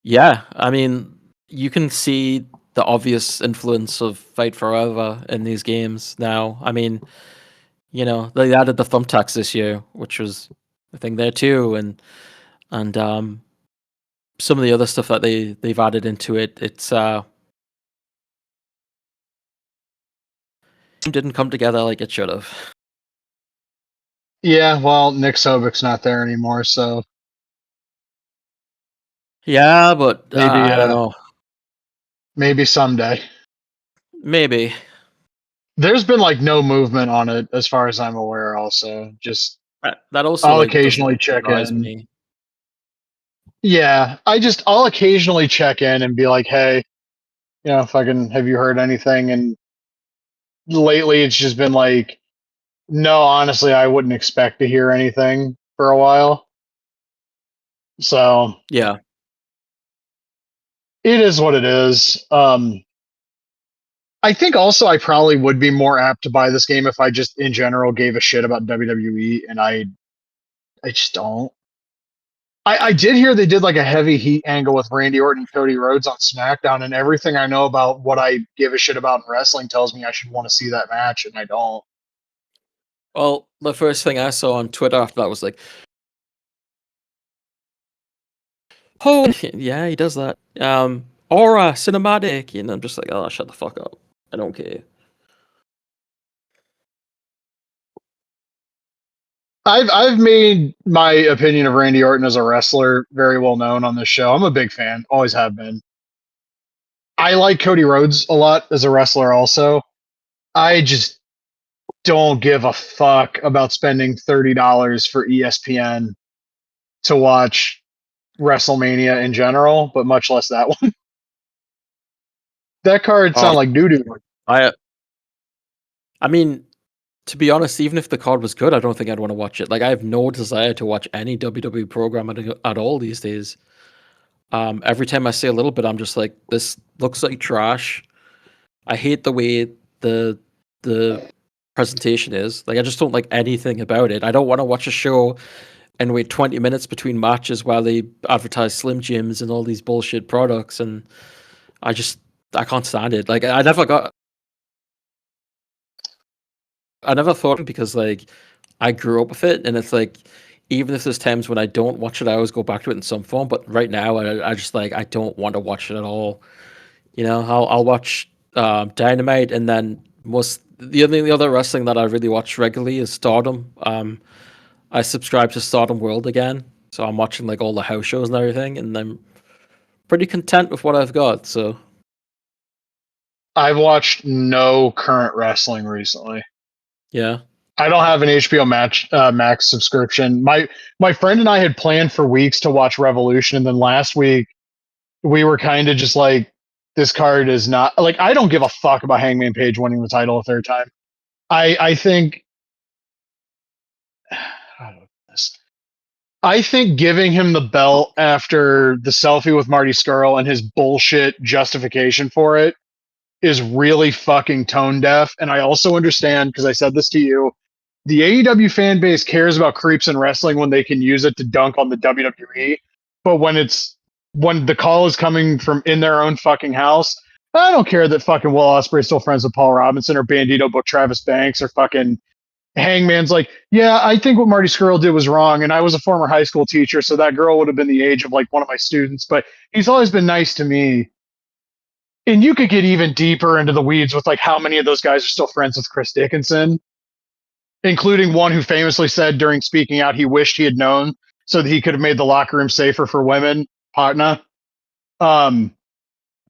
Yeah, I mean, you can see the obvious influence of Fight Forever in these games now. I mean, they added the thumbtacks this year, which was a thing there too, and some of the other stuff that they've added into it. It's didn't come together like it should have. Yeah, well, Nick Sobick's not there anymore, so Yeah, but Maybe, I don't know. maybe someday. Maybe. There's been like no movement on it as far as I'm aware. Also, just That also I'll like doesn't occasionally check surprise in. me. Yeah, I'll occasionally check in and be like, hey, fucking, have you heard anything? And lately, it's just been like, no, honestly, I wouldn't expect to hear anything for a while. So Yeah. it is what it is. I think also I probably would be more apt to buy this game if I just in general gave a shit about WWE, and I just don't. I did hear they did like a heavy heat angle with Randy Orton and Cody Rhodes on SmackDown, and everything I know about what I give a shit about in wrestling tells me I should want to see that match, and I don't. Well, the first thing I saw on Twitter after that was like, "Oh, yeah, he does that." Aura cinematic, and I'm just like, "Oh, shut the fuck up. I don't care." I've made my opinion of Randy Orton as a wrestler very well known on this show. I'm a big fan, always have been. I like Cody Rhodes a lot as a wrestler also. I just don't give a fuck about spending $30 for ESPN to watch WrestleMania in general, but much less that one. That card Oh, sound like doo doo. I I mean, to be honest, even if the card was good, I don't think I'd want to watch it. Like, I have no desire to watch any WWE program at all these days. Every time I see a little bit, I'm just like, this looks like trash. I hate the way the presentation is. Like, I just don't like anything about it. I don't want to watch a show and wait 20 minutes between matches while they advertise Slim Jims and all these bullshit products. And I just, I can't stand it. Like, I never thought because like I grew up with it, and it's like even if there's times when I don't watch it, I always go back to it in some form. But right now, I just like I don't want to watch it at all. I'll watch Dynamite, and then the other wrestling that I really watch regularly is Stardom. I subscribe to Stardom World again, so I'm watching like all the house shows and everything, and I'm pretty content with what I've got. So I've watched no current wrestling recently. yeah, I don't have an HBO Max subscription. My friend and I had planned for weeks to watch Revolution, and then last week we were kind of just like, this card is not like I don't give a fuck about Hangman Page winning the title a third time. I think how do I put this? I think giving him the belt after the selfie with Marty Scurll and his bullshit justification for it is really fucking tone deaf. And I also understand, because I said this to you, the AEW fan base cares about creeps in wrestling when they can use it to dunk on the WWE. But when the call is coming from in their own fucking house, I don't care that fucking Will Ospreay's still friends with Paul Robinson or Bandito booked Travis Banks or fucking Hangman's like, yeah, I think what Marty Scurll did was wrong. And I was a former high school teacher, so that girl would have been the age of like one of my students, but he's always been nice to me. And you could get even deeper into the weeds with like how many of those guys are still friends with Chris Dickinson, including one who famously said during speaking out he wished he had known so that he could have made the locker room safer for women, partner. Um,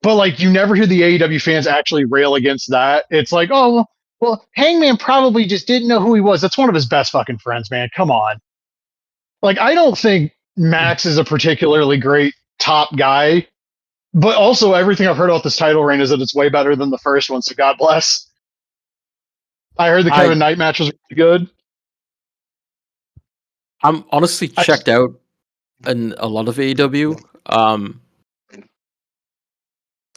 but like you never hear the AEW fans actually rail against that. It's like, oh, well, Hangman probably just didn't know who he was. That's one of his best fucking friends, man. Come on. Like, I don't think Max is a particularly great top guy, but also everything I've heard about this title reign is that it's way better than the first one. So God bless. I heard the I Kevin Knight match was really good. I'm honestly I just, checked out in a lot of AEW.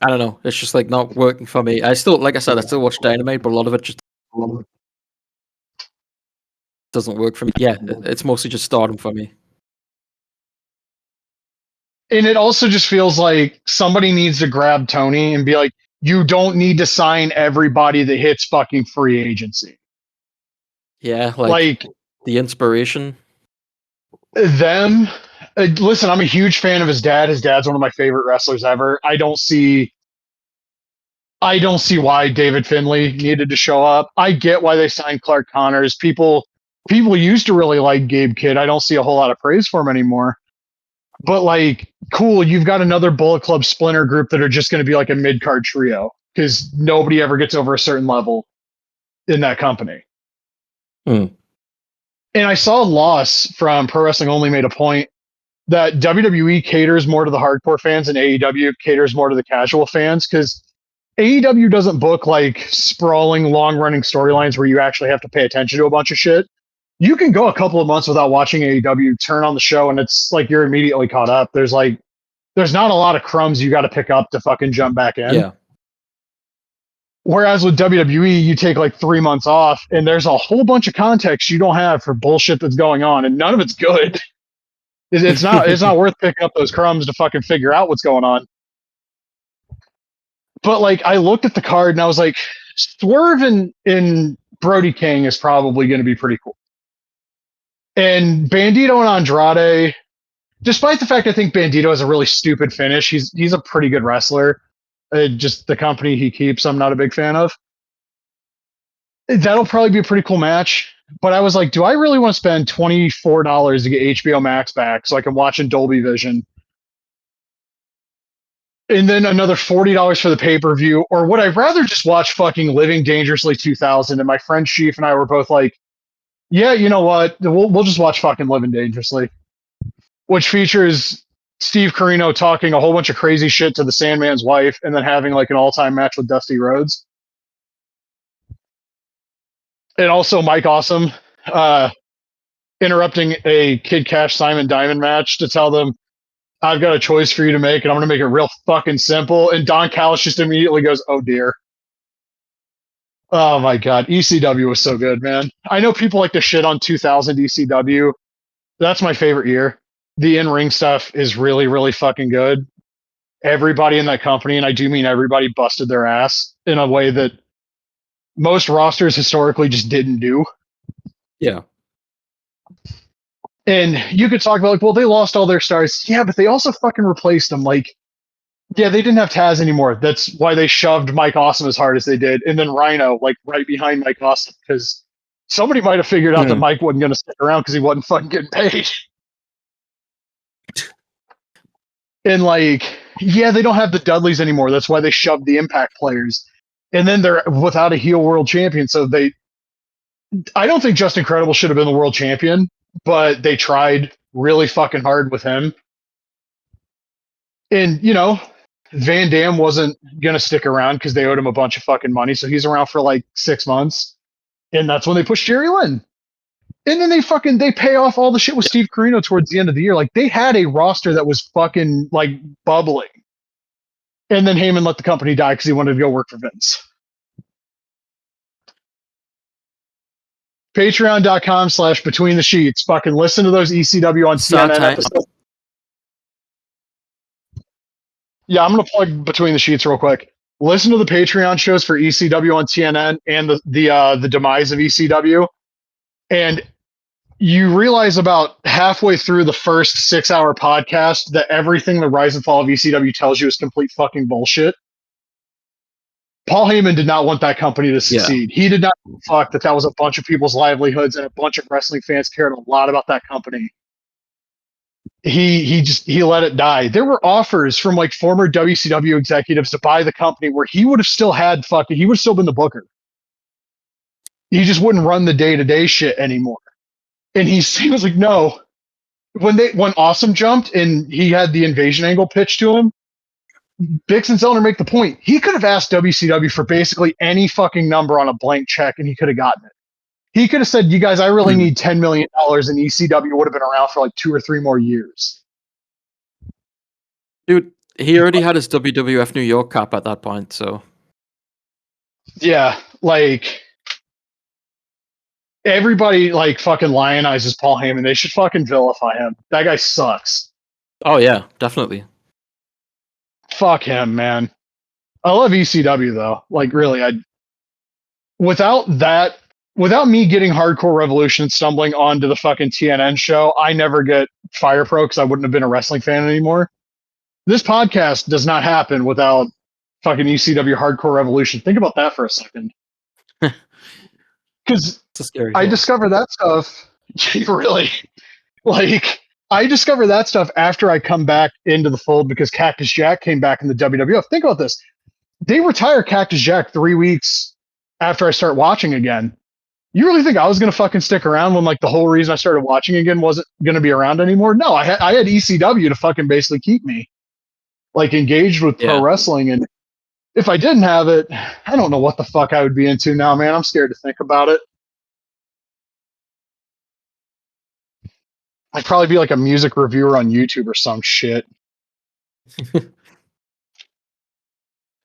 I don't know. It's just like not working for me. I still, like I said, I still watch Dynamite, but a lot of it just doesn't work for me. Yeah, it's mostly just Stardom for me. and it also just feels like somebody needs to grab Tony and be like, you don't need to sign everybody that hits fucking free agency. Yeah, like Like the inspiration. them. Listen, I'm a huge fan of his dad. His dad's one of my favorite wrestlers ever. I don't see why David Finlay needed to show up. I get why they signed Clark Connors. People used to really like Gabe Kidd. I don't see a whole lot of praise for him anymore. But like, cool, you've got another Bullet Club splinter group that are just going to be like a mid card trio because nobody ever gets over a certain level in that company. Mm. And I saw Loss from Pro Wrestling Only made a point that WWE caters more to the hardcore fans and AEW caters more to the casual fans because AEW doesn't book like sprawling, long running storylines where you actually have to pay attention to a bunch of shit. You can go a couple of months without watching AEW, turn on the show, and it's like you're immediately caught up. There's not a lot of crumbs you got to pick up to fucking jump back in. Yeah. Whereas with WWE, you take like 3 months off, and there's a whole bunch of context you don't have for bullshit that's going on, and none of it's good. It's not worth picking up those crumbs to fucking figure out what's going on. But like, I looked at the card and I was like, Swerve in Brody King is probably going to be pretty cool. And Bandito and Andrade, despite the fact I think Bandito has a really stupid finish, he's a pretty good wrestler. Just the company he keeps, I'm not a big fan of. That'll probably be a pretty cool match. But I was like, do I really want to spend $24 to get HBO Max back so I can watch in Dolby Vision? And then another $40 for the pay-per-view? Or would I rather just watch fucking Living Dangerously 2000? And my friend Chief and I were both like, yeah, you know what? We'll just watch fucking Living Dangerously, which features Steve Corino talking a whole bunch of crazy shit to the Sandman's wife and then having like an all-time match with Dusty Rhodes. And also Mike Awesome interrupting a Kid Cash Simon Diamond match to tell them, I've got a choice for you to make, and I'm going to make it real fucking simple. And Don Callis just immediately goes, oh, dear. Oh, my God. ECW was so good, man. I know people like to shit on 2000 ECW. That's my favorite year. The in-ring stuff is really, really fucking good. Everybody in that company, and I do mean everybody, busted their ass in a way that most rosters historically just didn't do. Yeah. And you could talk about like, well, they lost all their stars. Yeah, but they also fucking replaced them. Like, yeah, they didn't have Taz anymore. That's why they shoved Mike Awesome as hard as they did. And then Rhino, like, right behind Mike Awesome, because somebody might have figured out that Mike wasn't going to stick around because he wasn't fucking getting paid. And like, yeah, they don't have the Dudleys anymore. That's why they shoved the Impact players. And then they're without a heel world champion. So I don't think Just Incredible should have been the world champion, but they tried really fucking hard with him. And, you know, Van Dam wasn't going to stick around because they owed him a bunch of fucking money. So he's around for like 6 months. And that's when they pushed Jerry Lynn. And then they pay off all the shit with Steve Corino towards the end of the year. Like, they had a roster that was fucking like bubbling. And then Heyman let the company die because he wanted to go work for Vince. Patreon.com/Between the Sheets. Fucking listen to those ECW on CNN episodes. Yeah, I'm going to plug Between the Sheets real quick. Listen to the Patreon shows for ECW on TNN and the demise of ECW. And you realize about halfway through the first 6-hour podcast that everything the rise and fall of ECW tells you is complete fucking bullshit. Paul Heyman did not want that company to succeed. Yeah. He did not fuck that was a bunch of people's livelihoods and a bunch of wrestling fans cared a lot about that company. He let it die. There were offers from like former WCW executives to buy the company where he would have still had he would have still been the booker. He just wouldn't run the day-to-day shit anymore. And he was like, no. When Awesome jumped and he had the invasion angle pitched to him, Bix and Zellner make the point. He could have asked WCW for basically any fucking number on a blank check and he could have gotten it. He could have said, you guys, I really need $10 million, and ECW would have been around for like 2 or 3 more years. Dude, he already had his WWF New York cap at that point, so. Yeah, like, everybody like fucking lionizes Paul Heyman. They should fucking vilify him. That guy sucks. Oh yeah, definitely. Fuck him, man. I love ECW though. Like really, without me getting Hardcore Revolution stumbling onto the fucking TNN show, I never get Fire Pro because I wouldn't have been a wrestling fan anymore. This podcast does not happen without fucking ECW Hardcore Revolution. Think about that for a second. Because I discovered that stuff really, like, I discovered that stuff after I come back into the fold because Cactus Jack came back in the WWF. Think about this. They retire Cactus Jack 3 weeks after I start watching again. You really think I was going to fucking stick around when like the whole reason I started watching again wasn't going to be around anymore? No, I had ECW to fucking basically keep me like engaged with pro wrestling. And if I didn't have it, I don't know what the fuck I would be into now, man. I'm scared to think about it. I'd probably be like a music reviewer on YouTube or some shit.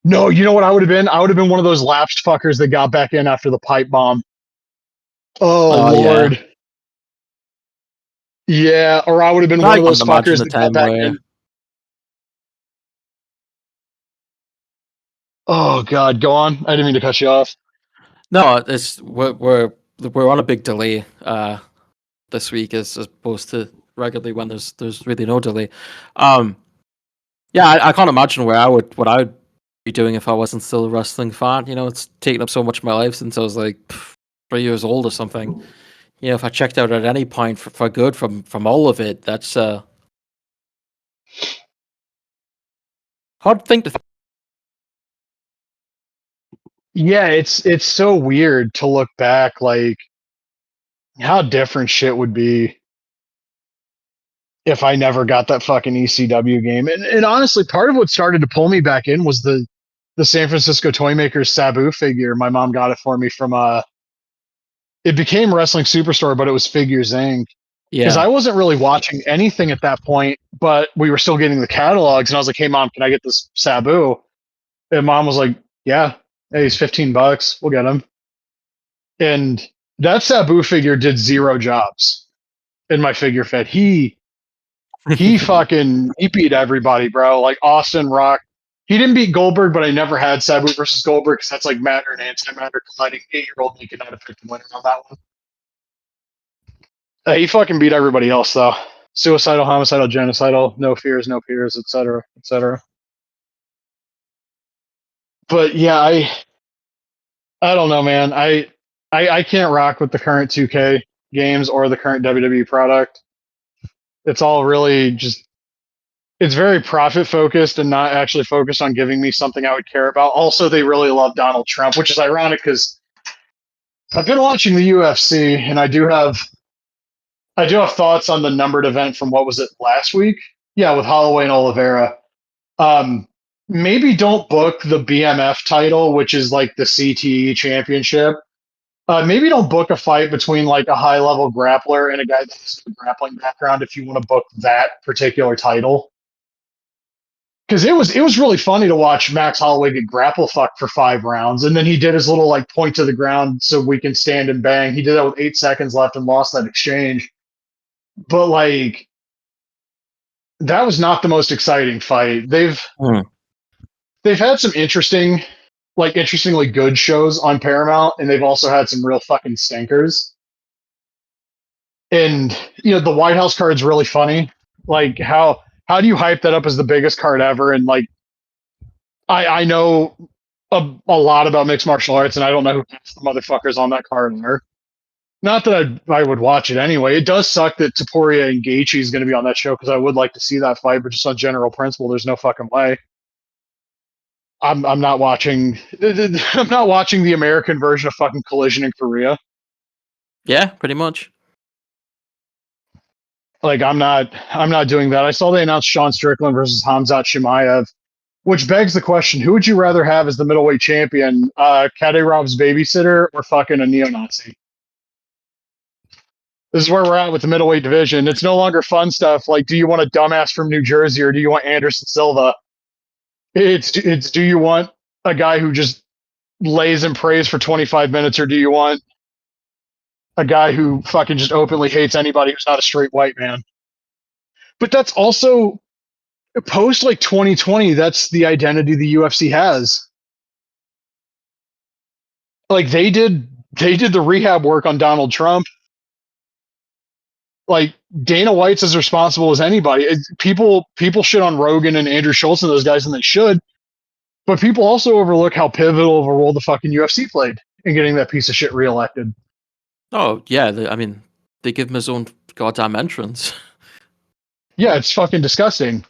No, you know what I would have been? I would have been one of those lapsed fuckers that got back in after the pipe bomb. Oh, Lord. Yeah, or I would have been one of those fuckers that got back in. Oh, God, go on. I didn't mean to cut you off. No, it's we're on a big delay this week as opposed to regularly when there's really no delay. Yeah, I can't imagine what I would be doing if I wasn't still a wrestling fan. You know, it's taken up so much of my life since I was like 3 years old or something. You know, if I checked out at any point for good from all of it, that's hard thing to. Yeah, it's so weird to look back, like how different shit would be if I never got that fucking ECW game. And honestly, part of what started to pull me back in was the San Francisco Toymakers Sabu figure. My mom got it for me from it became Wrestling Superstore, but it was Figures Inc. Because I wasn't really watching anything at that point, but we were still getting the catalogs, and I was like, "Hey, Mom, can I get this Sabu?" And Mom was like, "Yeah, hey, he's $15. We'll get him." And that Sabu figure did 0 jobs in my figure fed. He fucking he beat everybody, bro. Like Austin Rock. He didn't beat Goldberg, but I never had Sabu versus Goldberg because that's like matter and antimatter colliding. 8-year-old me could not have picked a winner on that one. He fucking beat everybody else though. Suicidal, homicidal, genocidal, no fears, etc., etc. But yeah, I don't know, man. I can't rock with the current 2K games or the current WWE product. It's all really just it's very profit focused and not actually focused on giving me something I would care about. Also, they really love Donald Trump, which is ironic because I've been watching the UFC and I do have thoughts on the numbered event from what was it last week? Yeah, with Holloway and Oliveira. Maybe don't book the BMF title, which is like the CTE championship. Maybe don't book a fight between like a high level grappler and a guy that has a grappling background if you want to book that particular title. Because it was really funny to watch Max Holloway get grapple fucked for 5 rounds, and then he did his little like point to the ground so we can stand and bang. He did that with 8 seconds left and lost that exchange. But like, that was not the most exciting fight. They've had some interestingly good shows on Paramount, and they've also had some real fucking stinkers. And you know, the White House card's really funny. Like how do you hype that up as the biggest card ever? And like, I know a lot about mixed martial arts, and I don't know who the motherfuckers on that card are. Not that I would watch it anyway. It does suck that Taporia and Gaethje is going to be on that show because I would like to see that fight, but just on general principle, there's no fucking way. I'm not watching. I'm not watching the American version of fucking Collision in Korea. Yeah, pretty much. Like I'm not doing that. I saw they announced Sean Strickland versus Hamzat Chimaev, which begs the question: who would you rather have as the middleweight champion, Kadyrov's babysitter or fucking a neo-Nazi? This is where we're at with the middleweight division. It's no longer fun stuff like, do you want a dumbass from New Jersey or do you want Anderson Silva? It's do you want a guy who just lays and prays for 25 minutes or do you want a guy who fucking just openly hates anybody who's not a straight white man? But that's also post like 2020. That's the identity the UFC has. Like they did the rehab work on Donald Trump. Like Dana White's as responsible as anybody. People shit on Rogan and Andrew Schultz and those guys, and they should. But people also overlook how pivotal of a role the fucking UFC played in getting that piece of shit reelected. Oh yeah, I mean, they give him his own goddamn entrance. Yeah, it's fucking disgusting.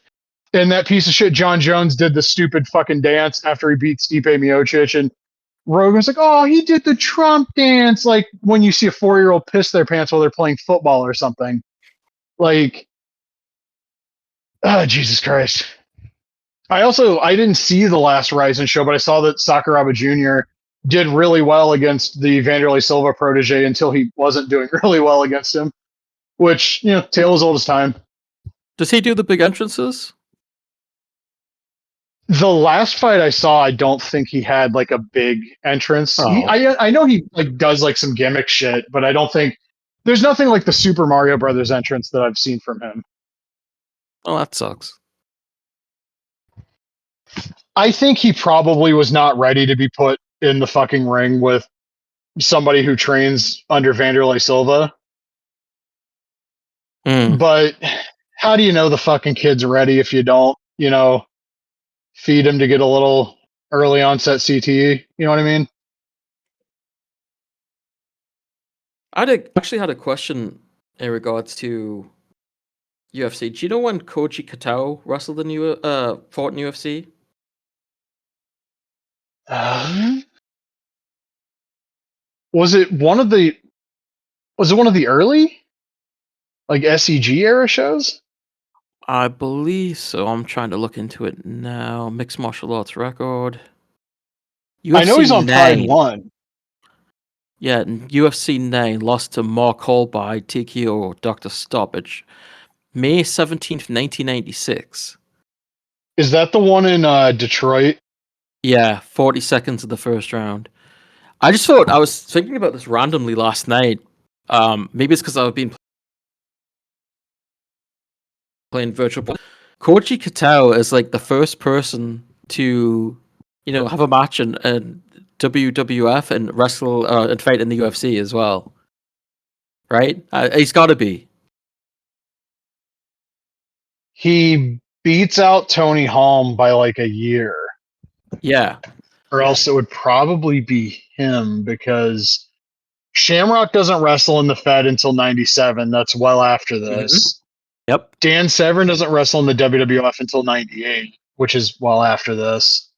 And that piece of shit John Jones did the stupid fucking dance after he beat Stipe Miocic, and Rogan's like, "Oh, he did the Trump dance," like when you see a 4-year-old piss their pants while they're playing football or something. Like, oh, Jesus Christ. I didn't see the last Ryzen show, but I saw that Sakuraba Jr. did really well against the Vanderlei Silva protege until he wasn't doing really well against him, which, tale as old as time. Does he do the big entrances? The last fight I saw, I don't think he had like a big entrance. Oh. I know he like does like some gimmick shit, but I don't think there's nothing like the Super Mario Brothers entrance that I've seen from him. Oh, that sucks. I think he probably was not ready to be put in the fucking ring with somebody who trains under Vanderlei Silva. But how do you know the fucking kid's ready if you don't, feed him to get a little early onset CTE? You know what I mean? Actually had a question in regards to UFC. Do you know when Koji Kitao wrestled fought in UFC? Was it one of the early like SEG era shows? I believe so. I'm trying to look into it now. Mixed martial arts record. UFC I know he's on 9. Pride 1. Yeah, UFC 9 lost to Mark Hall by TKO Dr. Stoppage. May 17th, 1996. Is that the one in Detroit? Yeah, 40 seconds of the first round. I was thinking about this randomly last night. Maybe it's because I've been playing virtual. Koji Kitao is like the first person to, have a match in WWF and wrestle and fight in the UFC as well. Right? He's got to be. He beats out Tony Holm by like a year. Yeah. Or else it would probably be him, because Shamrock doesn't wrestle in the Fed until 97. That's well after this. Yep. Dan Severn doesn't wrestle in the WWF until 98, which is well after this.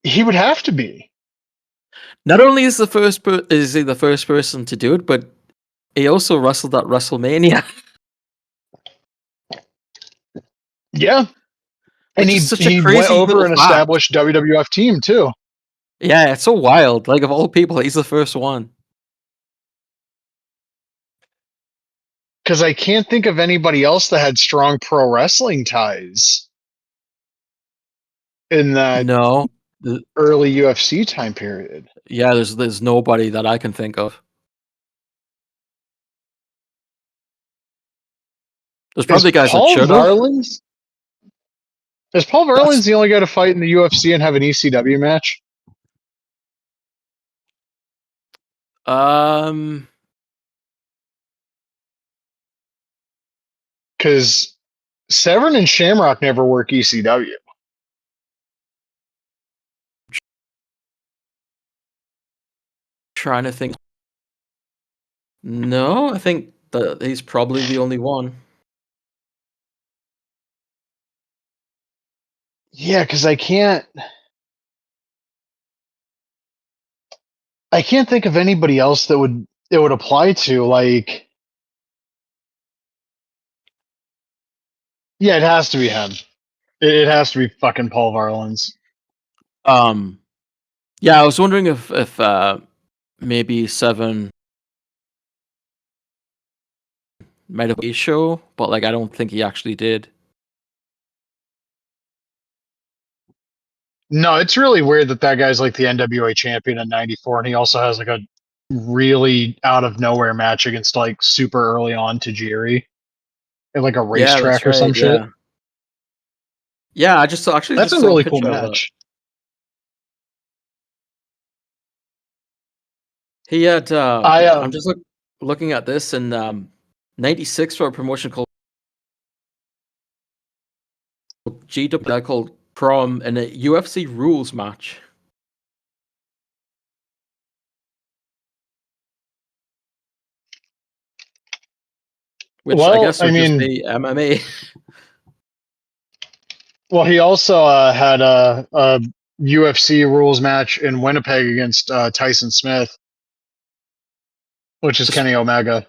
He would have to be. Not only is he the first person to do it, but he also wrestled at WrestleMania. Yeah. And he went over and established WWF team too. Yeah, it's so wild. Like, of all people, he's the first one. Because I can't think of anybody else that had strong pro wrestling ties in that early UFC time period. Yeah, there's nobody that I can think of. There's probably guys that should have. Is Paul Verlaine the only guy to fight in the UFC and have an ECW match? Because Severn and Shamrock never work ECW. Trying to think. No, I think that he's probably the only one. Yeah, because I can't think of anybody else that it would apply to. Like, yeah, it has to be him. It has to be fucking Paul Varlins. Yeah, I was wondering if maybe Severn might have a show, but like I don't think he actually did. No, it's really weird that guy's like the NWA champion in '94, and he also has like a really out of nowhere match against like super early on Tajiri at like a racetrack or some shit. Yeah, I just actually that's a really cool match. He had. I'm just looking at this in '96 for a promotion called GW called Prom in a UFC rules match. which I Well, guess would just be MMA. Well, he also had a UFC rules match in Winnipeg against Tyson Smith, which is Kenny Omega.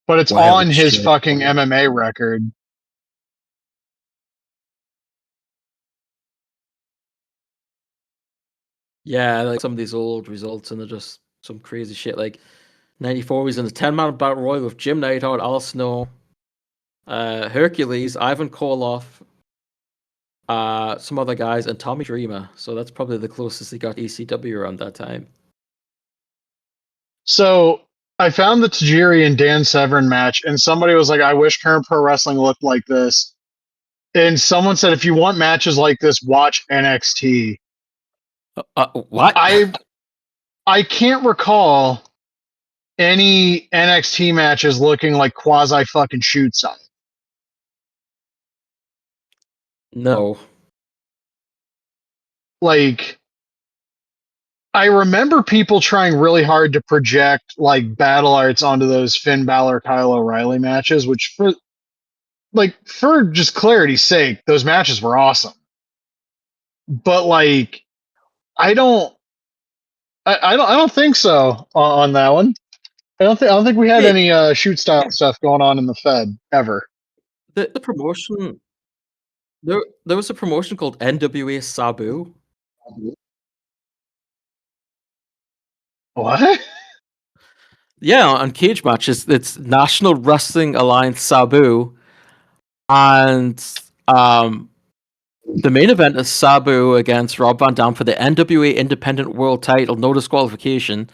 But it's Wild on his shit. fucking MMA record. Yeah, like some of these old results, and they're just some crazy shit. Like 94, he's in a 10-man battle royal with Jim Neidhart, Al Snow, Hercules, Ivan Koloff, some other guys, and Tommy Dreamer. So that's probably the closest he got ECW around that time. So I found the Tajiri and Dan Severn match, and somebody was like, I wish current pro wrestling looked like this. And someone said, if you want matches like this, watch NXT. What? I can't recall any NXT matches looking like quasi fucking shoot style. No. Like, I remember people trying really hard to project like battle arts onto those Finn Balor Kyle O'Reilly matches, which for just clarity's sake, those matches were awesome. But like, I don't think so on that one. I don't think we had any shoot style stuff going on in the Fed ever. The promotion, there was a promotion called NWA Sabu. What? Yeah, on cage matches, it's National Wrestling Alliance Sabu, and the main event is Sabu against Rob Van Dam for the NWA Independent World Title, no disqualification.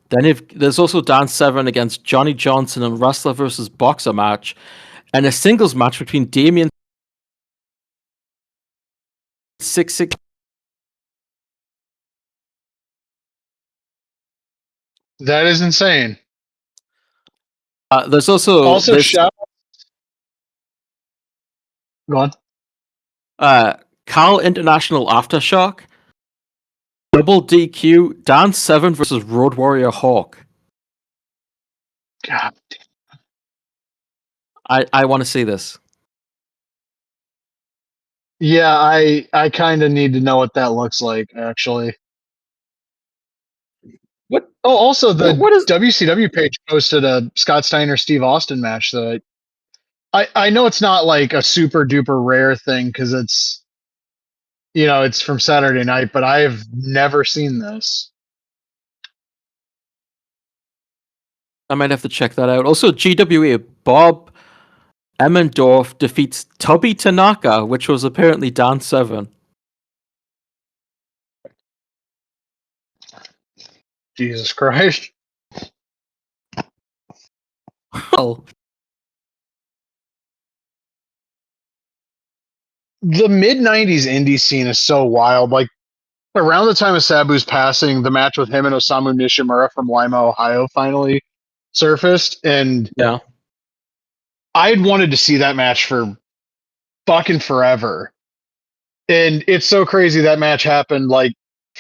Then there's also Dan Severn against Johnny Johnson in wrestler versus boxer match, and a singles match between Damien 66. That is insane. There's also this. Shout. Go on. Cal International Aftershock, Double DQ, Dan Severn versus Road Warrior Hawk. God. I want to see this. Yeah, I kind of need to know what that looks like, actually. What? Oh, also the what is WCW page posted a Scott Steiner Steve Austin match that I know it's not like a super duper rare thing because it's it's from Saturday night, but I have never seen this. I might have to check that out. Also, GWA Bob Emmendorf defeats Tubby Tanaka, which was apparently Dan Severn. Jesus Christ. Well, the mid-90s indie scene is so wild. Like, around the time of Sabu's passing, the match with him and Osamu Nishimura from Lima, Ohio finally surfaced, and yeah, I'd wanted to see that match for fucking forever. And it's so crazy that match happened like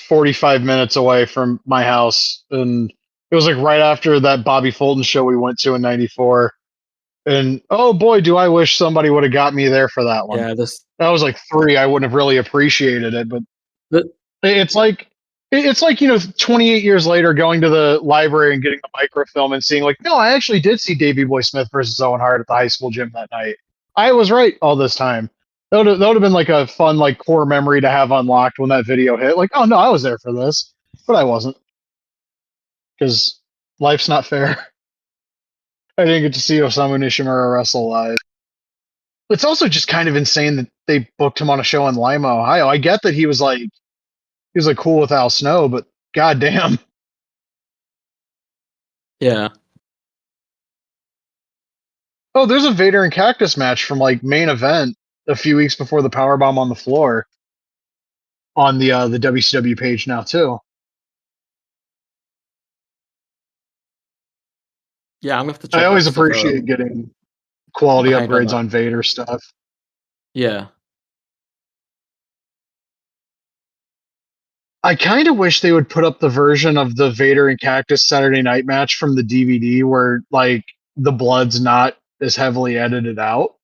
45 minutes away from my house, and it was like right after that Bobby Fulton show we went to in 94. And oh boy, do I wish somebody would have got me there for that one. yeah. That was like 3. I wouldn't have really appreciated it, but it's like 28 years later going to the library and getting the microfilm and seeing like, no, I actually did see Davey Boy Smith versus Owen Hart at the high school gym that night. I was right all this time. That would have been like a fun like core memory to have unlocked when that video hit. Like, oh no, I was there for this, but I wasn't because life's not fair. I didn't get to see Osamu Nishimura wrestle live. It's also just kind of insane that they booked him on a show in Lima, Ohio. I get that he was cool with Al Snow, but goddamn. Yeah. Oh, there's a Vader and Cactus match from like main event a few weeks before the powerbomb on the floor on the WCW page now too. Yeah, I'm gonna have to check. I always appreciate getting quality upgrades on Vader stuff. Yeah. I kind of wish they would put up the version of the Vader and Cactus Saturday night match from the DVD where like the blood's not is heavily edited out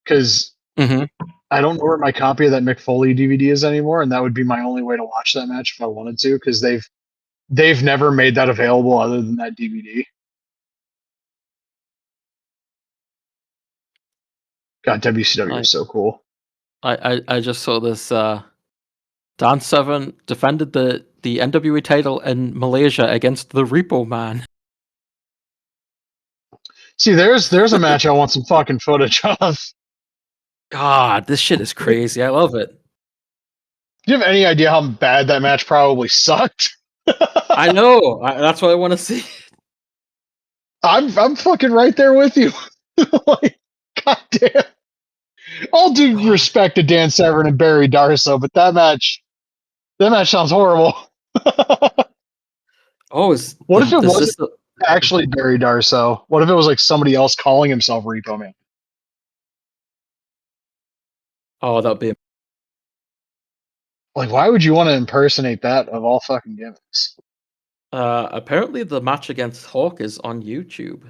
because I don't know where my copy of that Mick Foley DVD is anymore, and that would be my only way to watch that match if I wanted to, because they've never made that available other than that DVD. God, WCW is so cool. I just saw this. Dan Severn defended the NWA title in Malaysia against the Repo Man. See, there's a match I want some fucking footage of. God, this shit is crazy. I love it. Do you have any idea how bad that match probably sucked? I know. That's what I want to see. I'm fucking right there with you. Like, goddamn. All due respect to Dan Severn and Barry Darso, but that match sounds horrible. What if it wasn't actually Barry Darso? What if it was like somebody else calling himself Repo Man? Oh, that'd be like, why would you want to impersonate that of all fucking gimmicks? Apparently the match against Hawk is on YouTube.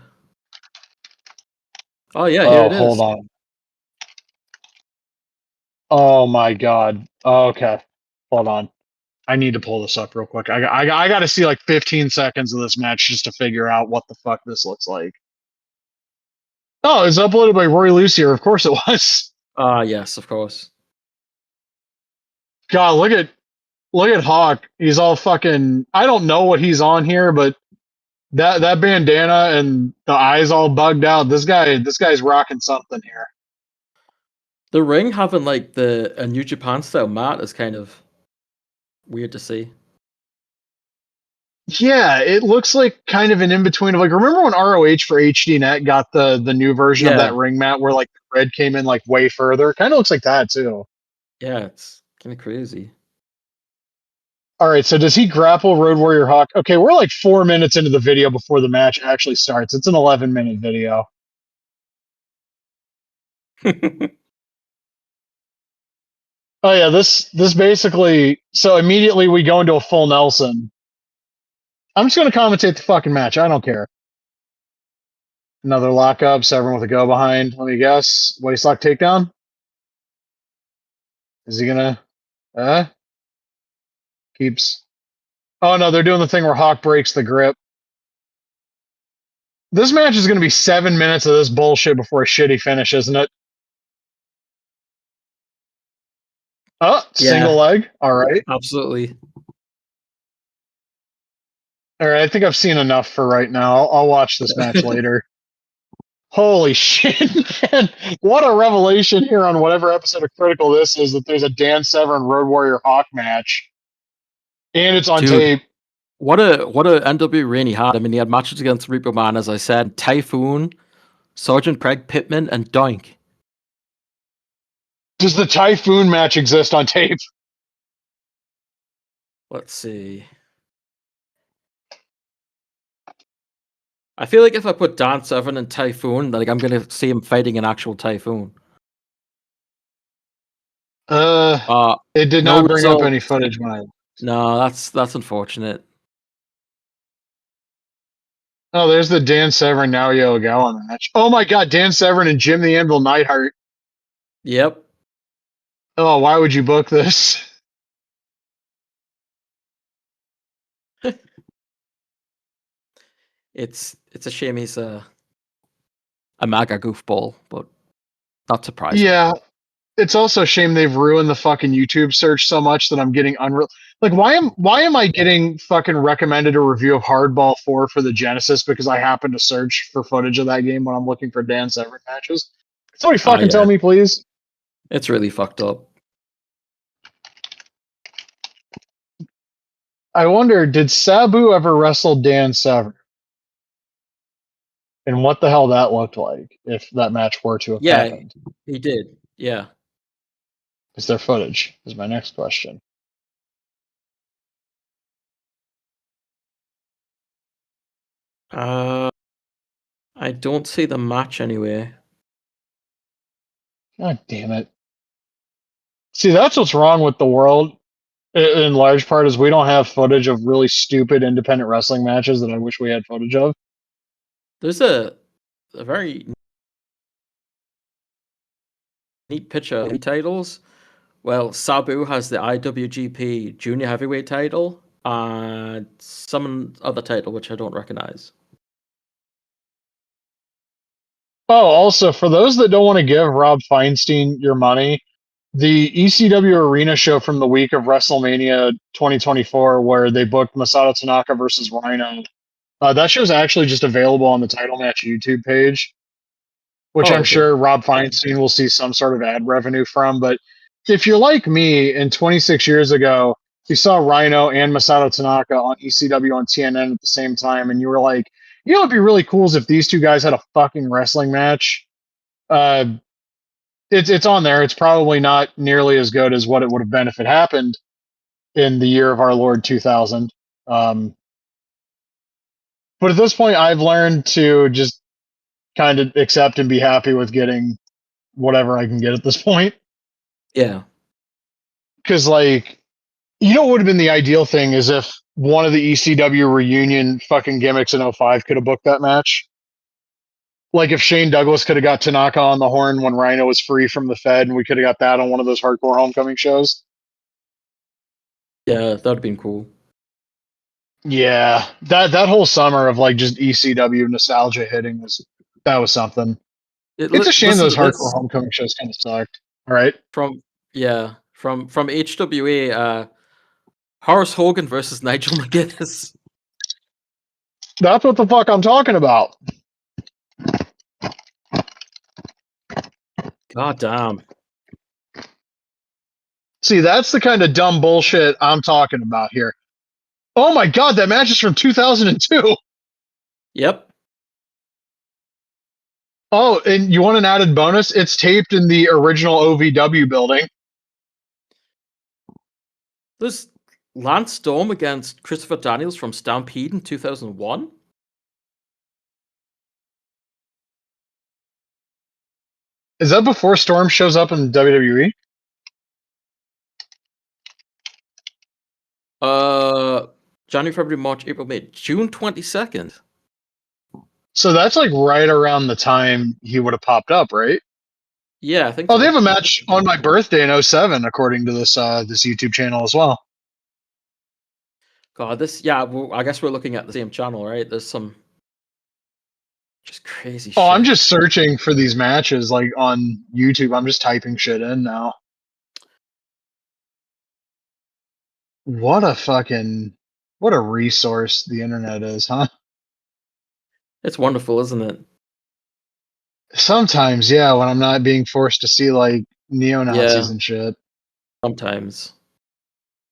Oh yeah, here it is. Hold on. Oh my god. Okay. Hold on. I need to pull this up real quick. I got to see like 15 seconds of this match just to figure out what the fuck this looks like. Oh, it's uploaded by Roy Lucier. Of course it was. Yes, of course. God, look at Hawk. He's all fucking. I don't know what he's on here, but that bandana and the eyes all bugged out. This guy's rocking something here. The ring having like a New Japan style mat is kind of weird to see. Yeah, it looks like kind of an in between of like, remember when ROH for HDNet got the new version of that ring mat where like the red came in like way further? Kind of looks like that too. Yeah, it's kind of crazy. All right, so does he grapple Road Warrior Hawk? Okay, we're like 4 minutes into the video before the match actually starts. It's an 11-minute video. Oh yeah, this basically, so immediately we go into a full Nelson. I'm just going to commentate the fucking match. I don't care. Another lockup, Severn with a go behind. Let me guess. Waistlock takedown? Is he going to... Keeps... Oh no, they're doing the thing where Hawk breaks the grip. This match is going to be 7 minutes of this bullshit before a shitty finish, isn't it? Oh, single leg. All right. Absolutely. All right, I think I've seen enough for right now. I'll watch this match later. Holy shit, man. What a revelation here on whatever episode of Critical this is, that there's a Dan Severn Road Warrior Hawk match. And it's on tape. What a NW reign he had. I mean, he had matches against Repo Man, as I said, Typhoon, Sergeant Craig Pittman, and Doink. Does the Typhoon match exist on tape? Let's see. I feel like if I put Dan Severn and Typhoon, like I'm gonna see him fighting an actual Typhoon. It did not bring up any footage when I... No, that's unfortunate. Oh, there's the Dan Severn Naoya Ogawa match. Oh my god, Dan Severn and Jim the Anvil Neidhart. Yep. Oh, why would you book this? It's a shame he's a MAGA goofball, but not surprising. Yeah. It's also a shame they've ruined the fucking YouTube search so much that I'm getting like, why am I getting fucking recommended a review of Hardball 4 for the Genesis because I happen to search for footage of that game when I'm looking for Dan Severn matches? Somebody fucking tell me, please. It's really fucked up. I wonder, did Sabu ever wrestle Dan Severn? And what the hell that looked like if that match were to have happened? He did. Yeah. Is there footage? Is my next question. I don't see the match anyway. God damn it. See, that's what's wrong with the world in large part, is we don't have footage of really stupid independent wrestling matches that I wish we had footage of. There's a a very neat picture of the titles. Well, Sabu has the IWGP Junior Heavyweight title and some other title which I don't recognize. Oh, also, for those that don't want to give Rob Feinstein your money, the ECW Arena show from the week of WrestleMania 2024, where they booked Masato Tanaka versus Rhino, that show's actually just available on the Title Match YouTube page, which Oh, I'm okay. sure Rob Feinstein will see some sort of ad revenue from. But if you're like me, and 26 years ago, you saw Rhino and Masato Tanaka on ECW on TNN at the same time, and you were like, you know, it'd be really cool is if these two guys had a fucking wrestling match. Uh, it's on there. It's probably not nearly as good as what it would have been if it happened in the year of our Lord 2000. Um, but at this point, I've learned to just kind of accept and be happy with getting whatever I can get at this point. Yeah. Because, like, you know what would have been the ideal thing is if one of the ECW reunion fucking gimmicks in '05 could have booked that match. Like, if Shane Douglas could have got Tanaka on the horn when Rhino was free from the Fed, and we could have got that on one of those hardcore homecoming shows. Yeah, that'd been cool. Yeah, that whole summer of like just ECW nostalgia hitting was something. It's a shame Listen those to hardcore this homecoming shows kind of sucked. All right, from HWA. Horace Hogan versus Nigel McGuinness. that's what the fuck I'm talking about. God damn. See, that's the kind of dumb bullshit I'm talking about here. Oh my god, that match is from 2002. Yep. Oh, and you want an added bonus? It's taped in the original OVW building. There's Lance Storm against Christopher Daniels from Stampede in 2001. Is that before Storm shows up in WWE? January, February, March, April, May, June 22nd. So that's like right around the time he would have popped up, right? Yeah, I think Oh, so. they have a match on my birthday in '07, according to this this YouTube channel as well. God, well, I guess we're looking at the same channel, right? There's some just crazy Oh, I'm shit. just searching for these matches like on YouTube. I'm just typing shit in now. What a resource the internet is, huh? It's wonderful, isn't it? Sometimes, yeah, when I'm not being forced to see like neo-Nazis Yeah, and shit. sometimes.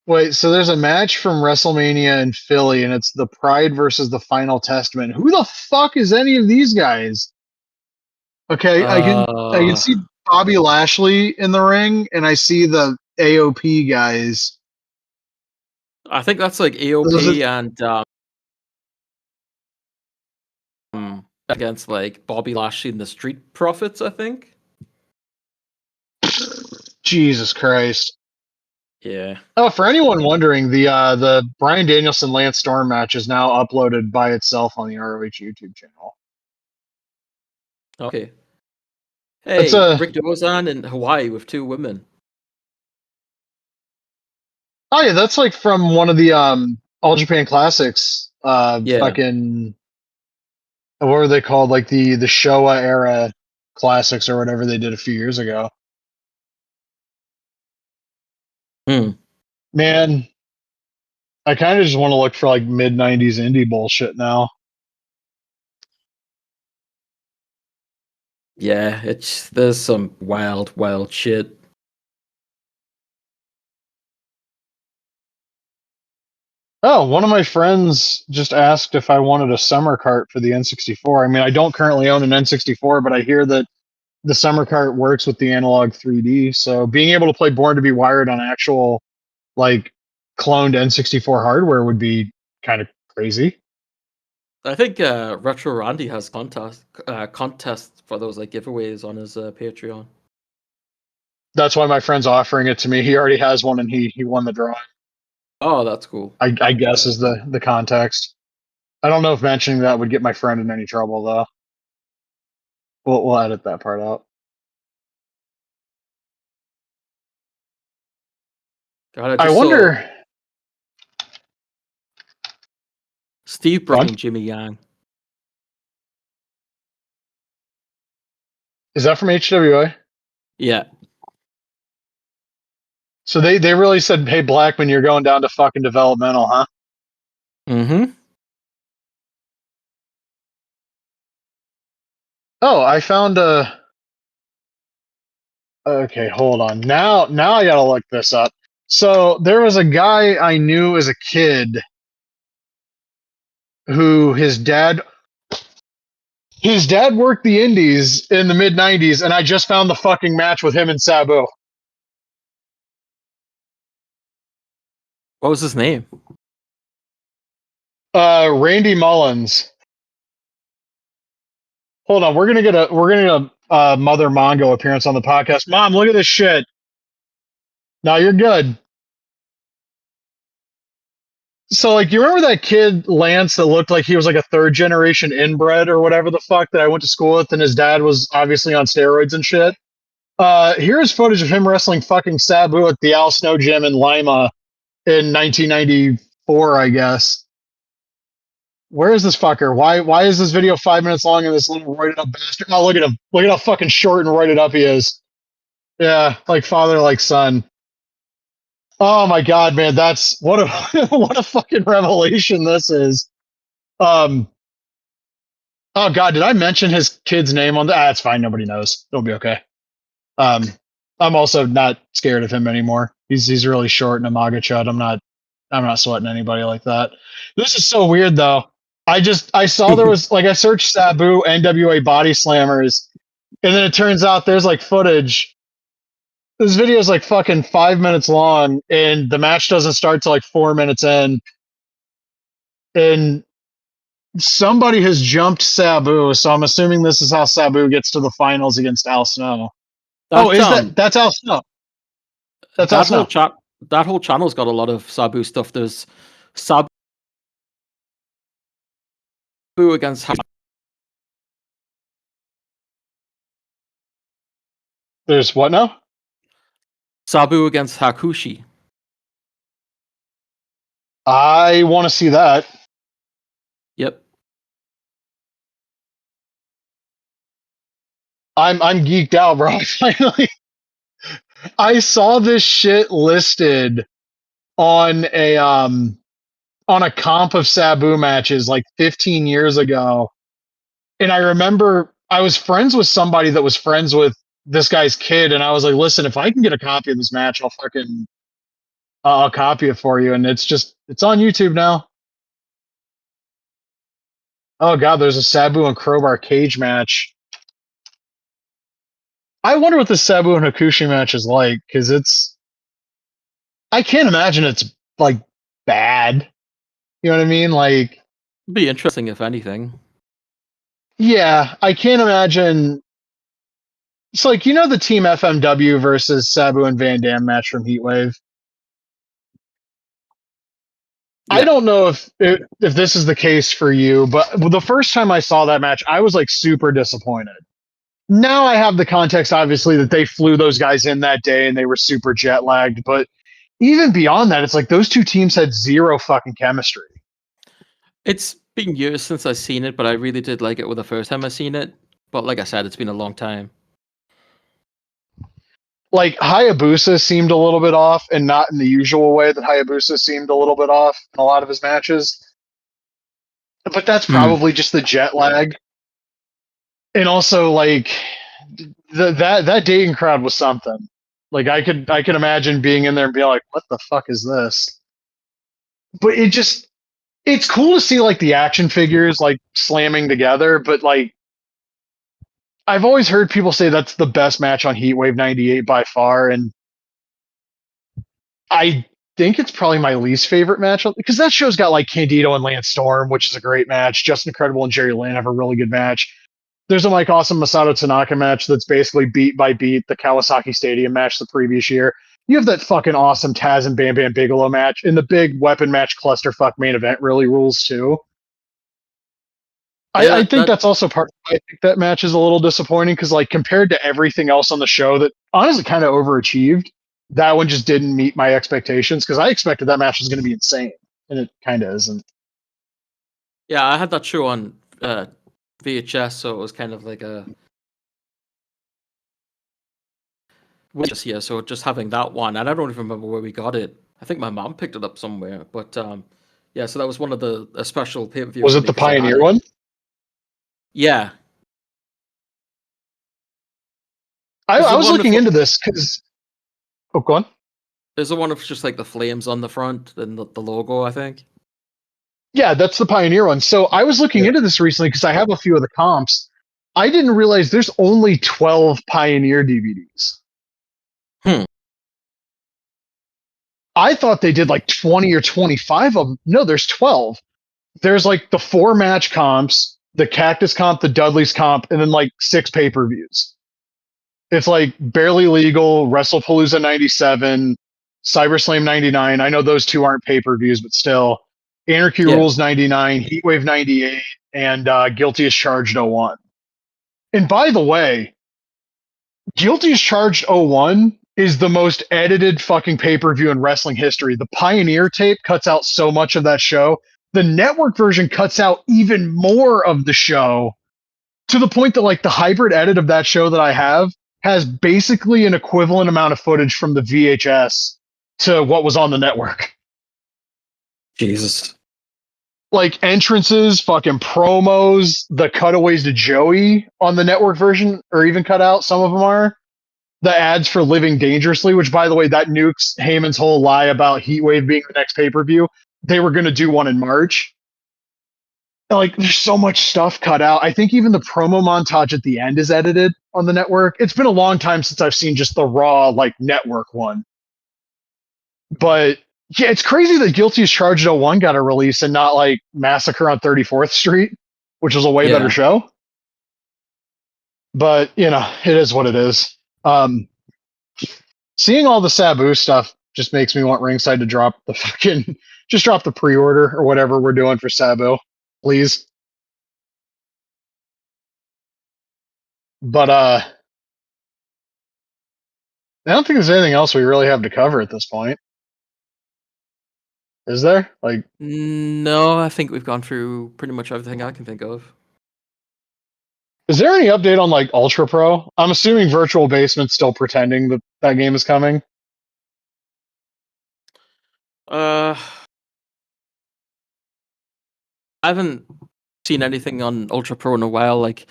Wait, so there's a match from WrestleMania in Philly, and it's the Pride versus the Final Testament. Who the fuck is any of these guys? Okay, I can Uh, see Bobby Lashley in the ring, and I see the AOP guys. I think that's like Those are, AOP and against like Bobby Lashley and the Street Profits, I think. Jesus Christ. Yeah. Oh, for anyone wondering, the Bryan Danielson Lance Storm match is now uploaded by itself on the ROH YouTube channel. Okay. It's Hey, a Rick Dozan in Hawaii with 2 women. oh yeah, that's like from one of the All Japan Classics. Yeah. Fucking what were they called? Like the Showa era classics or whatever they did a few years ago. Hmm. Man, I kind of just want to look for like mid '90s indie bullshit now. Yeah, there's some wild shit. Oh, one of my friends just asked if I wanted a summer cart for the N64. I mean, I don't currently own an N64, but I hear that the summer cart works with the analog 3D. So being able to play Born to be Wired on actual like cloned N64 hardware would be kind of crazy. I think Retro Randy has contests for those like giveaways on his Patreon. That's why my friend's offering it to me. He already has one and he won the drawing. Oh, that's cool. I guess is the context. I don't know if mentioning that would get my friend in any trouble though. We'll edit that part out. God, I wonder. Steve Brown, Jimmy Yang. Is that from HWA? Yeah. So they really said, "Hey, Blackman, you're going down to fucking developmental, huh?" Mm-hmm. Oh, I found a. Okay, hold on. Now I gotta look this up. So there was a guy I knew as a kid who his dad worked the indies in the mid 90s, and I just found the fucking match with him and Sabu. What was his name? Randy Mullins. Hold on, we're gonna get a Mother Mongo appearance on the podcast. Mom, look at this shit. No, you're good. So, like, you remember that kid Lance that looked like he was like a third generation inbred or whatever the fuck that I went to school with, and his dad was obviously on steroids and shit. Here's footage of him wrestling fucking Sabu at the Al Snow Gym in Lima in 1994, I guess. Where is this fucker? Why is this video 5 minutes long and this little roided up bastard? Oh, look at him. Look at how fucking short and roided up he is. Yeah, like father, like son. Oh my god, man, that's what a what a fucking revelation this is. Oh god, did I mention his kid's name on the? It's fine, nobody knows. It'll be okay. I'm also not scared of him anymore. He's really short and a MAGA chud. I'm not sweating anybody like that. This is so weird though. I saw there was like I searched Sabu NWA body slammers, and then it turns out there's like footage. This video is like fucking 5 minutes long, and the match doesn't start till like 4 minutes in. And somebody has jumped Sabu, so I'm assuming this is how Sabu gets to the finals against Al Snow. That's Al Snow? That's Al Snow. That whole channel's got a lot of Sabu stuff. There's Sabu against. There's what now? Sabu against Hakushi. I want to see that. Yep. I'm geeked out, bro. Finally, I saw this shit listed on a comp of Sabu matches like 15 years ago, and I remember I was friends with somebody that was friends with this guy's kid, and I was like, "Listen, if I can get a copy of this match, I'll copy it for you." And it's on YouTube now. Oh god, there's a Sabu and Crowbar cage match. I wonder what the Sabu and Hakushi match is like, because I can't imagine it's like bad. You know what I mean? Like, It'd be interesting if anything. yeah, I can't imagine. It's like, you know, the Team FMW versus Sabu and Van Dam match from Heatwave. Yeah. I don't know if this is the case for you, but the first time I saw that match, I was like super disappointed. Now I have the context, obviously, that they flew those guys in that day and they were super jet lagged. But even beyond that, it's like those two teams had zero fucking chemistry. It's been years since I've seen it, but I really did like it with the first time I seen it. But like I said, it's been a long time. Like, Hayabusa seemed a little bit off, and not in the usual way that Hayabusa seemed a little bit off in a lot of his matches. But that's probably just the jet lag. And also, like, that Dayton crowd was something. Like, I could imagine being in there and being like, "What the fuck is this?" But it's cool to see like the action figures like slamming together. But like, I've always heard people say that's the best match on Heatwave '98 by far, and I think it's probably my least favorite match because that show's got like Candido and Lance Storm, which is a great match. Justin Incredible and Jerry Lynn have a really good match. There's a Mike Awesome Masato Tanaka match that's basically beat by beat the Kawasaki Stadium match the previous year. You have that fucking awesome Taz and Bam Bam Bigelow match, and the big weapon match clusterfuck main event really rules too. I think that's also part. I think that match is a little disappointing because, like, compared to everything else on the show that honestly kind of overachieved, that one just didn't meet my expectations because I expected that match was going to be insane, and it kind of isn't. Yeah, I had that show on VHS, so it was kind of like a just here. So just having that one, and I don't even remember where we got it. I think my mom picked it up somewhere, but yeah. So that was one of a special pay per view. Was it the Pioneer one? Yeah. I was looking into this because. Oh, go on. There's the one of just like the flames on the front and the logo, I think. Yeah, that's the Pioneer one. So I was looking into this recently because I have a few of the comps. I didn't realize there's only 12 Pioneer DVDs. I thought they did like 20 or 25 of them. No, there's 12. There's like the 4 match comps, the Cactus comp, the Dudley's comp, and then like 6 pay-per-views. It's like Barely Legal, WrestlePalooza 97, CyberSlam 99. I know those 2 aren't pay-per-views, but still. Anarchy Rules 99, Heatwave 98, and Guilty as Charged 01. And by the way, Guilty as Charged 01 is the most edited fucking pay-per-view in wrestling history. The Pioneer tape cuts out so much of that show. The network version cuts out even more of the show to the point that like the hybrid edit of that show that I have has basically an equivalent amount of footage from the VHS to what was on the network. Jesus. Like entrances, fucking promos, the cutaways to Joey on the network version are even cut out. Some of them are. The ads for Living Dangerously, which, by the way, that nukes Heyman's whole lie about Heatwave being the next pay-per-view. They were going to do one in March. Like, there's so much stuff cut out. I think even the promo montage at the end is edited on the network. It's been a long time since I've seen just the raw, like, network one. But, yeah, it's crazy that Guilty as Charged 01 got a release and not, like, Massacre on 34th Street, which was a way better show. But, you know, it is what it is. Seeing all the Sabu stuff just makes me want Ringside to drop the fucking just drop the pre-order or whatever we're doing for Sabu, please. But I don't think there's anything else we really have to cover at this point. Is there? Like, no, I think we've gone through pretty much everything I can think of. Is there any update on like Ultra Pro? I'm assuming Virtual Basement's still pretending that that game is coming. I haven't seen anything on Ultra Pro in a while. Like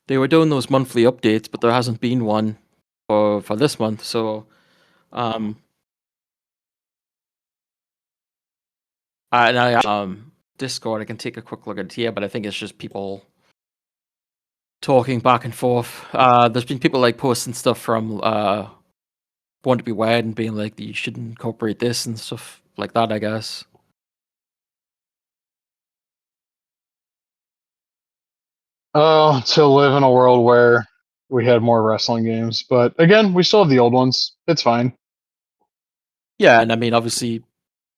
they were doing those monthly updates, but there hasn't been one for this month. So, Discord. I can take a quick look at it here, but I think it's just people talking back and forth. There's been people like posting stuff from Born to Be Wired and being like, you should incorporate this and stuff like that, I guess. Oh, to live in a world where we had more wrestling games. But again, we still have the old ones. It's fine. Yeah, and I mean, obviously,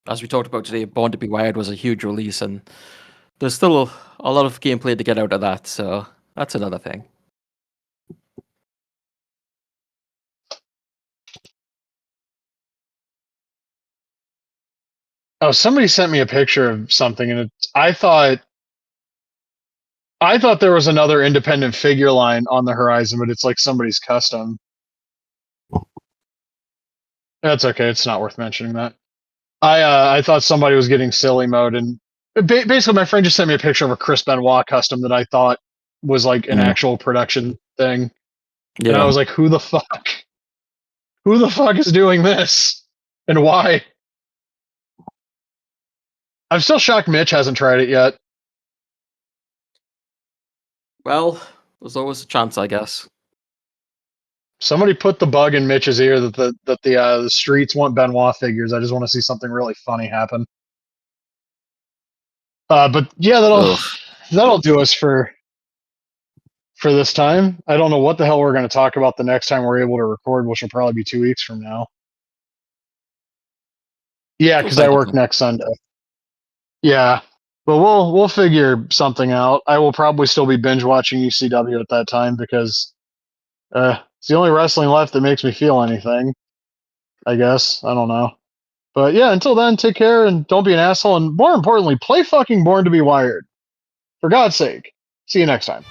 as we talked about today, Born to Be Wired was a huge release, and there's still a lot of gameplay to get out of that, so that's another thing. Oh, somebody sent me a picture of something, and I thought there was another independent figure line on the horizon, but it's like somebody's custom. That's okay. It's not worth mentioning that. I thought somebody was getting silly mode, and basically my friend just sent me a picture of a Chris Benoit custom that I thought was like an actual production thing. Yeah. And I was like, who the fuck? Who the fuck is doing this? And why? I'm still shocked Mitch hasn't tried it yet. Well, there's always a chance, I guess. Somebody put the bug in Mitch's ear that the streets want Benoit figures. I just want to see something really funny happen. But yeah, that'll do us for this time. I don't know what the hell we're going to talk about the next time we're able to record, which will probably be 2 weeks from now. Yeah, because I work next Sunday. Yeah, But we'll figure something out. I will probably still be binge watching ECW at that time because it's the only wrestling left that makes me feel anything. I guess. I don't know. But yeah, until then, take care and don't be an asshole. And more importantly, play fucking Born to be Wired. For God's sake. See you next time.